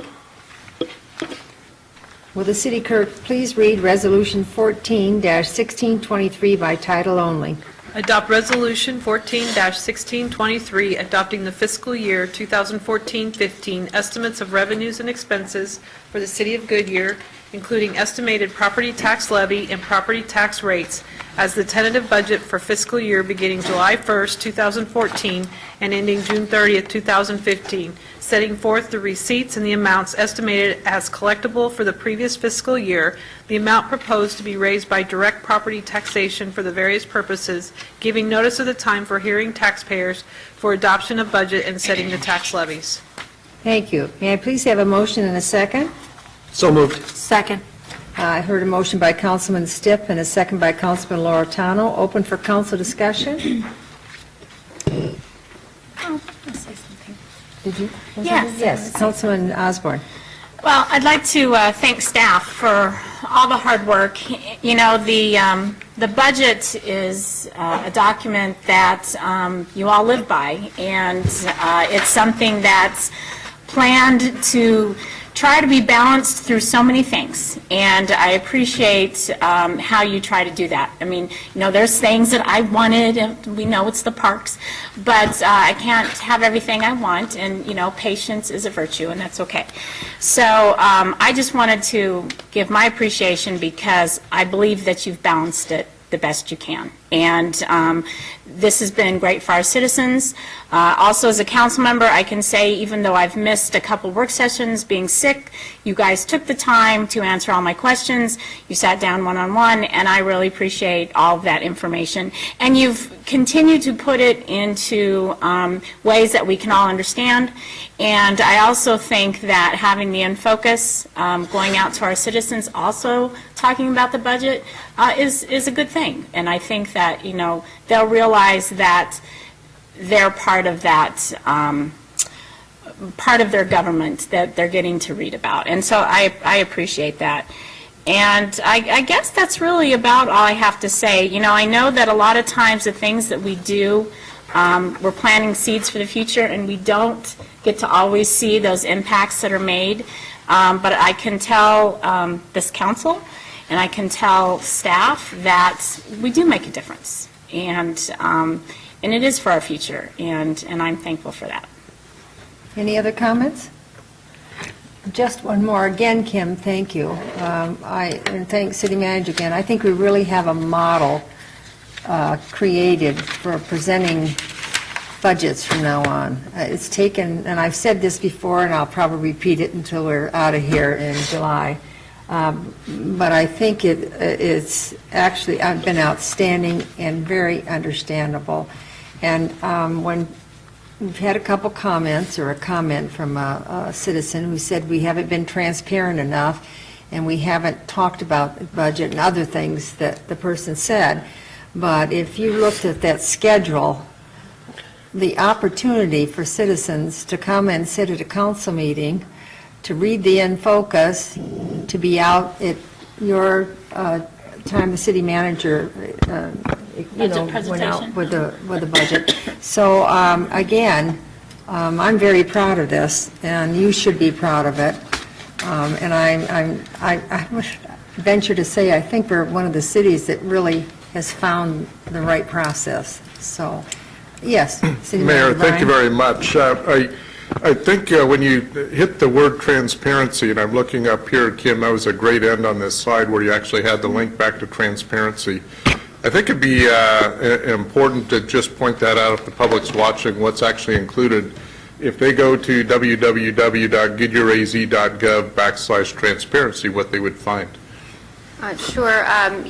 Will the city clerk please read Resolution 14-1623 by title only? Adopt Resolution 14-1623, adopting the fiscal year 2014-15 estimates of revenues and expenses for the City of Goodyear, including estimated property tax levy and property tax rates, as the tentative budget for fiscal year beginning July 1st, 2014, and ending June 30th, 2015, setting forth the receipts and the amounts estimated as collectible for the previous fiscal year, the amount proposed to be raised by direct property taxation for the various purposes, giving notice of the time for hearing taxpayers for adoption of budget and setting the tax levies. Thank you. May I please have a motion and a second? So moved. Second. I heard a motion by Councilman Stipp and a second by Councilman Loretano. Open for council discussion. Did you? Yes. Yes, Councilman Osborne. Well, I'd like to thank staff for all the hard work. You know, the budget is a document that you all live by, and it's something that's planned to try to be balanced through so many things, and I appreciate how you try to do that. I mean, there's things that I wanted, and we know it's the parks, but I can't have everything I want, and, patience is a virtue, and that's okay. So I just wanted to give my appreciation because I believe that you've balanced it the best you can. And this has been great for our citizens. Also, as a council member, I can say, even though I've missed a couple work sessions being sick, you guys took the time to answer all my questions. You sat down one-on-one, and I really appreciate all of that information. And you've continued to put it into ways that we can all understand. And I also think that having the in-focus, going out to our citizens, also talking about the budget, is a good thing. And I think that, they'll realize that they're part of that, part of their government that they're getting to read about. And so I appreciate that. And I guess that's really about all I have to say. I know that a lot of times the things that we do, we're planting seeds for the future, and we don't get to always see those impacts that are made. But I can tell this council, and I can tell staff that we do make a difference. And it is for our future, and I'm thankful for that. Any other comments? Just one more. Again, Kim, thank you. And thank City Manager again. I think we really have a model created for presenting budgets from now on. It's taken, and I've said this before, and I'll probably repeat it until we're out of here in July, but I think it's actually been outstanding and very understandable. And when we've had a couple comments, or a comment from a citizen who said we haven't been transparent enough, and we haven't talked about the budget and other things that the person said. But if you looked at that schedule, the opportunity for citizens to come and sit at a council meeting, to read the in focus, to be out at your time, the city manager, went out with the budget. So again, I'm very proud of this, and you should be proud of it. And I venture to say I think we're one of the cities that really has found the right process. So, yes, City Mayor, Manager thank you Ryan. very much. I think when you hit the word transparency, and I'm looking up here, Kim, that was a great end on this slide where you actually had the link back to transparency. I think it'd be important to just point that out if the public's watching, what's actually included. If they go to www.goodyearaz.gov/transparency, what they would find. Sure.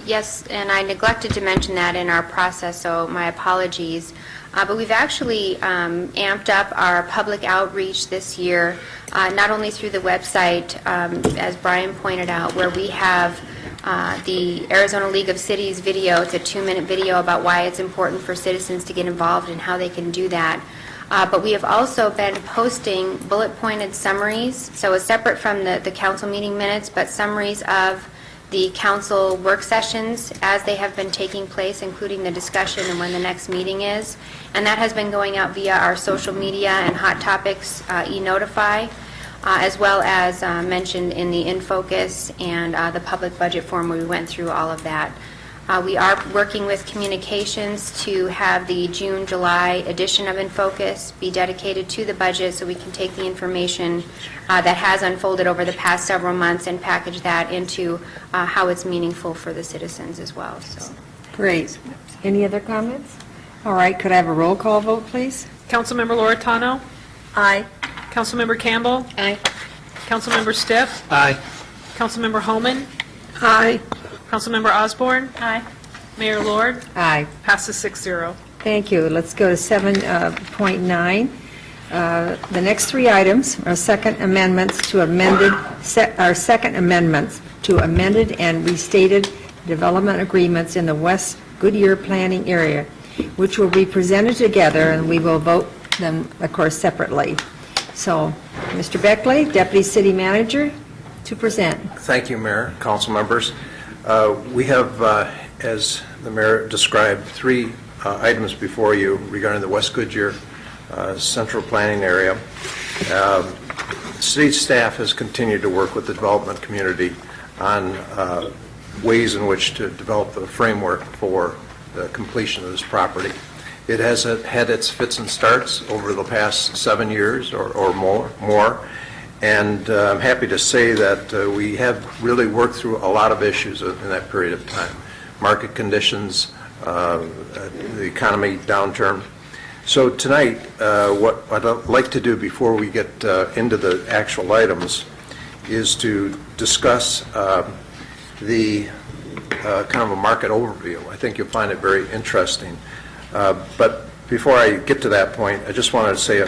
Yes, and I neglected to mention that in our process, so my apologies. But we've actually amped up our public outreach this year, not only through the website, as Brian pointed out, where we have the Arizona League of Cities video. It's a 2-minute video about why it's important for citizens to get involved and how they can do that. But we have also been posting bullet-pointed summaries, so it's separate from the council meeting minutes, but summaries of the council work sessions as they have been taking place, including the discussion and when the next meeting is. And that has been going out via our social media and Hot Topics e-Notify, as well as mentioned in the In Focus and the public budget forum where we went through all of that. We are working with communications to have the June-July edition of In Focus be dedicated to the budget so we can take the information that has unfolded over the past several months and package that into how it's meaningful for the citizens as well. So. Great. Any other comments? All right, could I have a roll call vote, please? Councilmember Loretano? Aye. Councilmember Campbell? Aye. Councilmember Stiff? Aye. Councilmember Homan? Aye. Councilmember Osborne? Aye. Mayor Lord? Aye. Passes 6-0. Thank you. Let's go to 7.9. The next three items are second amendments to amended and restated development agreements in the West Goodyear planning area, which will be presented together, and we will vote them, of course, separately. So, Mr. Beckley, Deputy City Manager, to present. Thank you, Mayor, council members. We have, as the mayor described, three items before you regarding the West Goodyear Central Planning Area. City staff has continued to work with the development community on ways in which to develop the framework for the completion of this property. It has had its fits and starts over the past 7 years or more, and I'm happy to say that we have really worked through a lot of issues in that period of time. Market conditions, the economy downturn. So tonight, what I'd like to do before we get into the actual items is to discuss the kind of a market overview. I think you'll find it very interesting. But before I get to that point, I just wanted to say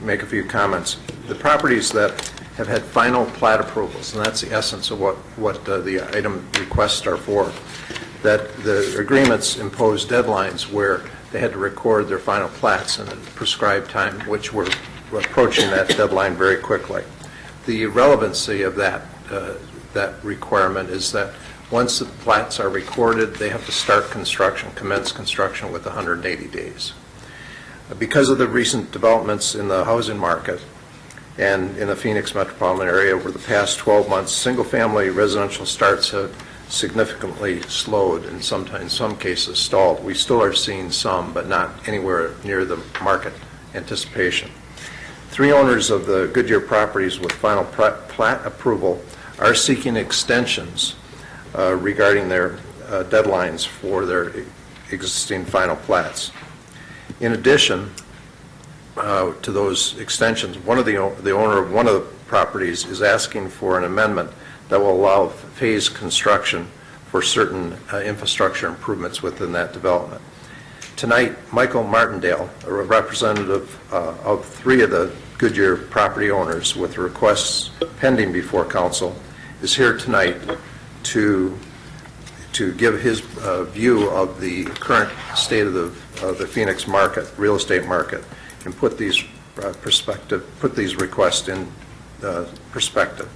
make a few comments. The properties that have had final plat approvals, and that's the essence of what the item requests are for, that the agreements impose deadlines where they had to record their final plats in a prescribed time, which we're approaching that deadline very quickly. The relevancy of that requirement is that once the plats are recorded, they have to start construction, commence construction with 180 days. Because of the recent developments in the housing market and in the Phoenix metropolitan area over the past 12 months, single-family residential starts have significantly slowed and sometimes, in some cases, stalled. We still are seeing some, but not anywhere near the market anticipation. 3 owners of the Goodyear properties with final plat approval are seeking extensions regarding their deadlines for their existing final plats. In addition to those extensions, the owner of one of the properties is asking for an amendment that will allow phased construction for certain infrastructure improvements within that development. Tonight, Michael Martindale, a representative of 3 of the Goodyear property owners with requests pending before council, is here tonight to give his view of the current state of the Phoenix market, real estate market, and put these requests in perspective.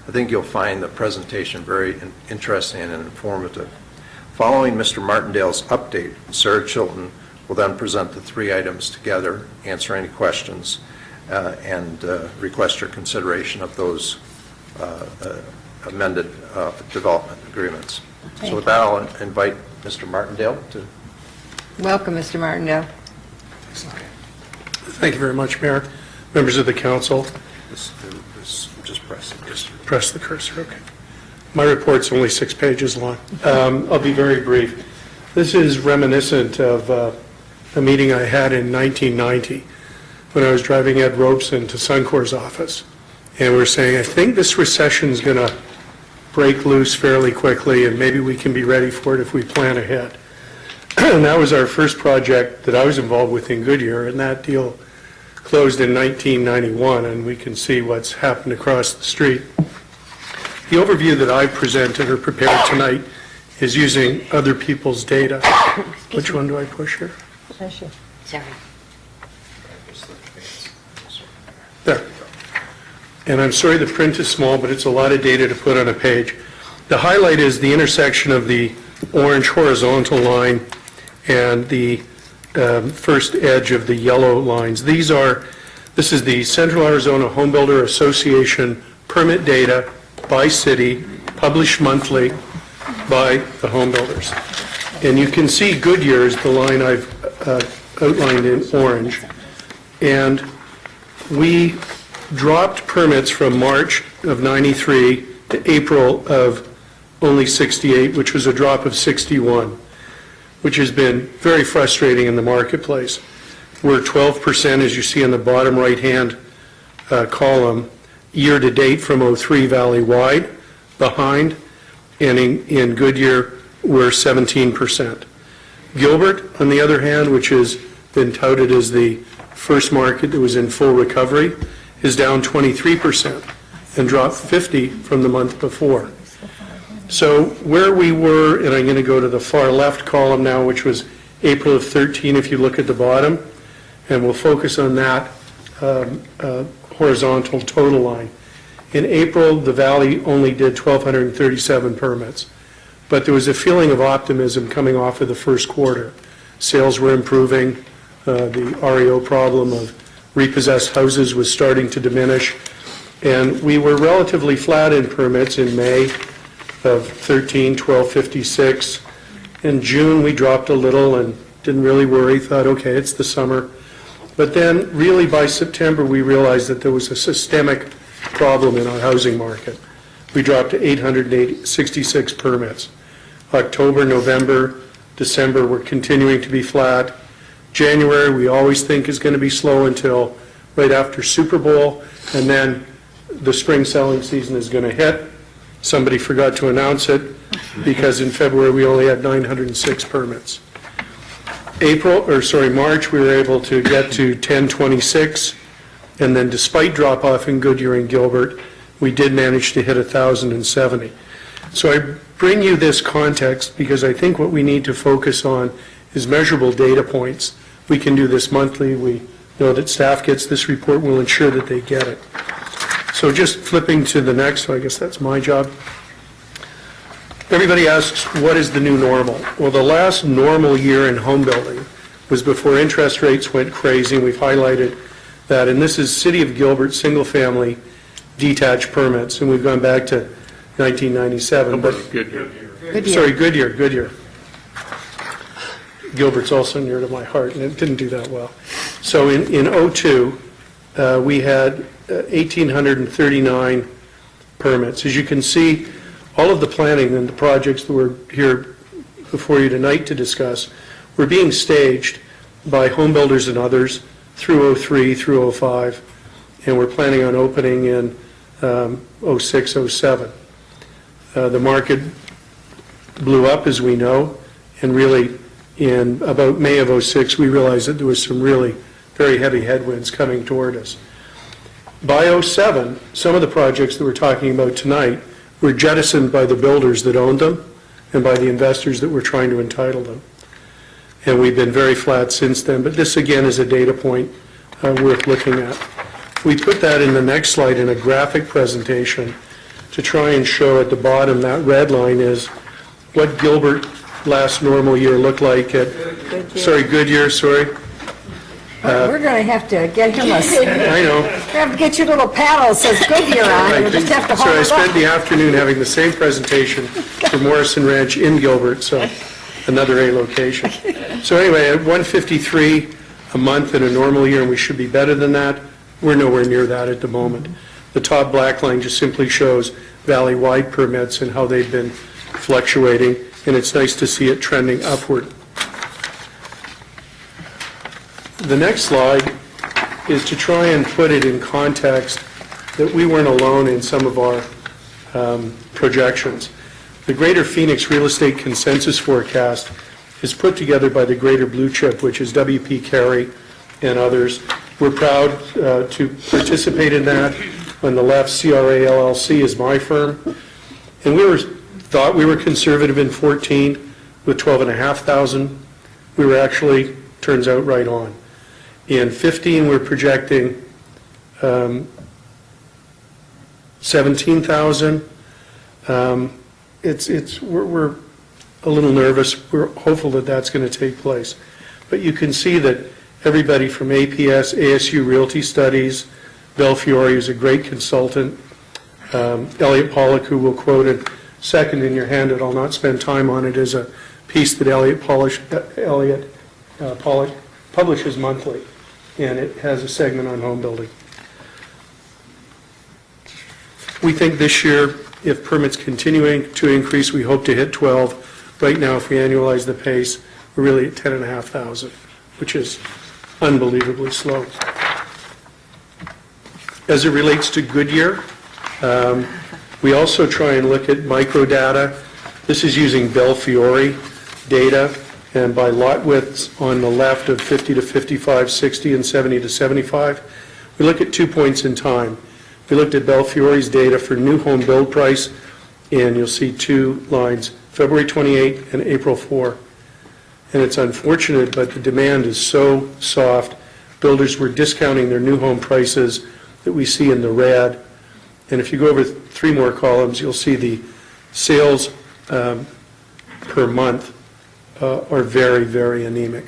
I think you'll find the presentation very interesting and informative. Following Mr. Martindale's update, Sarah Chilton will then present the 3 items together, answer any questions, and request your consideration of those amended development agreements. So with that, I'll invite Mr. Martindale to... Welcome, Mr. Martindale. Thank you very much, Mayor. Members of the council. Just press the cursor, okay. My report's only 6 pages long. I'll be very brief. This is reminiscent of a meeting I had in 1990 when I was driving Ed Robeson to Suncor's office. And we were saying, I think this recession's going to break loose fairly quickly, and maybe we can be ready for it if we plan ahead. And that was our first project that I was involved with in Goodyear, and that deal closed in 1991, and we can see what's happened across the street. The overview that I presented or prepared tonight is using other people's data. Which one do I push here? Sorry. There. And I'm sorry the print is small, but it's a lot of data to put on a page. The highlight is the intersection of the orange horizontal line and the first edge of the yellow lines. This is the Central Arizona Home Builder Association permit data by city, published monthly by the home builders. And you can see Goodyear is the line I've outlined in orange. And we dropped permits from March of 93 to April of only 68, which was a drop of 61, which has been very frustrating in the marketplace. We're 12%, as you see in the bottom right-hand column, year-to-date from 03 valley-wide, behind, and in Goodyear, we're 17%. Gilbert, on the other hand, which has been touted as the first market that was in full recovery, is down 23% and dropped 50 from the month before. So where we were, and I'm going to go to the far left column now, which was April of 13, if you look at the bottom, and we'll focus on that horizontal total line. In April, the Valley only did 1,237 permits, but there was a feeling of optimism coming off of the first quarter. Sales were improving, the REO problem of repossessed houses was starting to diminish, And we were relatively flat in permits in May of 1256. In June, we dropped a little and didn't really worry, thought, okay, it's the summer. But then, really, by September, we realized that there was a systemic problem in our housing market. We dropped to 866 permits. October, November, December were continuing to be flat. January, we always think is going to be slow until right after Super Bowl, and then the spring selling season is going to hit. Somebody forgot to announce it, because in February, we only had 906 permits. March, we were able to get to 1026, and then despite drop-off in Goodyear and Gilbert, we did manage to hit 1,070. So I bring you this context because I think what we need to focus on is measurable data points. We can do this monthly. We know that staff gets this report. We'll ensure that they get it. So just flipping to the next, so I guess that's my job. Everybody asks, what is the new normal? Well, the last normal year in home building was before interest rates went crazy, and we've highlighted that. And this is City of Gilbert single-family detached permits, and we've gone back to 1997. But Goodyear. Sorry, Goodyear. Gilbert's also near to my heart, and it didn't do that well. So in 02, we had 1,839 permits. As you can see, all of the planning and the projects that we're here before you tonight to discuss were being staged by home builders and others through 03, through 05, and we're planning on opening in 06, 07. The market blew up, as we know, and really in about May of 06, we realized that there was some really very heavy headwinds coming toward us. By 07, some of the projects that we're talking about tonight were jettisoned by the builders that owned them and by the investors that were trying to entitle them. And we've been very flat since then, but this again is a data point worth looking at. We put that in the next slide in a graphic presentation to try and show at the bottom, that red line is what Gilbert last normal year looked like at, Goodyear. We're going to have to get him I know. we have to get you a little paddle that says Goodyear on it. We'll just have to hold I it spent up. the afternoon having the same presentation for Morrison Ranch in Gilbert, so another A location. So anyway, at 153 a month in a normal year, and we should be better than that, we're nowhere near that at the moment. The top black line just simply shows valley-wide permits and how they've been fluctuating, and it's nice to see it trending upward. The next slide is to try and put it in context that we weren't alone in some of our projections. The Greater Phoenix Real Estate Consensus Forecast is put together by the Greater Blue Chip, which is W.P. Carey and others. We're proud to participate in that. On the left, CRA LLC is my firm. And we thought we were conservative in 14 with 12,500. We were actually, turns out, right on. In 15, we're projecting 17,000. We're a little nervous. We're hopeful that that's going to take place. But you can see that everybody from APS, ASU Realty Studies, Belfiore, who's a great consultant, Elliot Pollock, who we'll quote it second in your handout. I'll not spend time on it, is a piece that Elliot Pollock publishes monthly, and it has a segment on home building. We think this year, if permits continuing to increase, we hope to hit 12. Right now, if we annualize the pace, we're really at 10,500, which is unbelievably slow. As it relates to Goodyear, we also try and look at microdata. This is using Belfiore data, and by lot widths on the left of 50 to 55, 60, and 70 to 75. We look at 2 points in time. We looked at Belfiore's data for new home build price, and you'll see 2 lines, February 28 and April 4. And it's unfortunate, but the demand is so soft. Builders were discounting their new home prices that we see in the red. And if you go over 3 more columns, you'll see the sales per month are very, very anemic.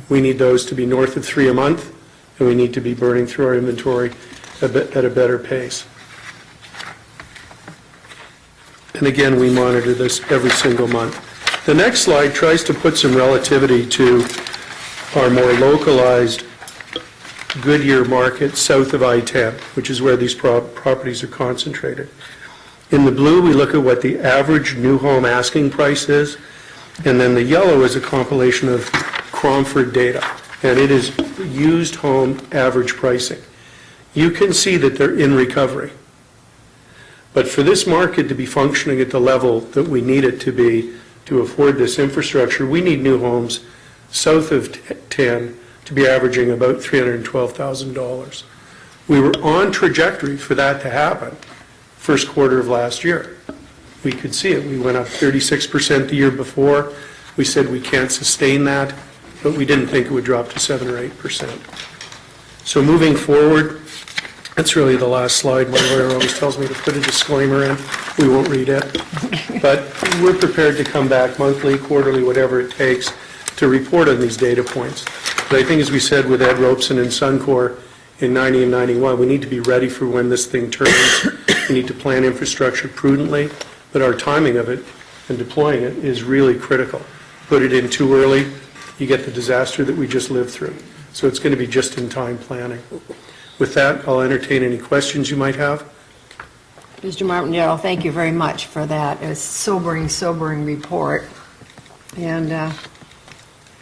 We need those to be north of 3 a month, and we need to be burning through our inventory at a better pace. And again, we monitor this every single month. The next slide tries to put some relativity to our more localized Goodyear market south of I-10, which is where these properties are concentrated. In the blue, we look at what the average new home asking price is, and then the yellow is a compilation of Cromford data, and it is used home average pricing. You can see that they're in recovery. But for this market to be functioning at the level that we need it to be to afford this infrastructure, we need new homes south of 10 to be averaging about $312,000. We were on trajectory for that to happen first quarter of last year. We could see it. We went up 36% the year before. We said we can't sustain that, but we didn't think it would drop to 7 or 8%. So moving forward, that's really the last slide. My lawyer always tells me to put a disclaimer in. We won't read it. But we're prepared to come back monthly, quarterly, whatever it takes to report on these data points. But I think, as we said with Ed Robeson and Suncor in 90 and 91, we need to be ready for when this thing turns. We need to plan infrastructure prudently, but our timing of it and deploying it is really critical. Put it in too early, you get the disaster that we just lived through. So it's going to be just-in-time planning. With that, I'll entertain any questions you might have. Mr. Martindale, thank you very much for that. It was a sobering report. And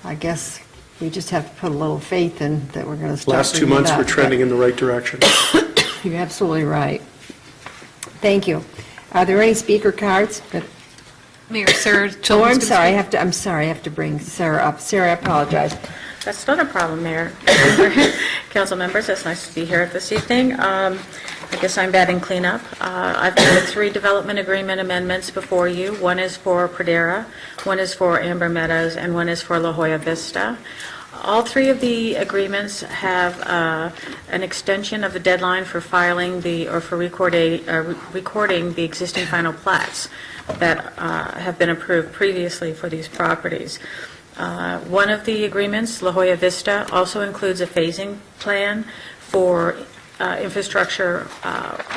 I guess we just have to put a little faith in that we're going to start. Last 2 months, we're trending in the right direction. You're absolutely right. Thank you. Are there any speaker cards? Mayor, Sarah Oh, Children's I'm sorry. I have to bring Sarah up. Sarah, I apologize. That's not a problem, Mayor. Council members, it's nice to be here this evening. I guess I'm batting cleanup. I've got 3 development agreement amendments before you. One is for Pradera, one is for Amber Meadows, and one is for La Jolla Vista. All 3 of the agreements have an extension of the deadline for filing for recording the existing final plats that have been approved previously for these properties. One of the agreements, La Jolla Vista, also includes a phasing plan for infrastructure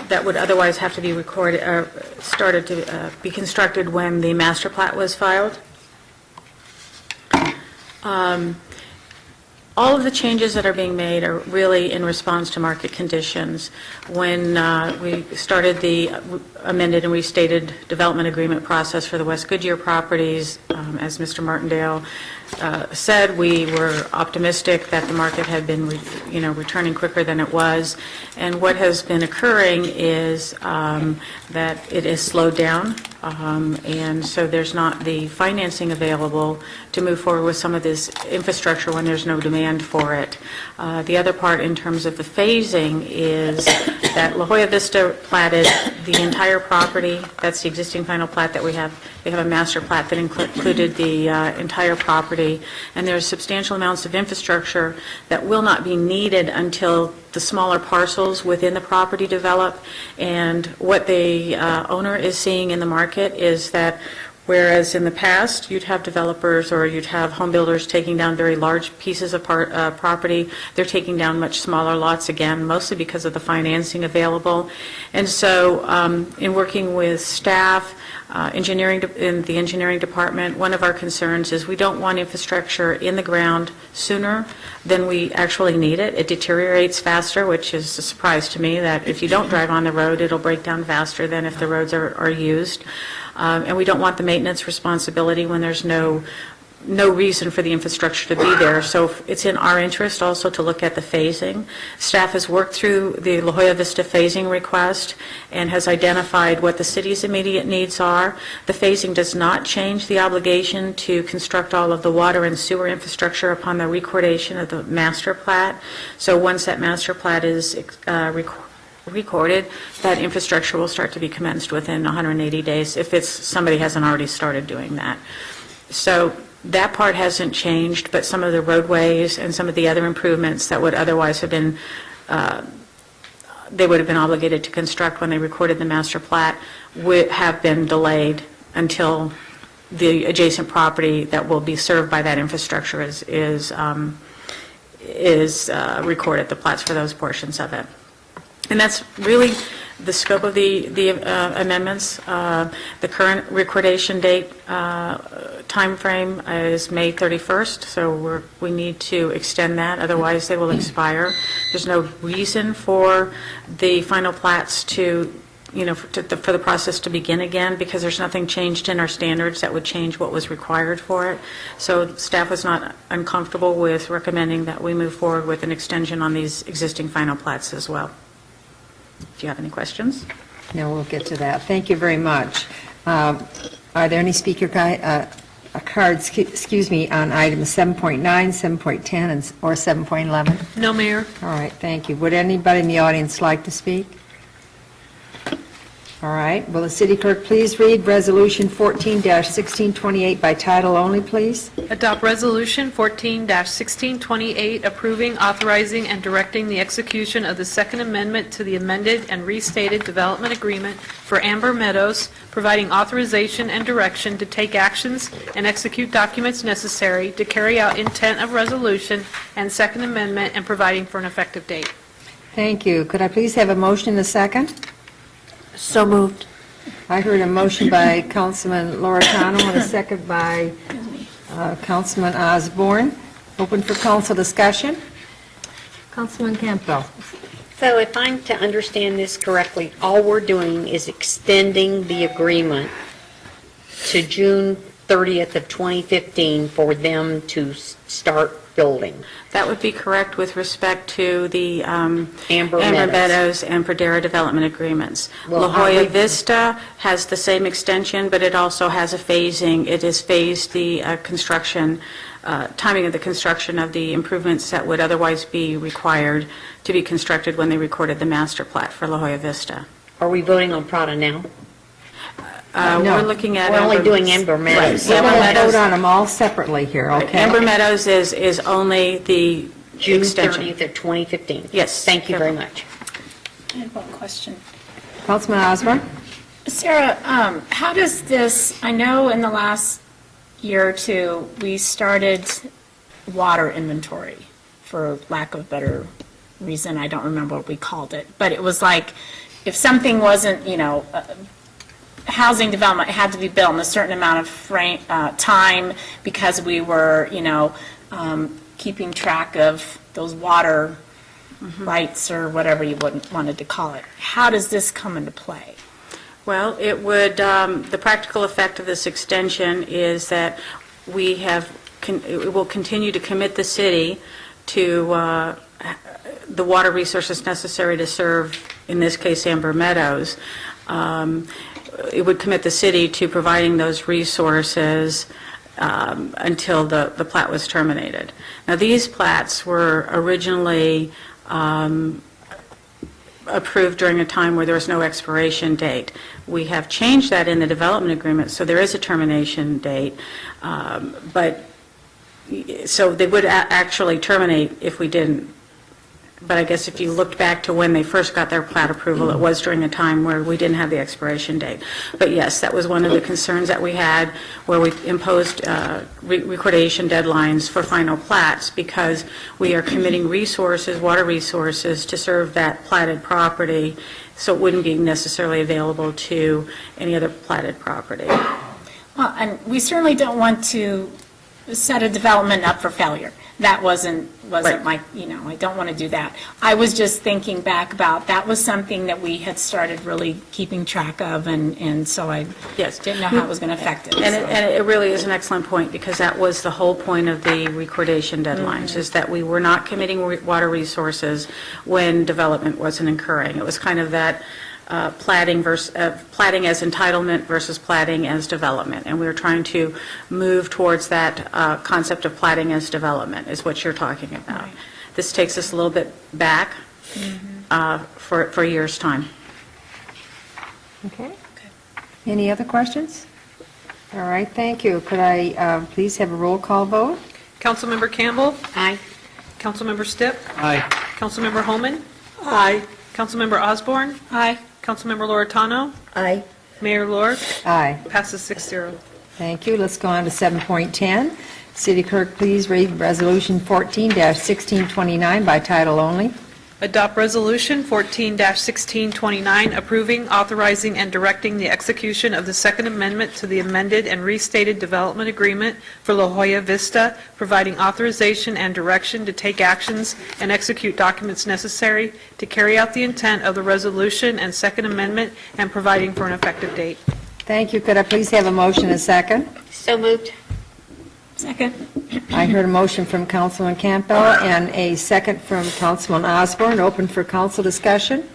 that would otherwise have to be started to be constructed when the master plat was filed. All of the changes that are being made are really in response to market conditions. When we started the amended and restated development agreement process for the West Goodyear properties, as Mr. Martindale said, we were optimistic that the market had been returning quicker than it was. And what has been occurring is that it has slowed down. And so there's not the financing available to move forward with some of this infrastructure when there's no demand for it. The other part in terms of the phasing is that La Jolla Vista platted the entire property. That's the existing final plat that we have. We have a master plat that included the entire property, and there's substantial amounts of infrastructure that will not be needed until the smaller parcels within the property develop. And what the owner is seeing in the market is that whereas in the past you'd have developers or you'd have home builders taking down very large pieces of property, they're taking down much smaller lots again, mostly because of the financing available. And so in working with staff, in the engineering department, one of our concerns is we don't want infrastructure in the ground sooner than we actually need it. It deteriorates faster, which is a surprise to me that if you don't drive on the road, it'll break down faster than if the roads are used. And we don't want the maintenance responsibility when there's no reason for the infrastructure to be there. So it's in our interest also to look at the phasing. Staff has worked through the La Jolla Vista phasing request and has identified what the city's immediate needs are. The phasing does not change the obligation to construct all of the water and sewer infrastructure upon the recordation of the master plat. So once that master plat is recorded, that infrastructure will start to be commenced within 180 days if somebody hasn't already started doing that. So that part hasn't changed, but some of the roadways and some of the other improvements that would otherwise have been, they would have been obligated to construct when they recorded the master plat, have been delayed until the adjacent property that will be served by that infrastructure is recorded, the plats for those portions of it. And that's really The scope of the amendments, the current recordation date timeframe is May 31st, so we need to extend that, otherwise they will expire. There's no reason for the final plats to, for the process to begin again, because there's nothing changed in our standards that would change what was required for it. So staff was not uncomfortable with recommending that we move forward with an extension on these existing final plats as well. Do you have any questions? No, we'll get to that. Thank you very much. Are there any speaker cards, on items 7.9, 7.10, or 7.11? No, Mayor. All right, thank you. Would anybody in the audience like to speak? All right, will the city clerk please read Resolution 14-1628 by title only, please? Adopt Resolution 14-1628, approving, authorizing, and directing the execution of the Second Amendment to the amended and restated development agreement for Amber Meadows, providing authorization and direction to take actions and execute documents necessary to carry out intent of resolution and Second Amendment, and providing for an effective date. Thank you. Could I please have a motion and a second? So moved. I heard a motion by Councilman Loretano and a second by Councilman Osborne. Open for council discussion. Councilman Campbell. So if I'm to understand this correctly, all we're doing is extending the agreement to June 30th of 2015 for them to start building. That would be correct with respect to the Amber Meadows and Pradera development agreements. Well, La Jolla are we- Vista has the same extension, but it also has a phasing. It is phased the construction, timing of the construction of the improvements that would otherwise be required to be constructed when they recorded the master plat for La Jolla Vista. Are we voting on Prada now? No. We're looking at... We're only doing Amber Meadows. We're Amber going to Meadows- vote on them all separately here, okay? Amber Meadows is only the June extension. 30th of 2015. Yes. Thank you very much. I have one question. Councilman Osborne? Sarah, how does this, I know in the last year or two, we started water inventory, for lack of a better reason, I don't remember what we called it, but it was like, if something wasn't, housing development had to be built in a certain amount of time because we were, keeping track of those water rights or whatever you wanted to call it. How does this come into play? Well, it would, the practical effect of this extension is that it will continue to commit the city to the water resources necessary to serve, in this case, Amber Meadows. It would commit the city to providing those resources until the plat was terminated. Now, these plats were originally approved during a time where there was no expiration date. We have changed that in the development agreement, so there is a termination date, so they would actually terminate if we didn't. But I guess if you looked back to when they first got their plat approval, it was during a time where we didn't have the expiration date. But yes, that was one of the concerns that we had, where we imposed recordation deadlines for final plats, because we are committing resources, water resources, to serve that platted property, so it wouldn't be necessarily available to any other platted property. Well, and we certainly don't want to set a development up for failure. That wasn't Right. my, I don't want to do that. I was just thinking back about, that was something that we had started really keeping track of, and so I didn't know how it was going to affect it. And so. it really is an excellent point, because that was the whole point of the recordation deadlines, is that we were not committing water resources when development wasn't occurring. It was kind of that platting as entitlement versus platting as development, and we were trying to move towards that concept of platting as development, is what you're talking about. Right. This takes us a little bit back for a year's time. Okay. Any other questions? All right, thank you. Could I please have a roll call vote? Councilmember Campbell? Aye. Councilmember Stipp? Aye. Councilmember Holman? Aye. Councilmember Osborne? Aye. Councilmember Loretano? Aye. Mayor Lord? Aye. Passes 6-0. Thank you. Let's go on to 7.10. City Clerk, please read Resolution 14-1629 by title only. Adopt Resolution 14-1629, approving, authorizing, and directing the execution of the Second Amendment to the amended and restated development agreement for La Jolla Vista, providing authorization and direction to take actions and execute documents necessary to carry out the intent of the resolution and Second Amendment, and providing for an effective date. Thank you. Could I please have a motion and a second? So moved. Second. I heard a motion from Councilman Campbell and a second from Councilman Osborne. Open for council discussion.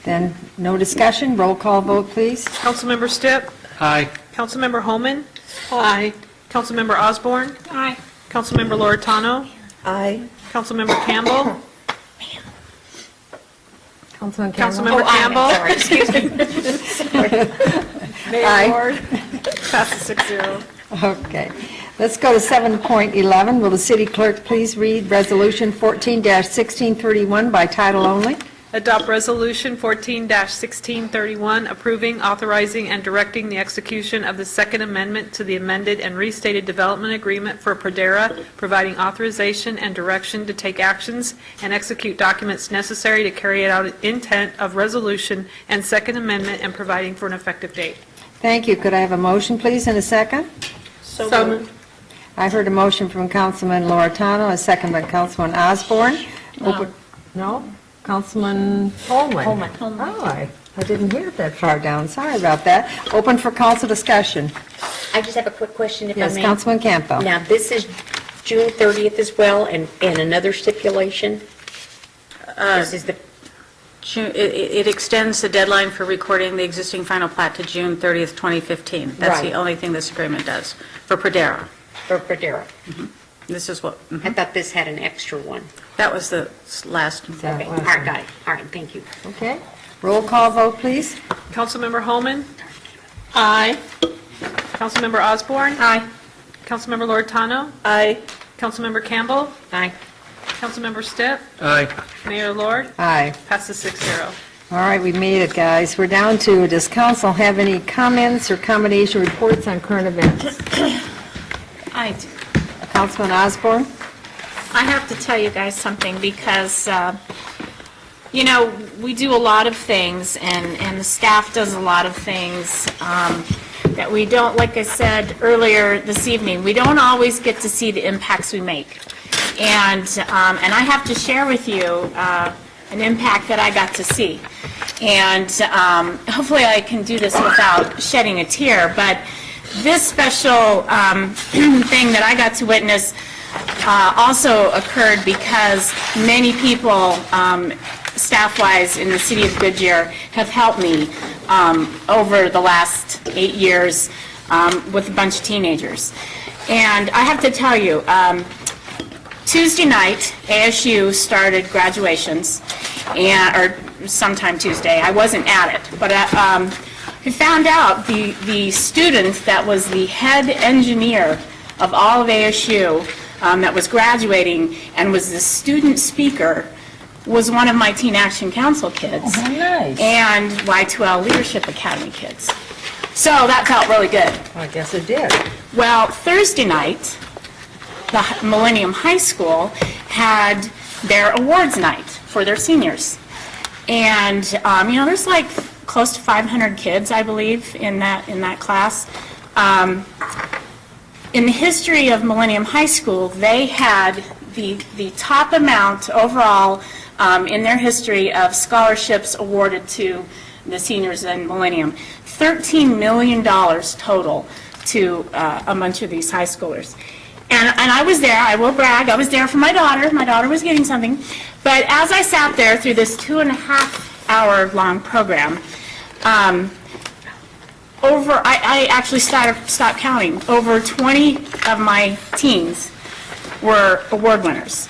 Then no discussion. Roll call vote, please. Councilmember Stipp? Aye. Councilmember Holman? Aye. Councilmember Osborne? Aye. Councilmember Loretano? Aye. Councilmember Campbell? Councilman Campbell? Councilmember Campbell? Sorry, excuse me. Mayor Aye. Ward? Passes 6-0. Okay. Let's go to 7.11. Will the city clerk please read Resolution 14-1631 by title only? Adopt Resolution 14-1631, approving, authorizing, and directing the execution of the Second Amendment to the amended and restated development agreement for Pradera, providing authorization and direction to take actions and execute documents necessary to carry out intent of resolution and Second Amendment, and providing for an effective date. Thank you. Could I have a motion, please, and a second? So moved. I heard a motion from Councilman Loretano, a second by Councilman Osborne. No? Councilman Holman? Oh, I didn't hear it that far down. Sorry about that. Open for council discussion. I just have a quick question, if I Yes, may. Councilman Campbell. Now, this is June 30th as well, and another stipulation? This is the, It extends the deadline for recording the existing final plat to June 30th, 2015. That's the Right. only thing this agreement does, for Pradera. for Pradera. This is what, I thought this had an extra one. that was the last. Okay, all right, got it. All right, thank you. Okay. Roll call vote, please. Councilmember Holman? Aye. Councilmember Osborne? Aye. Councilmember Loretano? Aye. Councilmember Campbell? Aye. Councilmember Stipp? Aye. Mayor Lord? Aye. Passes 6-0. All right, we made it, guys. We're down to, does council have any comments or combination reports on current events? I do. Councilman Osborne? I have to tell you guys something because, you know, we do a lot of things and the staff does a lot of things that we don't, like I said earlier this evening, we don't always get to see the impacts we make. And I have to share with you an impact that I got to see. And hopefully I can do this without shedding a tear, but this special thing that I got to witness also occurred because many people, staff-wise, in the city of Goodyear have helped me over the last 8 years with a bunch of teenagers. And I have to tell you, Tuesday night, ASU started graduations, or sometime Tuesday. I wasn't at it, but I found out the student that was the head engineer of all of ASU that was graduating and was the student speaker was one of my Teen Action Council kids. Oh, nice. And Y2L Leadership Academy kids. So that felt really good. I guess it did. Well, Thursday night, the Millennium High School had their awards night for their seniors. And, you know, there's like close to 500 kids, I believe, in that class. In the history of Millennium High School, they had the top amount overall in their history of scholarships awarded to the seniors in Millennium. $13 million total to a bunch of these high schoolers. And I was there, I will brag, I was there for my daughter. My daughter was getting something. But as I sat there through this 2.5-hour-long program, I actually stopped counting. Over 20 of my teens were award winners.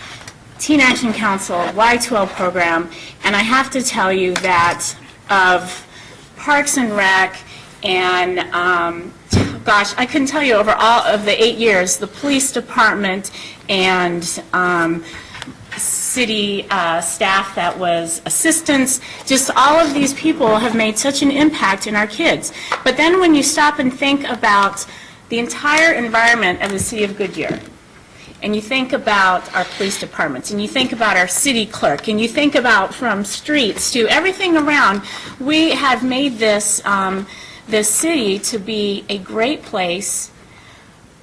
Teen Action Council, Y12 program, and I have to tell you that of Parks and Rec and, gosh, I couldn't tell you over all of the 8 years, the police department and city staff that was assistants, just all of these people have made such an impact in our kids. But then when you stop and think about the entire environment of the city of Goodyear, and you think about our police departments, and you think about our city clerk, and you think about from streets to everything around, we have made this, this city to be a great place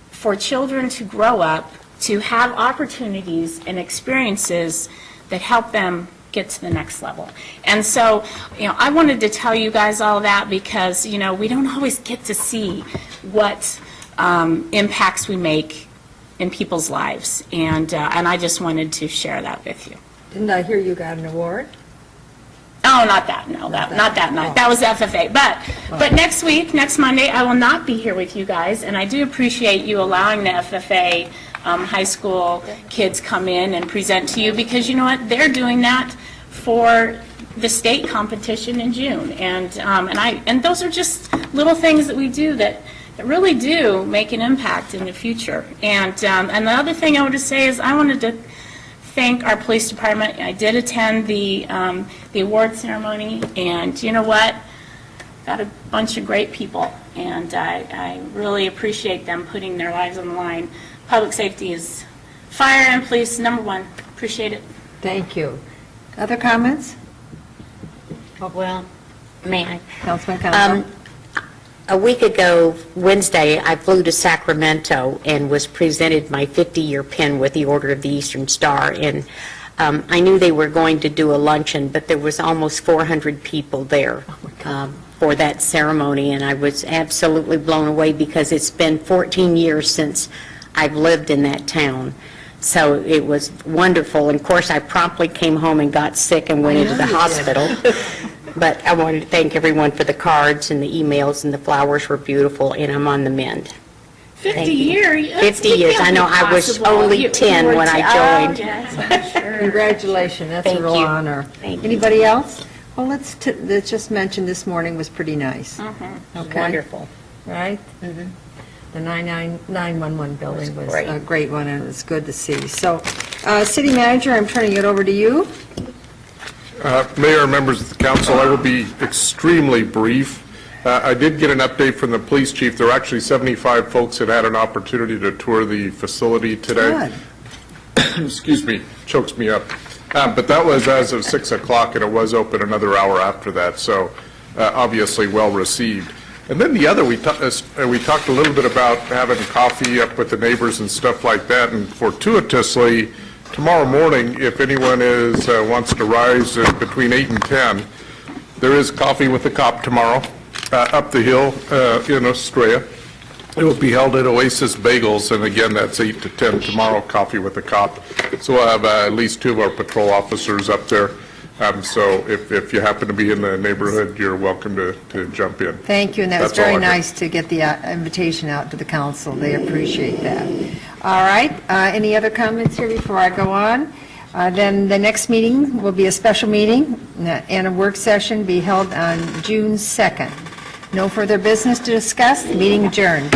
for children to grow up, to have opportunities and experiences that help them get to the next level. And so, I wanted to tell you guys all that because, we don't always get to see what impacts we make in people's lives. And I just wanted to share that with you. Didn't I hear you got an award? Oh, not that, no, not that night. That was FFA. But next week, next Monday, I will not be here with you guys, and I do appreciate you allowing the FFA high school kids come in and present to you, because you know what? They're doing that for the state competition in June. And those are just little things that we do that really do make an impact in the future. And the other thing I would just say is I wanted to thank our police department. I did attend the award ceremony, and you know what? Got a bunch of great people, and I really appreciate them putting their lives on the line. Public safety is fire and police, number one. Appreciate it. Thank you. Other comments? Well, may I? Councilman Counsel? A week ago, Wednesday, I flew to Sacramento and was presented my 50-year pin with the Order of the Eastern Star. And I knew they were going to do a luncheon, but there was almost 400 people there for that ceremony. And I was absolutely blown away because it's been 14 years since I've lived in that town. So it was wonderful. And of course, I promptly came home and got sick and went into the hospital. But I wanted to thank everyone for the cards and the emails, and the flowers were beautiful, and I'm on the mend. 50 years? 50 years. I know, I was only 10 when I joined. Congratulations, that's a real honor. Anybody else? Well, let's just mention this morning was pretty nice. Okay. Wonderful. Right? The 911 building was great. a great one, and it's good to see. So, City Manager, I'm turning it over to you. Mayor and members of the council, I will be extremely brief. I did get an update from the police chief. There were actually 75 folks that had an opportunity to tour the facility today. Good. Excuse me, chokes me up. But that was as of 6 o'clock, and it was open another hour after that, so obviously well received. And then the other, we talked a little bit about having coffee up with the neighbors and stuff like that, and fortuitously, tomorrow morning, if anyone wants to rise between 8 and 10, there is Coffee with the Cop tomorrow up the hill in Estrella. It will be held at Oasis Bagels, and again, that's 8 to 10 tomorrow, Coffee with the Cop. So we'll have at least 2 of our patrol officers up there. So if you happen to be in the neighborhood, you're welcome to jump in. Thank you, and that was That's all very I got. nice to get the invitation out to the council. They appreciate that. All right, any other comments here before I go on? Then the next meeting will be a special meeting and a work session be held on June 2nd. No further business to discuss, meeting adjourned.